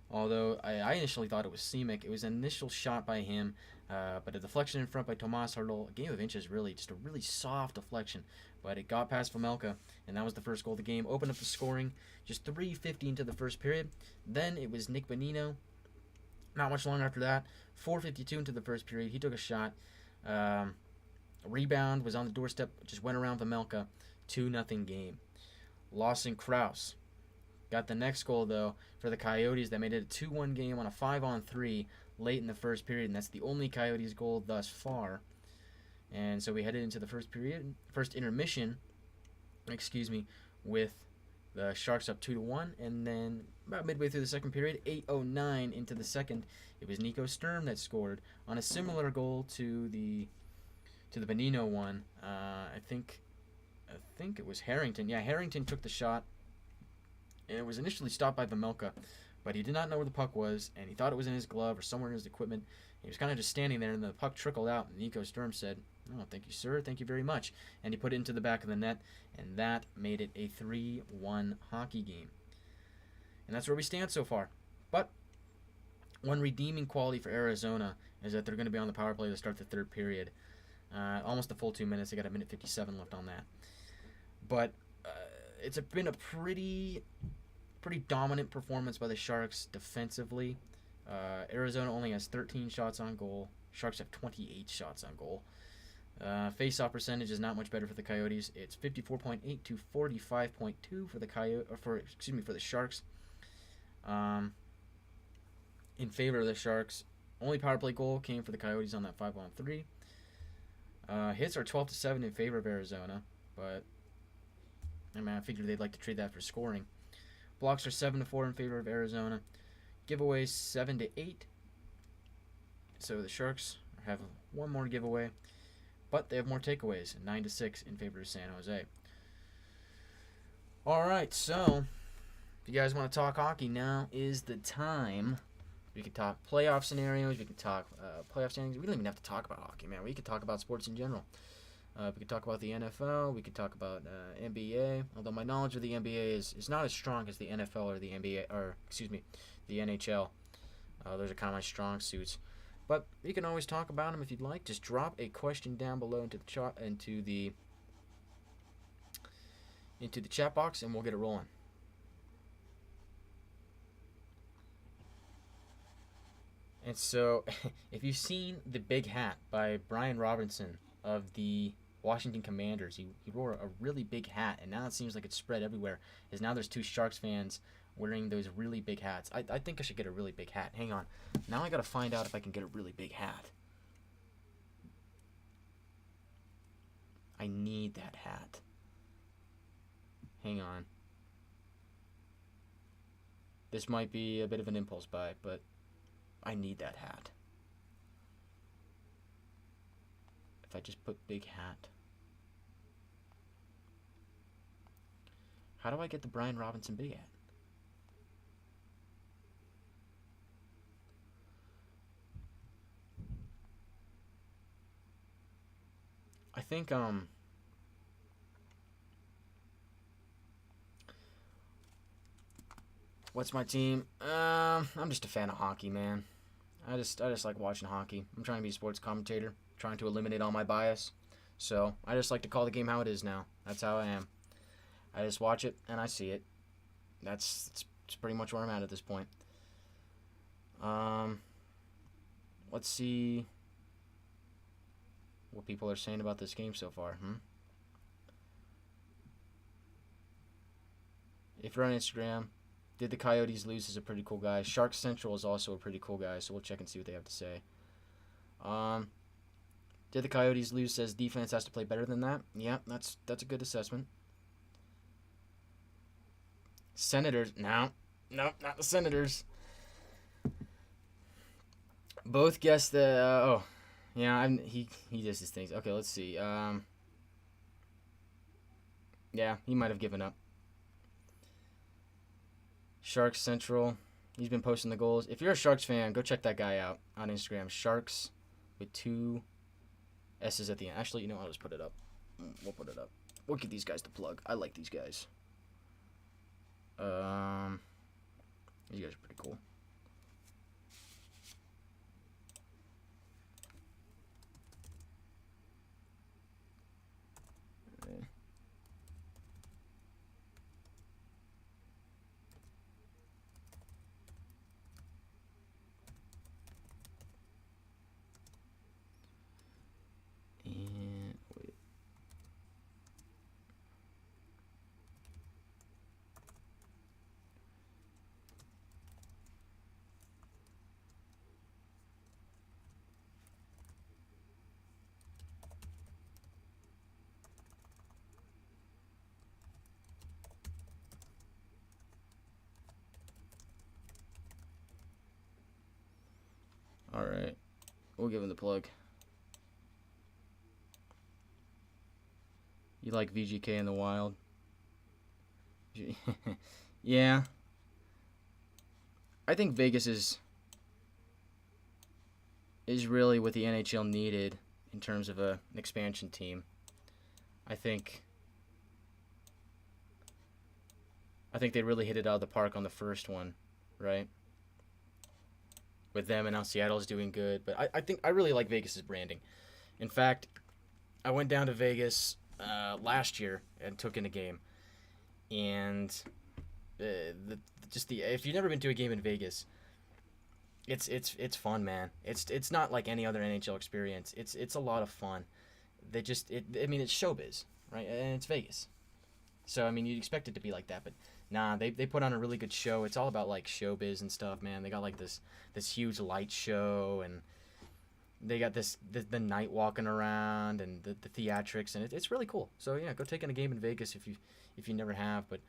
although I initially thought it was Semic. It was an initial shot by him, but a deflection in front by Tomas Hurdle. A game of inches, really, just a really soft deflection, but it got past Vejmelka, and that was the first goal of the game. Opened up the scoring, just 3:50 into the first period. Then it was Nick Bonino. Not much longer after that, 4:52 into the first period. He took a shot. A rebound was on the doorstep, just went around Vejmelka. 2-0 game. Lawson Krause got the next goal, though, for the Coyotes. That made it a 2-1 game on a 5-on-3 late in the first period, and that's the only Coyotes goal thus far. And so we headed into the first intermission, with the Sharks up 2-1, and then about midway through the second period, 8:09 into the second, it was Nico Sturm that scored on a similar goal to the Bonino one. I think it was Harrington. Yeah, Harrington took the shot, and it was initially stopped by Vejmelka, but he did not know where the puck was, and he thought it was in his glove or somewhere in his equipment. He was kind of just standing there, and the puck trickled out, and Nico Sturm said, "Oh, thank you, sir. Thank you very much." And he put it into the back of the net, and that made it a 3-1 hockey game. And that's where we stand so far. But one redeeming quality for Arizona is that they're going to be on the power play to start the third period. Almost a full 2 minutes. They got a minute 57 left on that. But it's been a pretty dominant performance by the Sharks defensively. Arizona only has 13 shots on goal. Sharks have 28 shots on goal. Face-off percentage is not much better for the Coyotes. It's 54.8 to 45.2 for the for the Sharks. In favor of the Sharks, only power play goal came for the Coyotes on that 5-on-3. Hits are 12-7 in favor of Arizona, but I figured they'd like to trade that for scoring. Blocks are 7-4 in favor of Arizona. Giveaways 7-8. So the Sharks have one more giveaway, but they have more takeaways, 9-6 in favor of San Jose. All right, so if you guys want to talk hockey, now is the time. We could talk playoff scenarios. We could talk playoff standings. We don't even have to talk about hockey, man. We could talk about sports in general. We could talk about the NFL. We could talk about NBA. Although my knowledge of the NBA is not as strong as the NFL or the NBA, the NHL. Those are kind of my strong suits. But you can always talk about them if you'd like. Just drop a question down below into the chat box, and we'll get it rolling. And so, if you've seen The Big Hat by Brian Robinson of the Washington Commanders. He wore a really big hat, and now it seems like it's spread everywhere. Is now there's 2 Sharks fans wearing those really big hats. I think I should get a really big hat. Hang on. Now I gotta find out if I can get a really big hat. I need that hat. Hang on. This might be a bit of an impulse buy, but I need that hat. If I just put big hat. How do I get the Brian Robinson big hat? I think what's my team? I'm just a fan of hockey, man. I just like watching hockey. I'm trying to be a sports commentator, trying to eliminate all my bias. So I just like to call the game how it is now. That's how I am. I just watch it and I see it. That's pretty much where I'm at this point. Let's see what people are saying about this game so far. If you're on Instagram, did the Coyotes lose is a pretty cool guy. Shark Central is also a pretty cool guy, so we'll check and see what they have to say. Did the Coyotes lose says defense has to play better than that. Yeah, that's a good assessment. Senators, no, not the Senators. Both guessed the, yeah, he does his things. Okay, let's see. Yeah, he might have given up. Sharks Central, he's been posting the goals. If you're a Sharks fan, go check that guy out on Instagram. Sharks with 2 S's at the end. Actually, you know what? I'll just put it up. We'll put it up. We'll give these guys the plug. I like these guys. These guys are pretty cool. And wait. All right, we'll give him the plug. You like VGK in the wild? Yeah. I think Vegas is really what the NHL needed in terms of an expansion team. I think they really hit it out of the park on the first one, right? With them, and now Seattle's doing good. But I think I really like Vegas's branding. In fact, I went down to Vegas last year and took in a game, and if you've never been to a game in Vegas, it's fun, man. It's not like any other NHL experience. It's a lot of fun. It's showbiz, right? And it's Vegas, so I mean you'd expect it to be like that, but nah, they put on a really good show. It's all about like showbiz and stuff, man. They got like this huge light show, and they got the night walking around and the theatrics, and it's really cool. So yeah, go take in a game in Vegas if you never have. But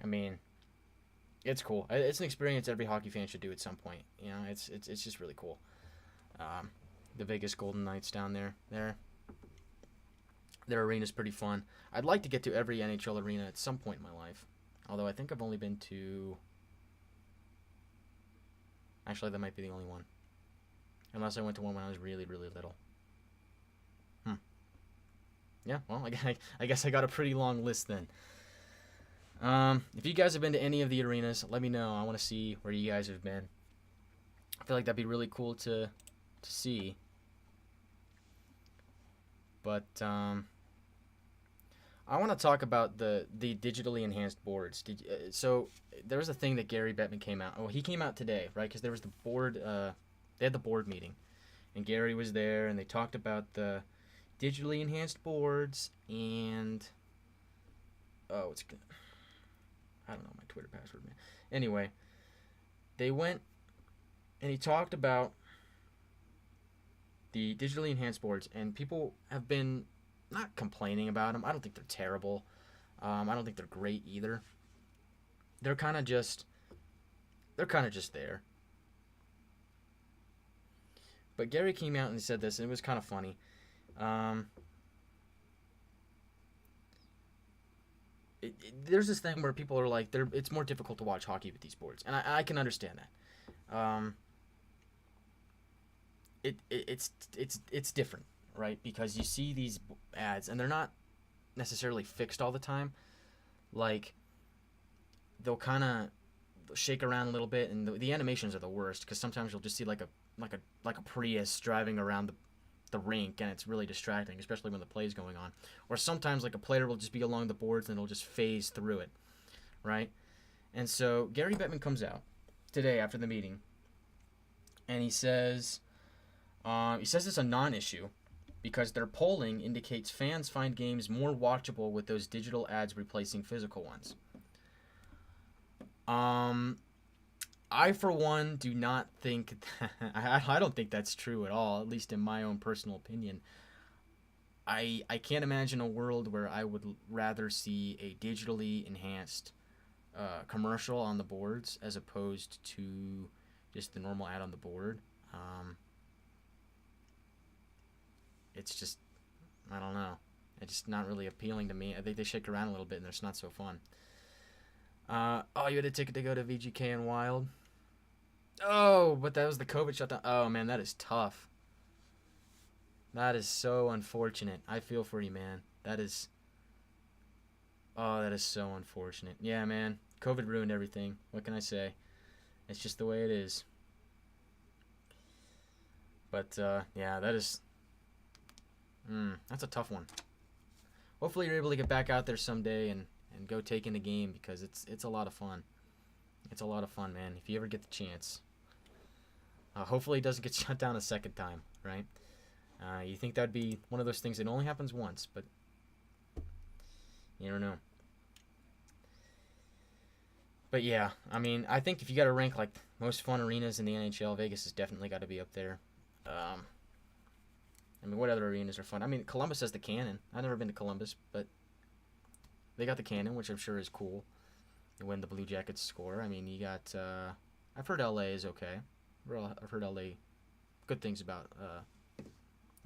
I mean, it's cool. It's an experience every hockey fan should do at some point. You know, it's just really cool. The Vegas Golden Knights down there, their arena's pretty fun. I'd like to get to every NHL arena at some point in my life. Although I think I've only been to... Actually, that might be the only one. Unless I went to one when I was really, really little. Yeah, well, I guess I got a pretty long list then. If you guys have been to any of the arenas, let me know. I want to see where you guys have been. I feel like that'd be really cool to see. But, I want to talk about the digitally enhanced boards. So there was a thing that Gary Bettman came out. Oh, he came out today, right? Because there was the board. They had the board meeting, and Gary was there, and they talked about the digitally enhanced boards, and oh, it's good. I don't know my Twitter password, man. Anyway, they went and he talked about the digitally enhanced boards, and people have been not complaining about them. I don't think they're terrible. I don't think they're great either. They're kind of just there. But Gary came out and said this, and it was kind of funny. There's this thing where people are like, it's more difficult to watch hockey with these boards, and I can understand that. It's different, right? Because you see these ads, and they're not necessarily fixed all the time. Like, they'll kind of shake around a little bit, and the animations are the worst because sometimes you'll just see like a Prius driving around the rink, and it's really distracting, especially when the play's going on. Or sometimes like a player will just be along the boards and it'll just phase through it, right? And so Gary Bettman comes out today after the meeting, and he says it's a non-issue because their polling indicates fans find games more watchable with those digital ads replacing physical ones. I, for one, do not think I don't think that's true at all, at least in my own personal opinion. I can't imagine a world where I would rather see a digitally enhanced commercial on the boards as opposed to just the normal ad on the board. It's just, I don't know. It's just not really appealing to me. I think they shake around a little bit and it's not so fun. You had a ticket to go to VGK and Wild? Oh, but that was the COVID shutdown. Oh, man, that is tough. That is so unfortunate. I feel for you, man. That is so unfortunate. Yeah, man. COVID ruined everything. What can I say? It's just the way it is. But, yeah, that's a tough one. Hopefully you're able to get back out there someday and go take in a game because it's a lot of fun. It's a lot of fun, man, if you ever get the chance. Hopefully it doesn't get shut down a second time, right? You think that'd be one of those things that only happens once, but you don't know. But yeah, I mean, I think if you got to rank like most fun arenas in the NHL, Vegas has definitely got to be up there. I mean, what other arenas are fun? I mean, Columbus has the Cannon. I've never been to Columbus, but they got the Cannon, which I'm sure is cool. When the Blue Jackets score, I mean, you got. I've heard LA is okay. I've heard LA good things about.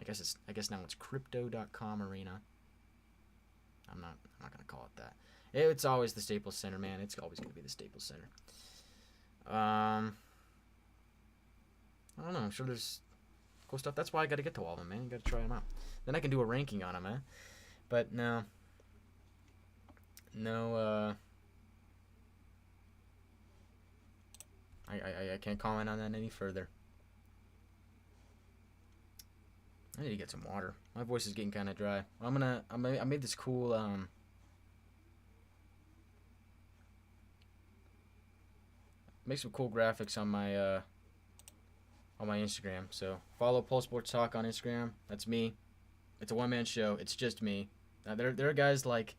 I guess now it's Crypto.com Arena. I'm not gonna call it that. It's always the Staples Center, man. It's always gonna be the Staples Center. I don't know. I'm sure there's cool stuff. That's why I got to get to all of them, man. You got to try them out. Then I can do a ranking on them, man. But no. I can't comment on that any further. I need to get some water. My voice is getting kind of dry. I made this cool make some cool graphics on my Instagram. So follow Pulse Sports Talk on Instagram. That's me. It's a one-man show. It's just me. There are guys like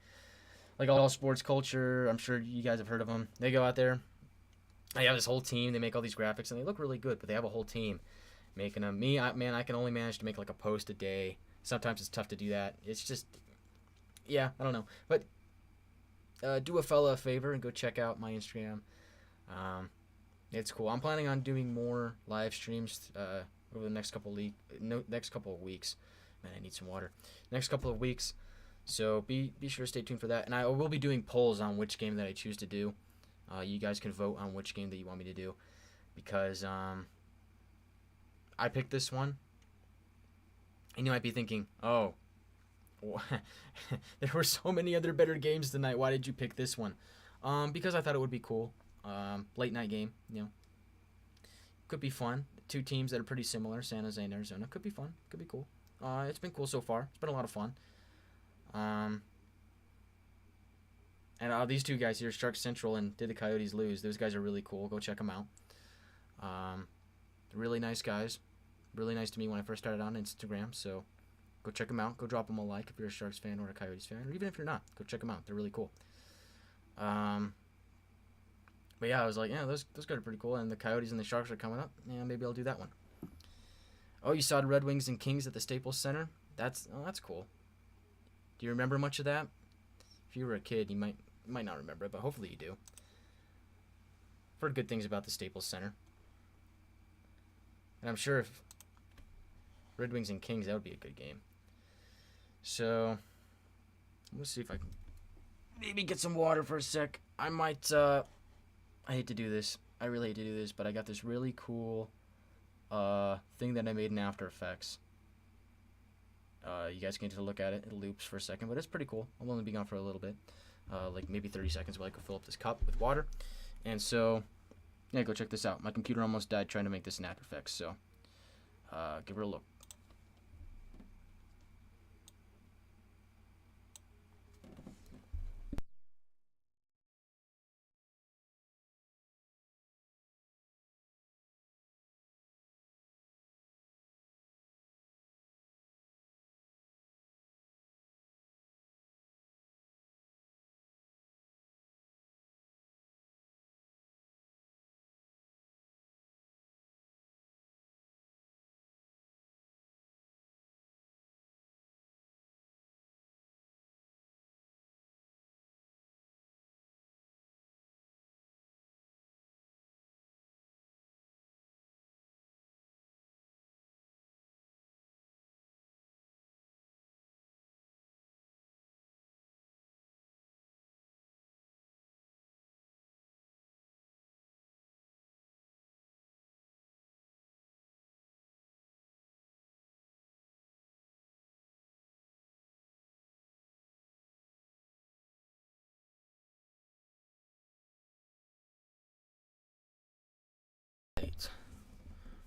All Sports Culture. I'm sure you guys have heard of them. They go out there. They have this whole team. They make all these graphics, and they look really good, but they have a whole team making them. I can only manage to make like a post a day. Sometimes it's tough to do that. It's just, yeah, I don't know. But do a fella a favor and go check out my Instagram. It's cool. I'm planning on doing more live streams over the next couple of weeks. Man, I need some water. Next couple of weeks. So be sure to stay tuned for that. And I will be doing polls on which game that I choose to do. You guys can vote on which game that you want me to do, because I picked this one. And you might be thinking, oh, there were so many other better games tonight. Why did you pick this one? Because I thought it would be cool. Late night game, could be fun. Two teams that are pretty similar, San Jose and Arizona. Could be fun. Could be cool. It's been cool so far. It's been a lot of fun. And these two guys here, Shark Central and Did the Coyotes Lose? Those guys are really cool. Go check them out. Really nice guys. Really nice to me when I first started on Instagram. So Go check them out. Go drop them a like if you're a Sharks fan or a Coyotes fan, or even if you're not. Go check them out. They're really cool. But yeah, I was like, yeah, those guys are pretty cool. And the Coyotes and the Sharks are coming up. Yeah, maybe I'll do that one. Oh, you saw the Red Wings and Kings at the Staples Center? That's cool. Do you remember much of that? If you were a kid, you might not remember it, but hopefully you do. I've heard good things about the Staples Center. And I'm sure if Red Wings and Kings, that would be a good game. So, let's see if I can maybe get some water for a sec. I might, I hate to do this. I really hate to do this, but I got this really cool thing that I made in After Effects. You guys can get to look at it. It loops for a second, but it's pretty cool. I'll only be gone for a little bit. Like maybe 30 seconds while I go fill up this cup with water. And so, yeah, go check this out. My computer almost died trying to make this in After Effects, so give her a look.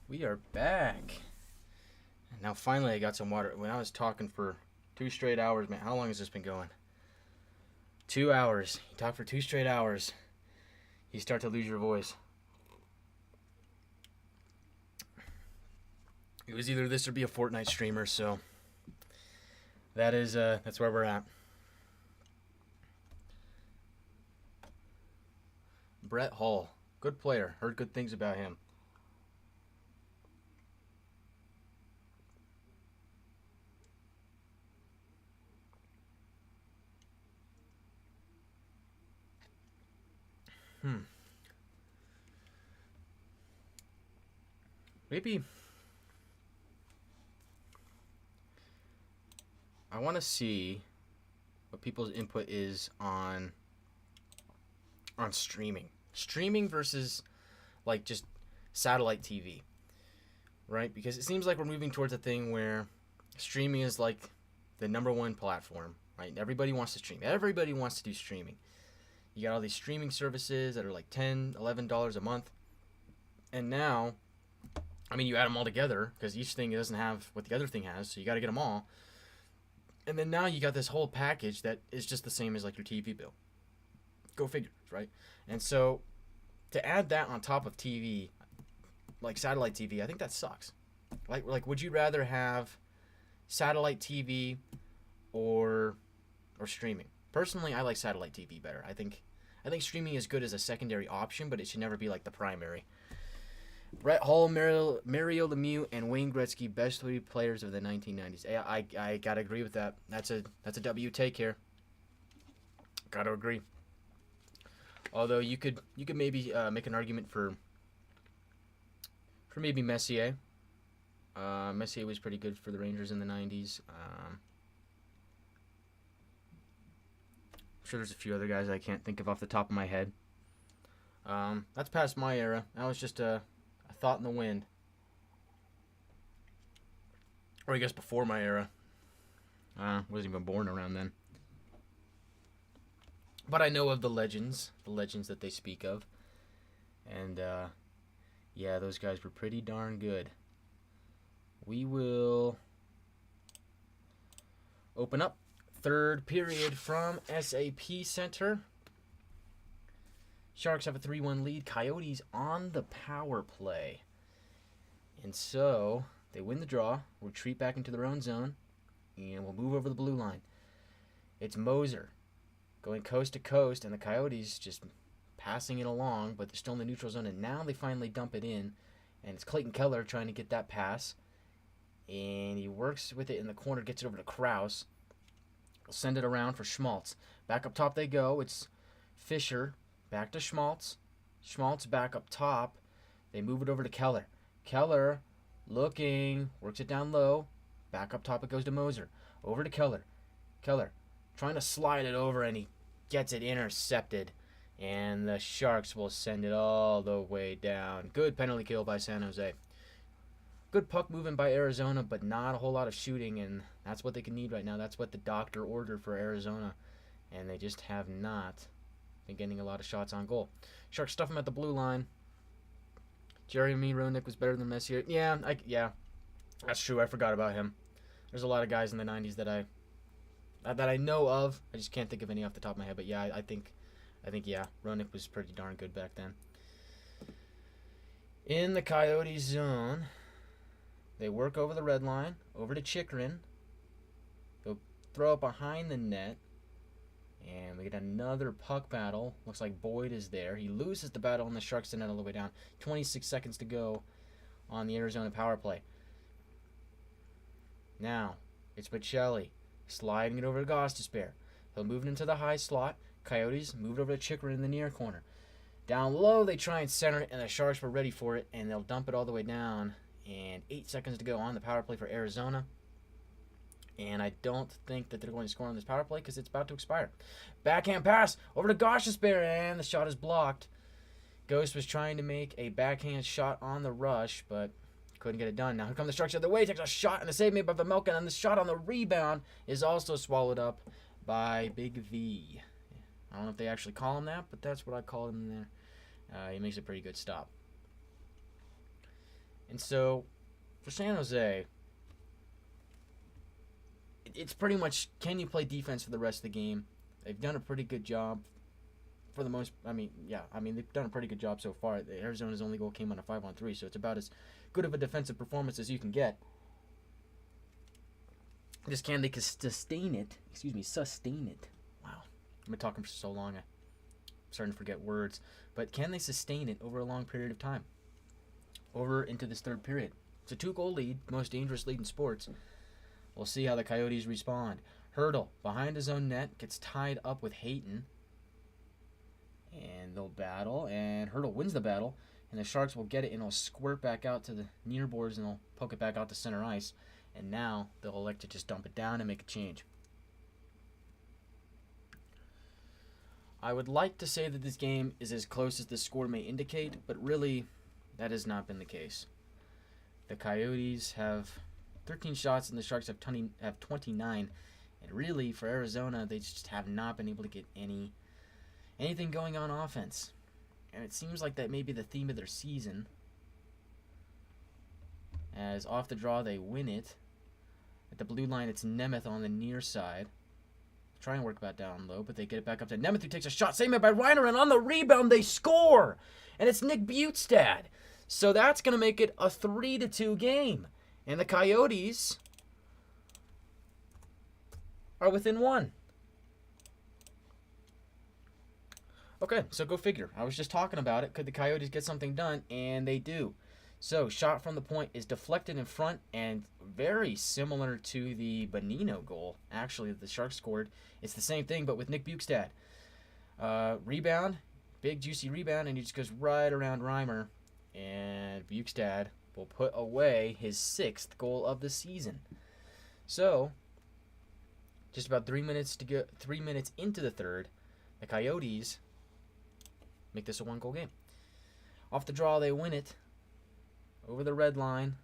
We are back. And now finally I got some water. When I was talking for 2 straight hours, man, how long has this been going? 2 hours. You talk for 2 straight hours, you start to lose your voice. It was either this or be a Fortnite streamer, so that's where we're at. Brett Hull, good player. Heard good things about him. Maybe I want to see what people's input is on streaming. Streaming versus like just satellite TV. Right? Because it seems like we're moving towards a thing where streaming is like the number one platform, right? Everybody wants to stream. Everybody wants to do streaming. You got all these streaming services that are like $10, $11 a month. And now, I mean, you add them all together because each thing doesn't have what the other thing has, so you got to get them all. And then now you got this whole package that is just the same as like your TV bill. Go figure, right? And so to add that on top of TV, like satellite TV, I think that sucks. Like would you rather have satellite TV or streaming? Personally, I like satellite TV better. I think streaming is good as a secondary option, but it should never be like the primary. Brett Hull, Mario Lemieux, and Wayne Gretzky, best 3 players of the 1990s. I gotta agree with that. That's a W take here. Gotta agree. Although you could maybe make an argument for maybe Messier. Messier was pretty good for the Rangers in the 90s. I'm sure there's a few other guys I can't think of off the top of my head. That's past my era. That was just a thought in the wind. Or I guess before my era. Wasn't even born around then. But I know of the legends that they speak of. And, yeah, those guys were pretty darn good. We will open up third period from SAP Center. Sharks have a 3-1 lead. Coyotes on the power play. And so they win the draw, retreat back into their own zone. And we'll move over the blue line. It's Moser going coast to coast, and the Coyotes just passing it along, but they're still in the neutral zone, and now they finally dump it in, and it's Clayton Keller trying to get that pass, and he works with it in the corner, gets it over to Kraus. We'll send it around for Schmaltz. Back up top they go. It's Fisher, back to Schmaltz. Schmaltz back up top. They move it over to Keller. Keller looking, works it down low. Back up top it goes to Moser. Over to Keller. Keller trying to slide it over, and he gets it intercepted. And the Sharks will send it all the way down. Good penalty kill by San Jose. Good puck movement by Arizona, but not a whole lot of shooting, and that's what they can need right now. That's what the doctor ordered for Arizona, and they just have not been getting a lot of shots on goal. Sharks stuff him at the blue line. Jeremy Roenick was better than Messier. Yeah, that's true. I forgot about him. There's a lot of guys in the 90s that I know of. I just can't think of any off the top of my head, but yeah, I think Roenick was pretty darn good back then. In the Coyote zone, they work over the red line, over to Chikrin. They'll throw it behind the net, and we get another puck battle. Looks like Boyd is there. He loses the battle, and the Sharks send it all the way down. 26 seconds to go on the Arizona power play. Now, it's Bocelli sliding it over to Gostisbehere. He'll move it into the high slot. Coyotes move it over to Chikrin in the near corner. Down low, they try and center it, and the Sharks were ready for it, and they'll dump it all the way down. And 8 seconds to go on the power play for Arizona. And I don't think that they're going to score on this power play because it's about to expire. Backhand pass over to Gostisbehere, and the shot is blocked. Ghost was trying to make a backhand shot on the rush, but couldn't get it done. Now here come the Sharks the other way. Takes a shot, and a save made by Vejmelka, and the shot on the rebound is also swallowed up by Big V. I don't know if they actually call him that, but that's what I call him there. He makes a pretty good stop. And so, for San Jose, it's pretty much, can you play defense for the rest of the game? They've done a pretty good job for the most, they've done a pretty good job so far. Arizona's only goal came on a 5-on-3, so it's about as good of a defensive performance as you can get. Just can they sustain it? Sustain it. Wow. I've been talking for so long, I'm starting to forget words. But can they sustain it over a long period of time? Over into this third period. It's a 2-goal lead, most dangerous lead in sports. We'll see how the Coyotes respond. Hurdle, behind his own net, gets tied up with Hayton. And they'll battle, and Hurdle wins the battle. And the Sharks will get it, and it'll squirt back out to the near boards, and they'll poke it back out to center ice. And now they'll elect to just dump it down and make a change. I would like to say that this game is as close as the score may indicate, but really, that has not been the case. The Coyotes have 13 shots, and the Sharks have 29. And really, for Arizona, they just have not been able to get anything going on offense. And it seems like that may be the theme of their season. As off the draw, they win it. At the blue line, it's Nemeth on the near side. Try and work that down low, but they get it back up to Nemeth, who takes a shot. Saved by Reiner, and on the rebound, they score! And it's Nick Butstad. So that's going to make it a 3-2 game. And the Coyotes are within 1. Okay, so go figure. I was just talking about it. Could the Coyotes get something done? And they do. So, shot from the point is deflected in front, and very similar to the Bonino goal, actually, that the Sharks scored. It's the same thing, but with Nick Bukestad. Rebound, big juicy rebound, and he just goes right around Reimer, and Bukestad will put away his 6th goal of the season. So, just about 3 minutes to go. 3 minutes into the third, the Coyotes make this a 1-goal game. Off the draw, they win it. Over the red line.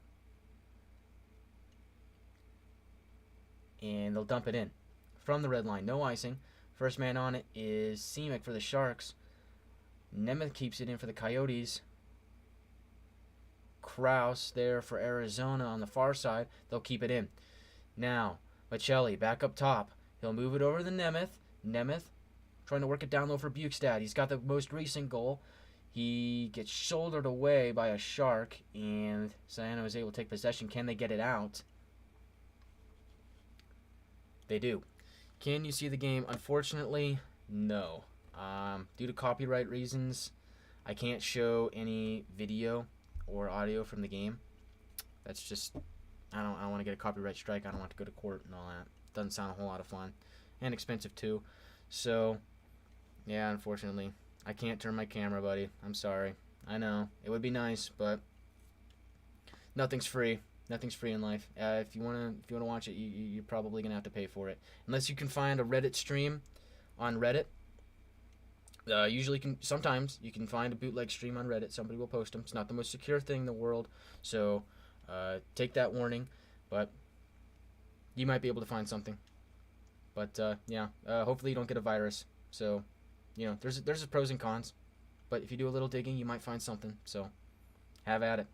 And they'll dump it in. From the red line, no icing. First man on it is Seamick for the Sharks. Nemeth keeps it in for the Coyotes. Kraus there for Arizona on the far side. They'll keep it in. Now, Bocelli back up top. He'll move it over to Nemeth. Nemeth trying to work it down low for Bukestad. He's got the most recent goal. He gets shouldered away by a Shark, and San Jose will take possession. Can they get it out? They do. Can you see the game? Unfortunately, no. Due to copyright reasons, I can't show any video or audio from the game. That's just I don't want to get a copyright strike. I don't want to go to court and all that. Doesn't sound a whole lot of fun, and expensive too. So, yeah, unfortunately, I can't turn my camera, buddy. I'm sorry. I know it would be nice, but nothing's free. Nothing's free in life. If you wanna watch it, you're probably gonna have to pay for it, unless you can find a Reddit stream on Reddit. Sometimes you can find a bootleg stream on Reddit. Somebody will post them. It's not the most secure thing in the world, so take that warning. But you might be able to find something. But hopefully you don't get a virus. So, there's pros and cons. But if you do a little digging, you might find something. So, have at it.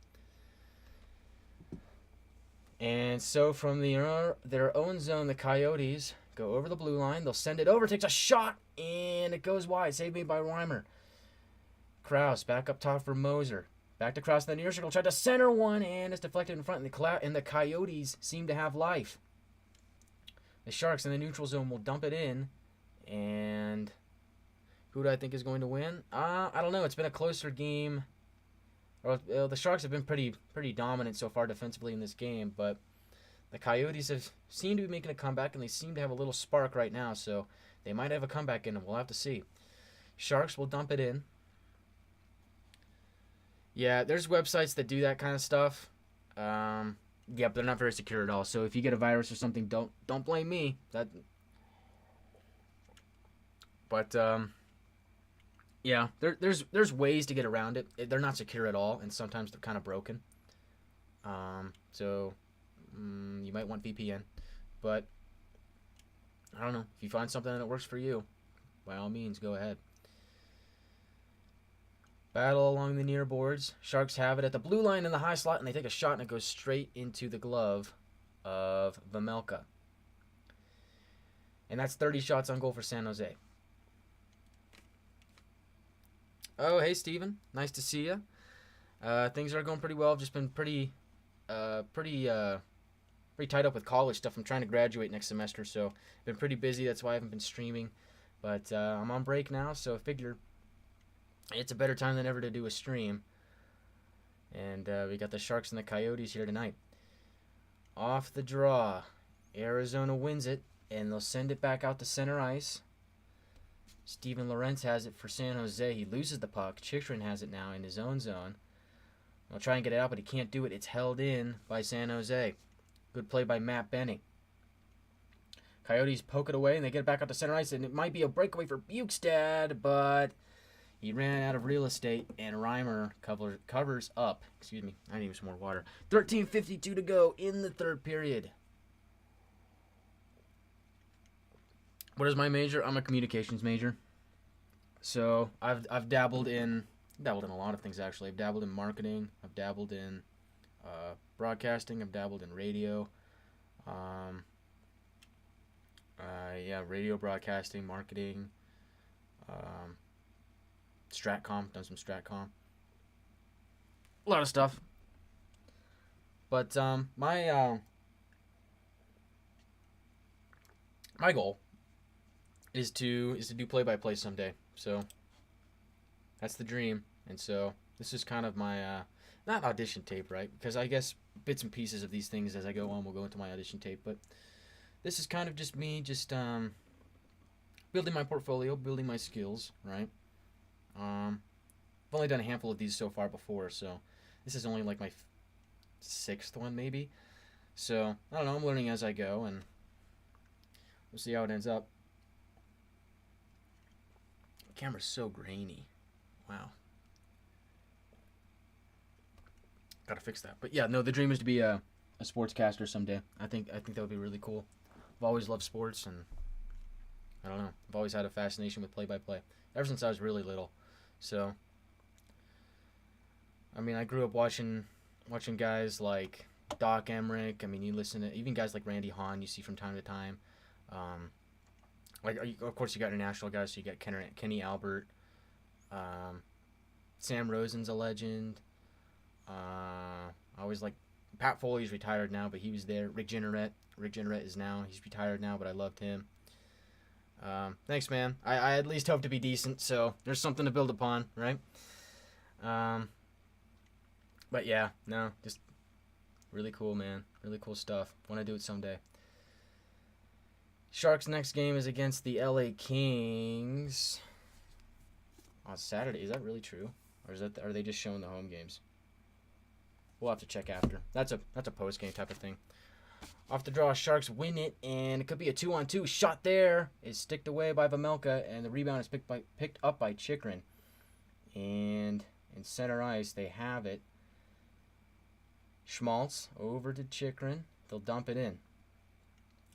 And so from their own zone, the Coyotes go over the blue line. They'll send it over, takes a shot, and it goes wide. Saved me by Reimer. Krause back up top for Moser. Back to Krause in the near circle. Tried to center one, and it's deflected in front. And the Coyotes seem to have life. The Sharks in the neutral zone will dump it in. And who do I think is going to win? I don't know. It's been a closer game. The Sharks have been pretty dominant so far defensively in this game, but the Coyotes have seemed to be making a comeback, and they seem to have a little spark right now, so they might have a comeback in them. We'll have to see. Sharks will dump it in. Yeah, there's websites that do that kind of stuff. But they're not very secure at all. So if you get a virus or something, don't blame me. Yeah, there's ways to get around it. They're not secure at all, and sometimes they're kind of broken. So you might want VPN, but I don't know. If you find something that works for you, by all means, go ahead. Battle along the near boards. Sharks have it at the blue line in the high slot, and they take a shot, and it goes straight into the glove of Vejmelka. And that's 30 shots on goal for San Jose. Oh, hey, Steven. Nice to see you. Things are going pretty well. I've just been pretty tied up with college stuff. I'm trying to graduate next semester, so I've been pretty busy. That's why I haven't been streaming. But I'm on break now, so I figure it's a better time than ever to do a stream. And we got the Sharks and the Coyotes here tonight. Off the draw. Arizona wins it, and they'll send it back out to center ice. Steven Lorentz has it for San Jose. He loses the puck. Chychrun has it now in his own zone. He'll try and get it out, but he can't do it. It's held in by San Jose. Good play by Matt Benning. Coyotes poke it away, and they get it back out to center ice, and it might be a breakaway for Bukestad, but he ran out of real estate, and Reimer covers up. Excuse me, I need some more water. 13:52 to go in the third period. What is my major? I'm a communications major. So I've dabbled in a lot of things, actually. I've dabbled in marketing. I've dabbled in broadcasting. I've dabbled in radio. Radio broadcasting, marketing. Stratcom. Done some Stratcom. A lot of stuff. But my goal is to do play-by-play someday. So that's the dream. And so this is kind of my not audition tape, right? Because I guess bits and pieces of these things as I go on will go into my audition tape. But this is kind of just me building my portfolio, building my skills, right? I've only done a handful of these so far before, so this is only like my sixth one maybe. So I don't know, I'm learning as I go, and we'll see how it ends up. The camera's so grainy. Wow. Gotta fix that. But yeah, no, the dream is to be a sportscaster someday. I think that would be really cool. I've always loved sports, and I don't know. I've always had a fascination with play-by-play ever since I was really little. So, I mean, I grew up watching guys like Doc Emmerich. I mean, you listen to even guys like Randy Hahn. You see from time to time. Of course, you got international guys. So you got Kenny Albert. Sam Rosen's a legend. I always like Pat Foley's retired now, but he was there. Rick Jeanneret is now. He's retired now, but I loved him. Thanks, man. I at least hope to be decent, so there's something to build upon, right? But yeah, no, just really cool, man. Really cool stuff. Want to do it someday. Sharks' next game is against the LA Kings on Saturday. Is that really true, or are they just showing the home games? We'll have to check after. That's a post game type of thing. Off the draw, Sharks win it, and it could be a 2-on-2 shot. There is sticked away by Vejmelka, and the rebound is picked up by Chychrun. And in center ice, they have it. Schmaltz over to Chychrun. They'll dump it in.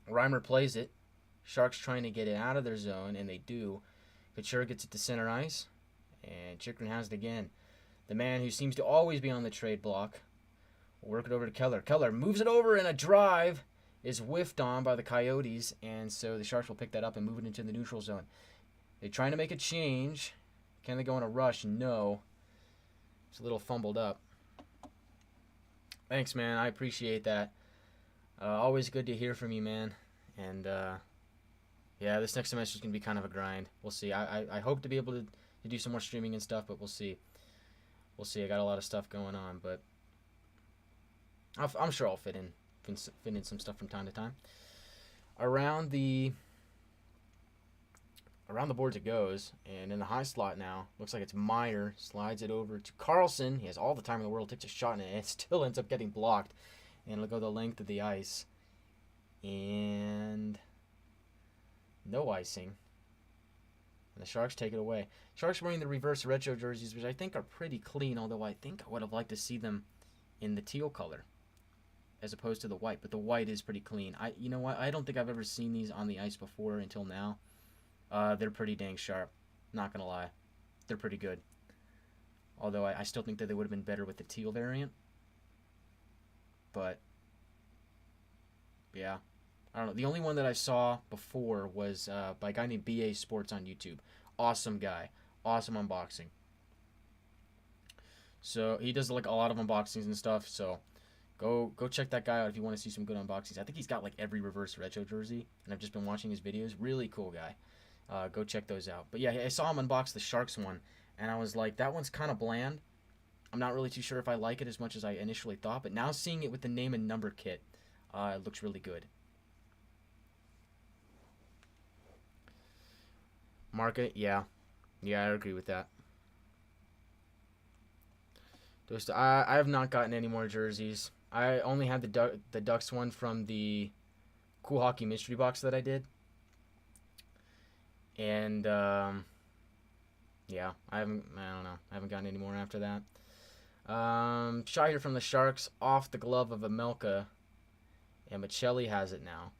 Reimer plays it. Sharks trying to get it out of their zone, and they do. Couture gets it to center ice, and Chychrun has it again. The man who seems to always be on the trade block will work it over to Keller. Keller moves it over, and a drive is whiffed on by the Coyotes, and so the Sharks will pick that up and move it into the neutral zone. They're trying to make a change. Can they go in a rush? No. It's a little fumbled up. Thanks, man. I appreciate that. Always good to hear from you, man. And, yeah, this next semester is going to be kind of a grind. We'll see. I hope to be able to do some more streaming and stuff, but we'll see. We'll see. I got a lot of stuff going on, but I'm sure I'll fit in some stuff from time to time. Around the boards it goes, and in the high slot now, looks like it's Meyer. Slides it over to Carlson. He has all the time in the world, takes a shot, and it still ends up getting blocked. And it'll go the length of the ice. And no icing. And the Sharks take it away. Sharks wearing the reverse retro jerseys, which I think are pretty clean, although I think I would have liked to see them in the teal color as opposed to the white. But the white is pretty clean. You know what? I don't think I've ever seen these on the ice before until now. They're pretty dang sharp. Not going to lie. They're pretty good. Although I still think that they would have been better with the teal variant. But, yeah. I don't know. The only one that I saw before was by a guy named BA Sports on YouTube. Awesome guy. Awesome unboxing. So, he does like a lot of unboxings and stuff. So, go check that guy out if you want to see some good unboxings. I think he's got like every reverse retro jersey. And I've just been watching his videos. Really cool guy. Go check those out. But yeah, I saw him unbox the Sharks one. And I was like, that one's kind of bland. I'm not really too sure if I like it as much as I initially thought. But now seeing it with the name and number kit, it looks really good. Market, yeah. Yeah, I agree with that. I have not gotten any more jerseys. I only had the Ducks one from the Cool Hockey Mystery Box that I did. And, yeah, I don't know. I haven't gotten any more after that. Shot here from the Sharks off the glove of Vejmelka. And Michelli has it now.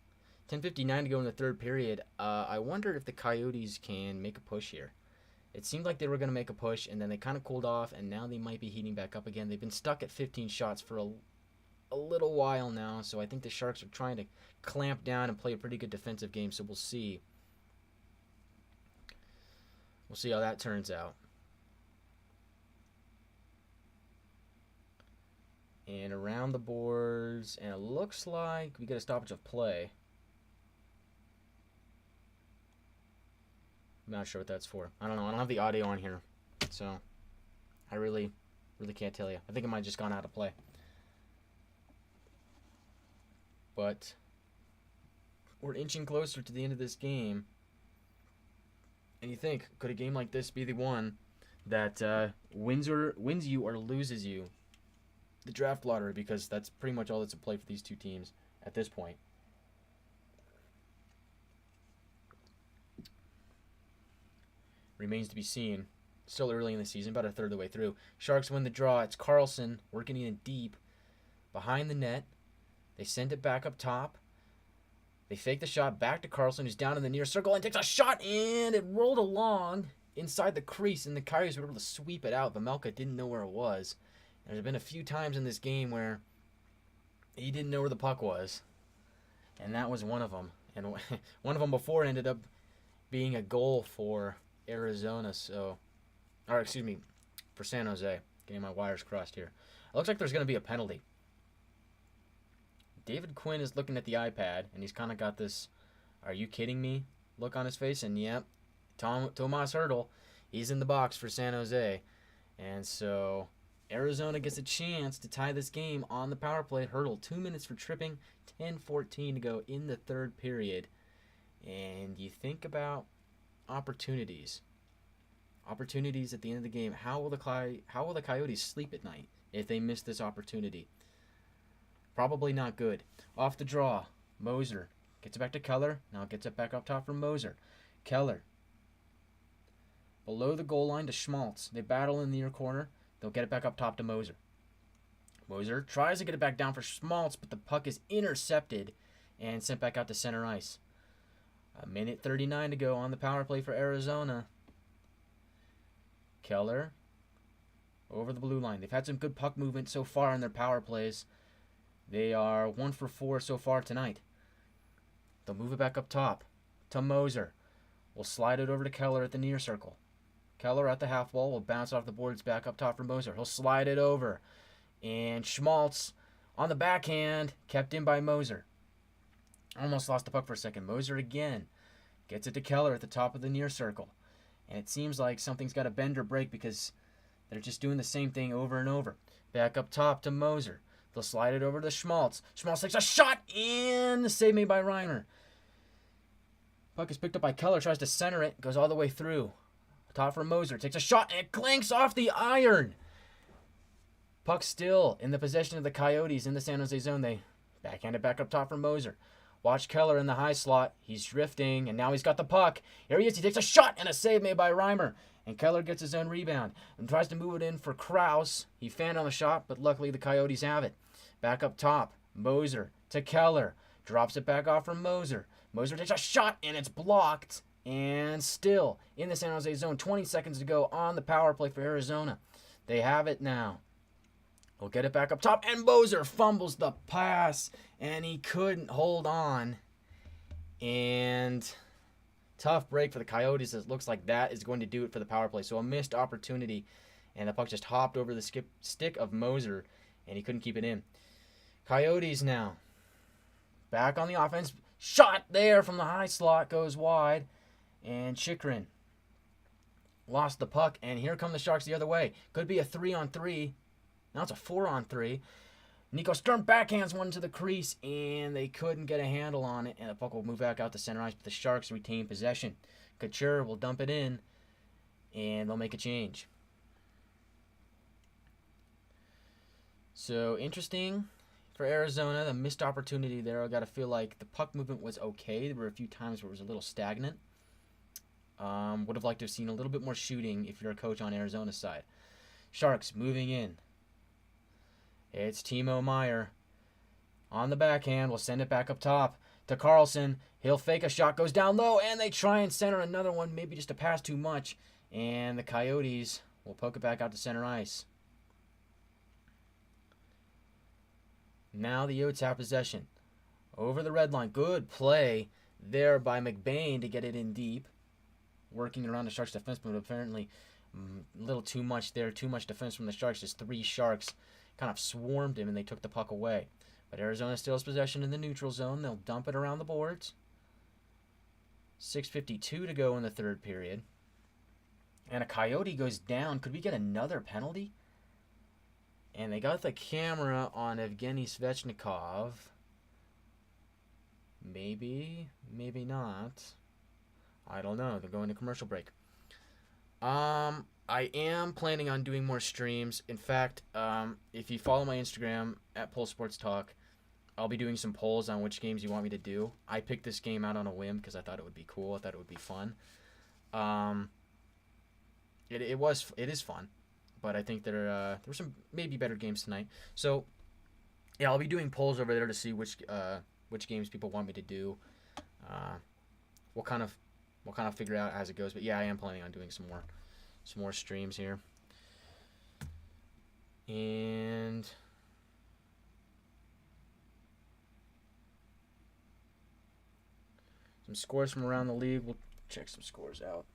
10:59 to go in the third period. I wonder if the Coyotes can make a push here. It seemed like they were going to make a push, and then they kind of cooled off, and now they might be heating back up again. They've been stuck at 15 shots for a little while now, so I think the Sharks are trying to clamp down and play a pretty good defensive game, so we'll see. We'll see how that turns out. And around the boards, and it looks like we get a stoppage of play. I'm not sure what that's for. I don't know. I don't have the audio on here, so I really can't tell you. I think it might have just gone out of play. But we're inching closer to the end of this game. And you think, could a game like this be the one that wins you or loses you the draft lottery? Because that's pretty much all that's at play for these two teams at this point. Remains to be seen. Still early in the season, about a third of the way through. Sharks win the draw. It's Carlson working in deep behind the net. They send it back up top. They fake the shot back to Carlson, who's down in the near circle and takes a shot, and it rolled along inside the crease, and the Coyotes were able to sweep it out. Vejmelka didn't know where it was. There's been a few times in this game where he didn't know where the puck was, and that was one of them. And one of them before ended up being a goal for Arizona, for San Jose. Getting my wires crossed here. It looks like there's going to be a penalty. David Quinn is looking at the iPad, and he's kind of got this, "Are you kidding me?" look on his face. And yep, Tomas Hertl, he's in the box for San Jose. And so Arizona gets a chance to tie this game on the power play. Hertl, 2 minutes for tripping, 10:14 to go in the third period. And you think about opportunities. Opportunities at the end of the game. How will the Coyotes sleep at night if they miss this opportunity? Probably not good. Off the draw, Moser gets it back to Keller. Now gets it back up top for Moser. Keller below the goal line to Schmaltz. They battle in the near corner. They'll get it back up top to Moser. Moser tries to get it back down for Schmaltz, but the puck is intercepted and sent back out to center ice. 1:39 to go on the power play for Arizona. Keller over the blue line. They've had some good puck movement so far in their power plays. They are 1 for 4 so far tonight. They'll move it back up top to Moser. We'll slide it over to Keller at the near circle. Keller at the half wall will bounce off the boards back up top for Moser. He'll slide it over. And Schmaltz on the backhand, kept in by Moser. Almost lost the puck for a second. Moser again gets it to Keller at the top of the near circle. And it seems like something's got to bend or break because they're just doing the same thing over and over. Back up top to Moser. They'll slide it over to Schmaltz. Schmaltz takes a shot in. Save made by Reimer. Puck is picked up by Keller. Tries to center it. Goes all the way through. Top for Moser. Takes a shot and it clanks off the iron. Puck still in the possession of the Coyotes in the San Jose zone. They backhand it back up top for Moser. Watch Keller in the high slot. He's drifting, and now he's got the puck. Here he is. He takes a shot, and a save made by Reimer. And Keller gets his own rebound and tries to move it in for Krause. He fanned on the shot, but luckily the Coyotes have it. Back up top, Moser to Keller. Drops it back off from Moser. Moser takes a shot, and it's blocked. And still in the San Jose zone. 20 seconds to go on the power play for Arizona. They have it now. We'll get it back up top, and Moser fumbles the pass, and he couldn't hold on. And tough break for the Coyotes. It looks like that is going to do it for the power play. So a missed opportunity, and the puck just hopped over the stick of Moser, and he couldn't keep it in. Coyotes now back on the offense. Shot there from the high slot, goes wide, and Chychrun lost the puck, and here come the Sharks the other way. Could be a 3-on-3. Now it's a 4-on-3. Nico Sturm backhands one to the crease, and they couldn't get a handle on it, and the puck will move back out to center ice, but the Sharks retain possession. Couture will dump it in, and they'll make a change. So, interesting for Arizona, the missed opportunity there. I got to feel like the puck movement was okay. There were a few times where it was a little stagnant. Would have liked to have seen a little bit more shooting if you're a coach on Arizona's side. Sharks moving in. It's Timo Meier on the backhand. We'll send it back up top to Carlson. He'll fake a shot, goes down low, and they try and center another one, maybe just a pass too much. And the Coyotes will poke it back out to center ice. Now the Yotes have possession. Over the red line. Good play there by McBain to get it in deep. Working around the Sharks defense, but apparently a little too much there. Too much defense from the Sharks. Just 3 Sharks kind of swarmed him, and they took the puck away. But Arizona still has possession in the neutral zone. They'll dump it around the boards. 6:52 to go in the third period. And a Coyote goes down. Could we get another penalty? And they got the camera on Evgeny Svechnikov. Maybe, maybe not. I don't know. They're going to commercial break. I am planning on doing more streams. In fact, if you follow my Instagram at Pulse Sports Talk, I'll be doing some polls on which games you want me to do. I picked this game out on a whim because I thought it would be cool. I thought it would be fun. It is fun, but I think there were some maybe better games tonight. So yeah, I'll be doing polls over there to see which games people want me to do. We'll kind of figure out as it goes. But yeah, I am planning on doing some more streams here. And some scores from around the league. We'll check some scores out.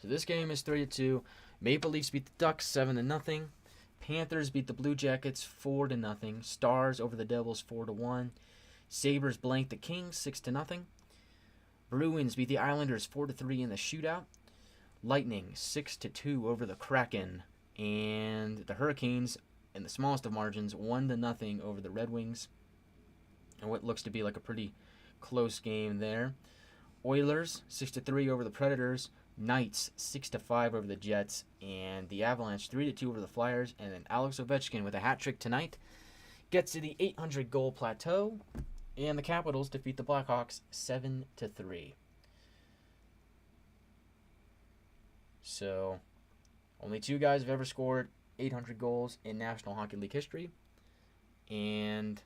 So this game is 3-2. Maple Leafs beat the Ducks 7-0. Panthers beat the Blue Jackets 4-0. Stars over the Devils 4-1. Sabres blanked the Kings 6-0. Bruins beat the Islanders 4-3 in the shootout. Lightning 6-2 over the Kraken. And the Hurricanes, in the smallest of margins, 1-0 over the Red Wings. And what looks to be like a pretty close game there. Oilers 6-3 over the Predators. Knights 6-5 over the Jets. And the Avalanche 3-2 over the Flyers. And then Alex Ovechkin with a hat trick tonight gets to the 800 goal plateau. And the Capitals defeat the Blackhawks 7-3. So, only 2 guys have ever scored 800 goals in National Hockey League history. And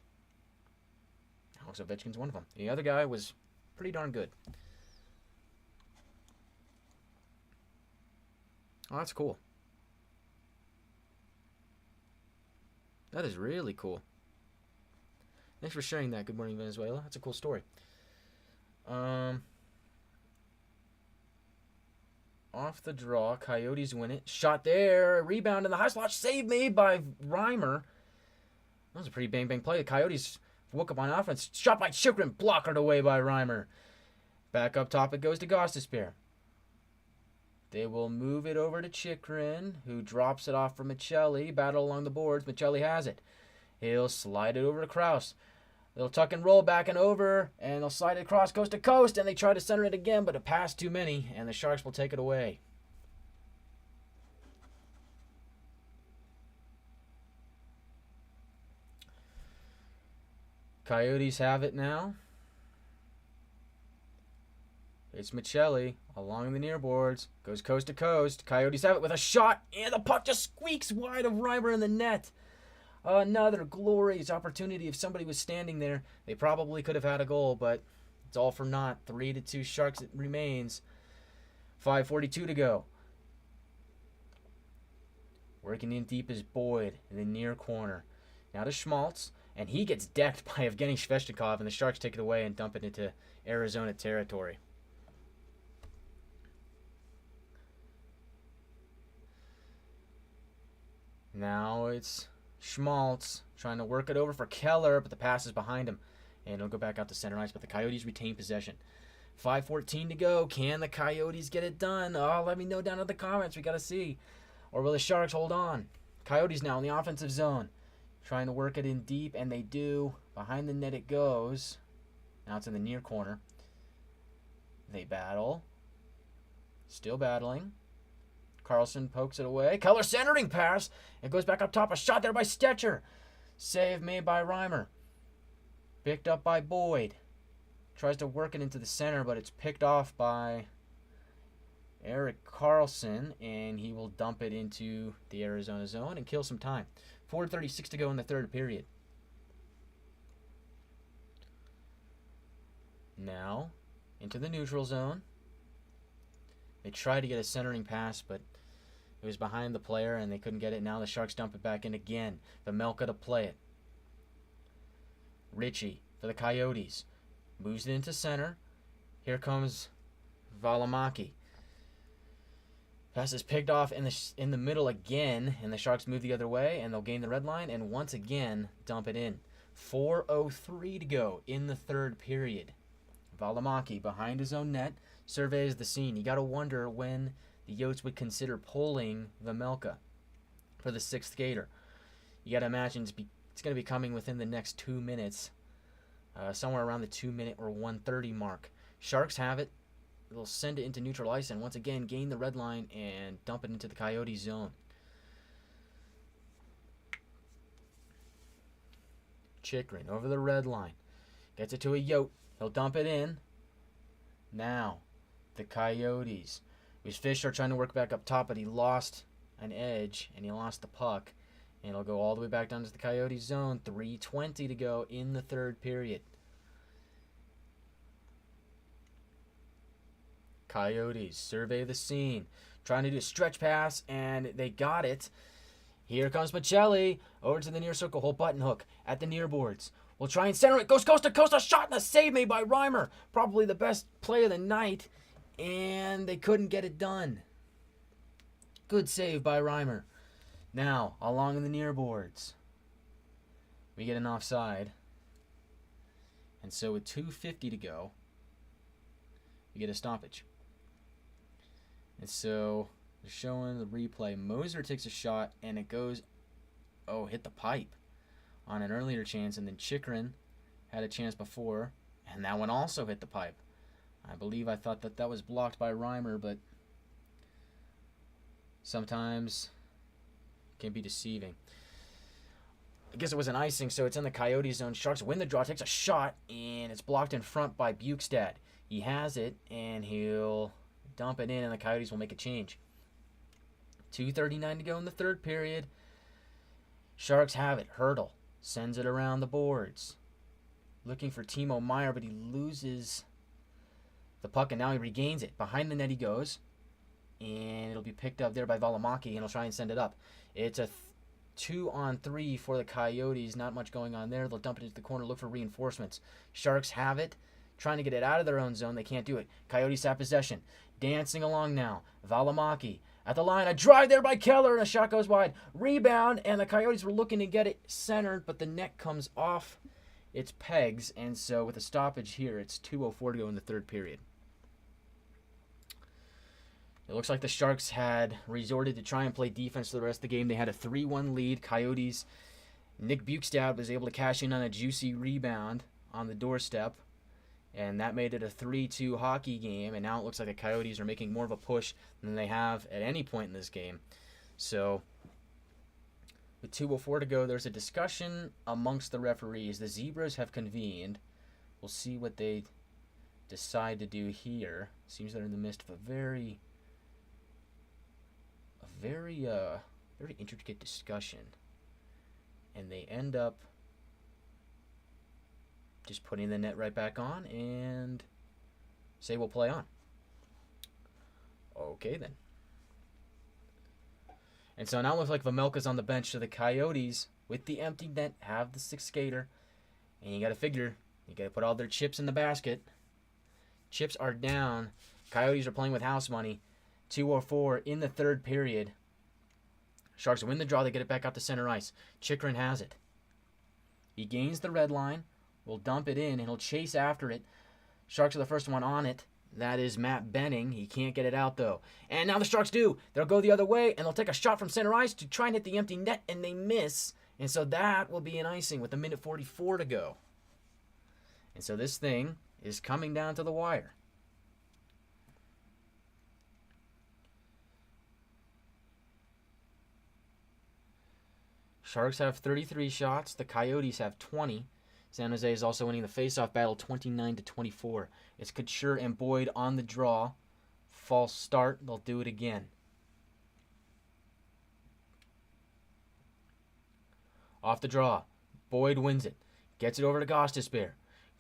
Alex Ovechkin's one of them. The other guy was pretty darn good. Oh, that's cool. That is really cool. Thanks for sharing that. Good morning, Venezuela. That's a cool story. Off the draw, Coyotes win it. Shot there. Rebound in the high slot. Save made by Reimer. That was a pretty bang-bang play. The Coyotes woke up on offense. Shot by Chychrun. Blockered away by Reimer. Back up top it goes to Gostisbehere. They will move it over to Chychrun, who drops it off for Michelli. Battle along the boards. Michelli has it. He'll slide it over to Krause. They'll tuck and roll back and over, and they'll slide it across coast to coast, and they try to center it again, but it passed too many, and the Sharks will take it away. Coyotes have it now. It's Michelli along the near boards. Goes coast to coast. Coyotes have it with a shot, and the puck just squeaks wide of Reimer in the net. Another glorious opportunity. If somebody was standing there, they probably could have had a goal, but it's all for naught. 3-2 Sharks it remains. 5:42 to go. Working in deep is Boyd in the near corner. Now to Schmaltz, and he gets decked by Evgeny Sveshnikov, and the Sharks take it away and dump it into Arizona territory. Now it's Schmaltz trying to work it over for Keller, but the pass is behind him. And it'll go back out to center ice, but the Coyotes retain possession. 5:14 to go. Can the Coyotes get it done? Oh, let me know down in the comments. We got to see. Or will the Sharks hold on? Coyotes now in the offensive zone. Trying to work it in deep, and they do. Behind the net it goes. Now it's in the near corner. They battle. Still battling. Carlson pokes it away. Keller centering pass. It goes back up top. A shot there by Stetcher. Save made by Reimer. Picked up by Boyd. Tries to work it into the center, but it's picked off by Erik Karlsson, and he will dump it into the Arizona zone and kill some time. 4:36 to go in the third period. Now, into the neutral zone. They tried to get a centering pass, but it was behind the player, and they couldn't get it. Now the Sharks dump it back in again. Vemelka to play it. Ritchie for the Coyotes. Moves it into center. Here comes Valimaki. Pass is picked off in the middle again, and the Sharks move the other way, and they'll gain the red line, and once again dump it in. 4:03 to go in the third period. Valimaki behind his own net surveys the scene. You got to wonder when the Yotes would consider pulling Vemelka for the sixth skater. You got to imagine it's going to be coming within the next 2 minutes, somewhere around the 2-minute or 1:30 mark. Sharks have it. They'll send it into neutral ice and once again gain the red line and dump it into the Coyote zone. Chychrun over the red line. Gets it to a Yote. He'll dump it in. Now, the Coyotes. It was Fisher trying to work back up top, but he lost an edge and he lost the puck. And it'll go all the way back down to the Coyote zone. 3:20 to go in the third period. Coyotes survey the scene. Trying to do a stretch pass, and they got it. Here comes Michelli. Over to the near circle. Hole button hook at the near boards. We'll try and center it. Goes coast to coast. A shot and a save made by Reimer. Probably the best play of the night. And they couldn't get it done. Good save by Reimer. Now, along in the near boards, we get an offside. And so with 2:50 to go, we get a stoppage. And so they're showing the replay. Moser takes a shot, and it goes, hit the pipe on an earlier chance. And then Chikrin had a chance before, and that one also hit the pipe. I thought that was blocked by Reimer, but sometimes it can be deceiving. I guess it was an icing, so it's in the Coyote zone. Sharks win the draw, takes a shot, and it's blocked in front by Bukestad. He has it, and he'll dump it in, and the Coyotes will make a change. 2:39 to go in the third period. Sharks have it. Hurdle sends it around the boards. Looking for Timo Meier, but he loses the puck, and now he regains it. Behind the net he goes, and it'll be picked up there by Valimaki, and he'll try and send it up. It's a 2-on-3 for the Coyotes. Not much going on there. They'll dump it into the corner, look for reinforcements. Sharks have it, trying to get it out of their own zone. They can't do it. Coyotes have possession. Dancing along now. Valimaki at the line. A drive there by Keller, and a shot goes wide. Rebound, and the Coyotes were looking to get it centered, but the net comes off its pegs, and so with a stoppage here, it's 2:04 to go in the third period. It looks like the Sharks had resorted to try and play defense for the rest of the game. They had a 3-1 lead. Coyotes, Nick Bukestad was able to cash in on a juicy rebound on the doorstep, and that made it a 3-2 hockey game, and now it looks like the Coyotes are making more of a push than they have at any point in this game. So with 2:04 to go, there's a discussion amongst the referees. The Zebras have convened. We'll see what they decide to do here. Seems they're in the midst of a very intricate discussion, and they end up just putting the net right back on and say we'll play on. Okay then. And so now it looks like Vamelka's on the bench, so the Coyotes, with the empty net, have the sixth skater, and you got to figure, you got to put all their chips in the basket. Chips are down. Coyotes are playing with house money. 2:04 in the third period. Sharks win the draw. They get it back out to center ice. Chikrin has it. He gains the red line. Will dump it in, and he'll chase after it. Sharks are the first one on it. That is Matt Benning. He can't get it out, though. And now the Sharks do. They'll go the other way, and they'll take a shot from center ice to try and hit the empty net, and they miss. And so that will be an icing with 1:44 to go. And so this thing is coming down to the wire. Sharks have 33 shots. The Coyotes have 20. San Jose is also winning the faceoff battle 29-24. It's Couture and Boyd on the draw. False start. They'll do it again. Off the draw. Boyd wins it. Gets it over to Gostisbehere.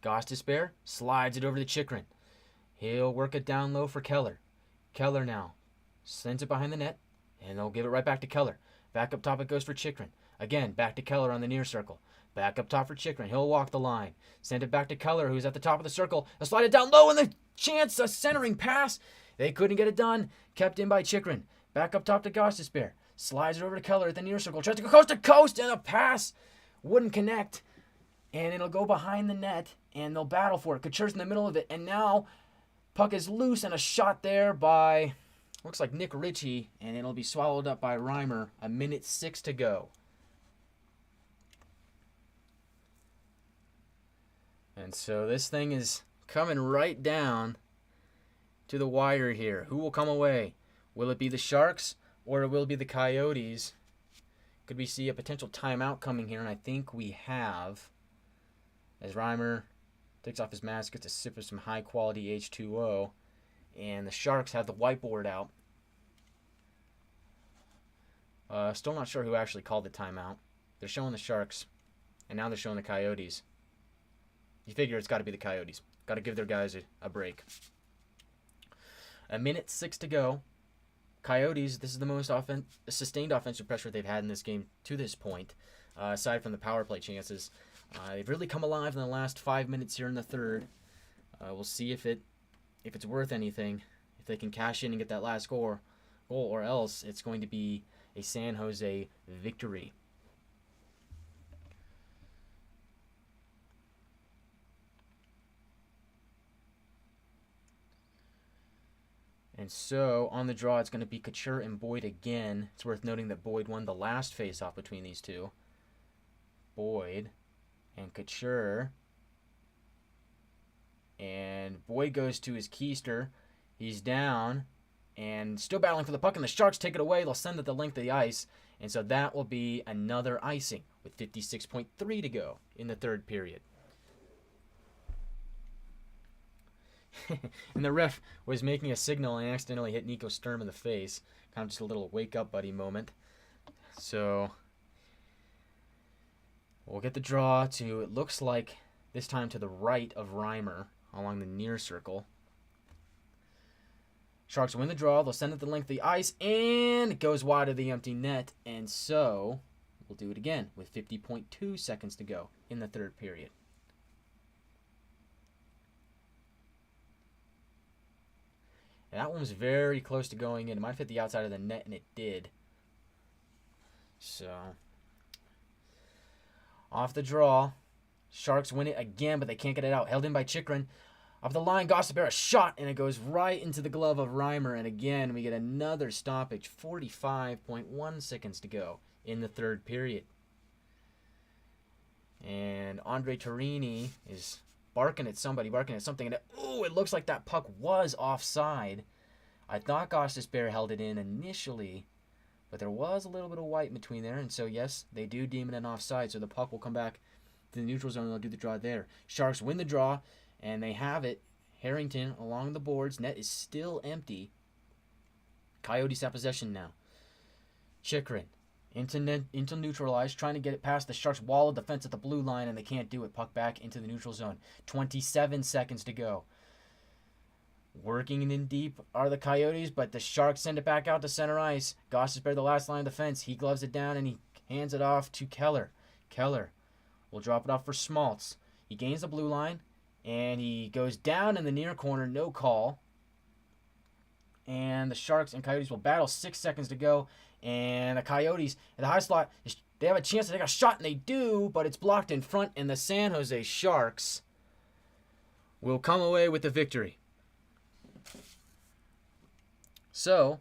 Gostisbehere slides it over to Chikrin. He'll work it down low for Keller. Keller now sends it behind the net, and they'll give it right back to Keller. Back up top it goes for Chikrin. Again, back to Keller on the near circle. Back up top for Chikrin. He'll walk the line. Send it back to Keller, who's at the top of the circle. They'll slide it down low, and the chance, a centering pass. They couldn't get it done. Kept in by Chikrin. Back up top to Gostisbehere. Slides it over to Keller at the near circle. Tries to go coast to coast, and a pass wouldn't connect. And it'll go behind the net, and they'll battle for it. Couture's in the middle of it, and now puck is loose, and a shot there by, looks like Nick Ritchie, and it'll be swallowed up by Reimer. 1:06 to go. And so this thing is coming right down to the wire here. Who will come away? Will it be the Sharks or will it be the Coyotes? Could we see a potential timeout coming here? And I think we have. As Reimer takes off his mask, gets a sip of some high-quality H2O. And the Sharks have the whiteboard out. Still not sure who actually called the timeout. They're showing the Sharks, and now they're showing the Coyotes. You figure it's got to be the Coyotes. Got to give their guys a break. 1:06 to go. Coyotes, this is the most sustained offensive pressure they've had in this game to this point, aside from the power play chances. They've really come alive in the last 5 minutes here in the third. We'll see if it's worth anything, if they can cash in and get that last goal, or else it's going to be a San Jose victory. And so, on the draw, it's going to be Couture and Boyd again. It's worth noting that Boyd won the last face-off between these two. Boyd and Couture. And Boyd goes to his keister. He's down and still battling for the puck, and the Sharks take it away. They'll send it the length of the ice. And so that will be another icing with 56.3 to go in the third period. And the ref was making a signal and accidentally hit Nico Sturm in the face. Kind of just a little wake up buddy moment. So we'll get the draw to, it looks like this time to the right of Reimer along the near circle. Sharks win the draw. They'll send it the length of the ice, and it goes wide of the empty net. And so we'll do it again with 50.2 seconds to go in the third period. And that one was very close to going in. It might have hit the outside of the net, and it did. So, off the draw. Sharks win it again, but they can't get it out. Held in by Chychrun. Off the line, Gossipbear, a shot, and it goes right into the glove of Reimer. And again, we get another stoppage. 45.1 seconds to go in the third period. And Andre Torini is barking at somebody, barking at something. And it looks like that puck was offside. I thought Gossipbear held it in initially, but there was a little bit of white in between there. And so, yes, they do deem it an offside. So the puck will come back to the neutral zone, and they'll do the draw there. Sharks win the draw, and they have it. Harrington along the boards. Net is still empty. Coyotes have possession now. Chychrun into neutralize, trying to get it past the Sharks' wall of defense at the blue line, and they can't do it. Puck back into the neutral zone. 27 seconds to go. Working in deep are the Coyotes, but the Sharks send it back out to center ice. Gossipbear, the last line of defense. He gloves it down, and he hands it off to Keller. Keller will drop it off for Schmaltz. He gains the blue line, and he goes down in the near corner. No call. And the Sharks and Coyotes will battle. 6 seconds to go. And the Coyotes in the high slot, they have a chance to take a shot, and they do, but it's blocked in front, and the San Jose Sharks will come away with the victory. So,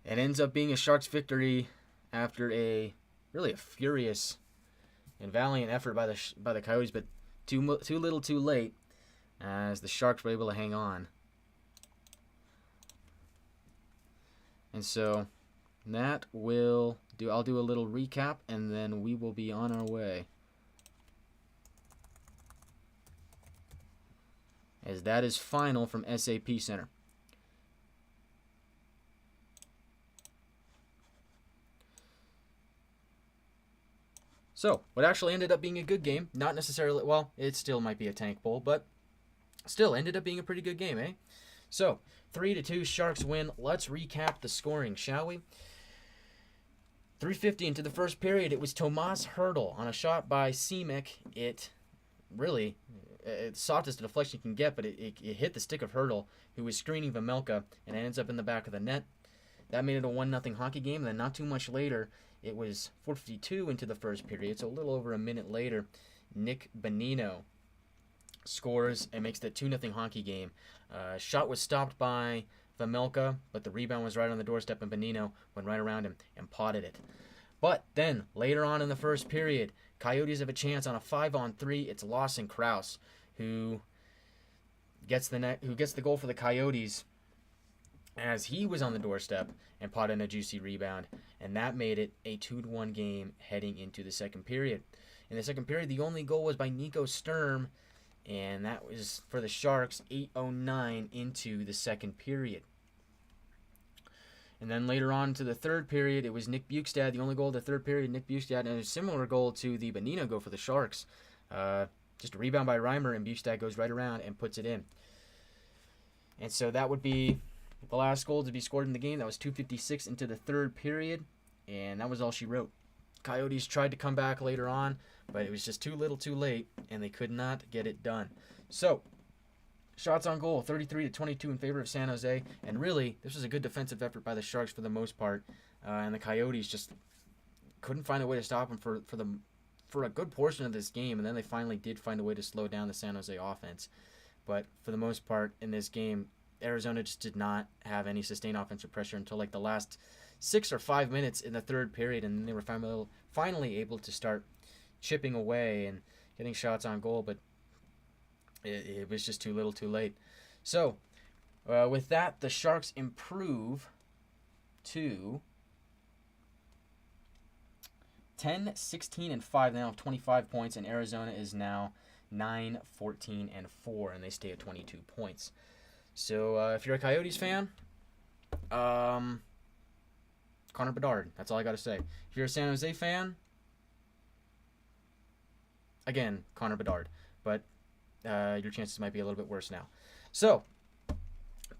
it ends up being a Sharks victory after a furious and valiant effort by the Coyotes, but too little too late as the Sharks were able to hang on. And so that I'll do a little recap, and then we will be on our way. As that is final from SAP Center. So, what actually ended up being a good game, not necessarily, well, it still might be a tank bowl, but still ended up being a pretty good game, eh? So, 3-2 Sharks win. Let's recap the scoring, shall we? 3:50 into the first period, it was Tomas Hertl on a shot by Simic. It's softest deflection you can get, but it hit the stick of Hertl, who was screening Vejmelka, and it ends up in the back of the net. That made it a 1-0 hockey game, and then not too much later, it was 4:52 into the first period, so a little over a minute later, Nick Bonino scores and makes the 2-0 hockey game. Shot was stopped by Vejmelka, but the rebound was right on the doorstep, and Bonino went right around him and potted it. But then, later on in the first period, Coyotes have a chance on a 5-on-3. It's Lawson Krause who gets the goal for the Coyotes as he was on the doorstep and potted a juicy rebound, and that made it a 2-1 game heading into the second period. In the second period, the only goal was by Nico Sturm, and that was for the Sharks, 8:09 into the second period. And then later on to the third period, it was Nick Bjugstad, the only goal of the third period, Nick Bjugstad, and a similar goal to the Bonino goal for the Sharks. Just a rebound by Reimer, and Bjugstad goes right around and puts it in. And so that would be the last goal to be scored in the game. That was 2:56 into the third period, and that was all she wrote. Coyotes tried to come back later on, but it was just too little too late, and they could not get it done. So, Shots on goal, 33-22 in favor of San Jose. And really, this was a good defensive effort by the Sharks for the most part. And the Coyotes just couldn't find a way to stop them for a good portion of this game. And then they finally did find a way to slow down the San Jose offense. But for the most part in this game, Arizona just did not have any sustained offensive pressure until like the last 6 or 5 minutes in the third period. And then they were finally able to start chipping away and getting shots on goal. But it was just too little too late. So, with that, the Sharks improve to 10, 16, and 5. They now have 25 points, and Arizona is now 9, 14, and 4, and they stay at 22 points. So, if you're a Coyotes fan, Connor Bedard. That's all I got to say. If you're a San Jose fan, again, Connor Bedard. But your chances might be a little bit worse now. So,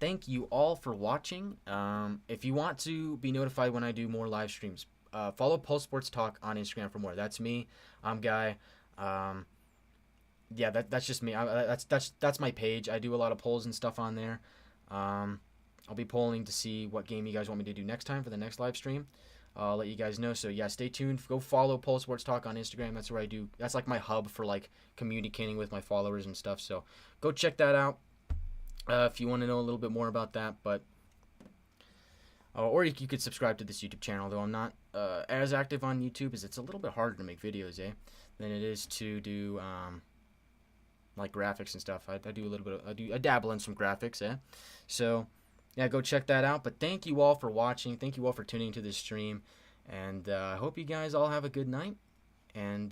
thank you all for watching. If you want to be notified when I do more live streams, follow Pulse Sports Talk on Instagram for more. That's me. I'm Guy. Yeah, that's just me. That's my page. I do a lot of polls and stuff on there. I'll be polling to see what game you guys want me to do next time for the next live stream. I'll let you guys know. So yeah, stay tuned. Go follow Pulse Sports Talk on Instagram. That's where I do. That's like my hub for like communicating with my followers and stuff. So go check that out if you want to know a little bit more about that. But or you could subscribe to this YouTube channel. Though I'm not as active on YouTube, as it's a little bit harder to make videos, than it is to do like graphics and stuff. I do a little bit. I dabble in some graphics, So. Yeah, go check that out. But thank you all for watching. Thank you all for tuning into this stream. And I hope you guys all have a good night. And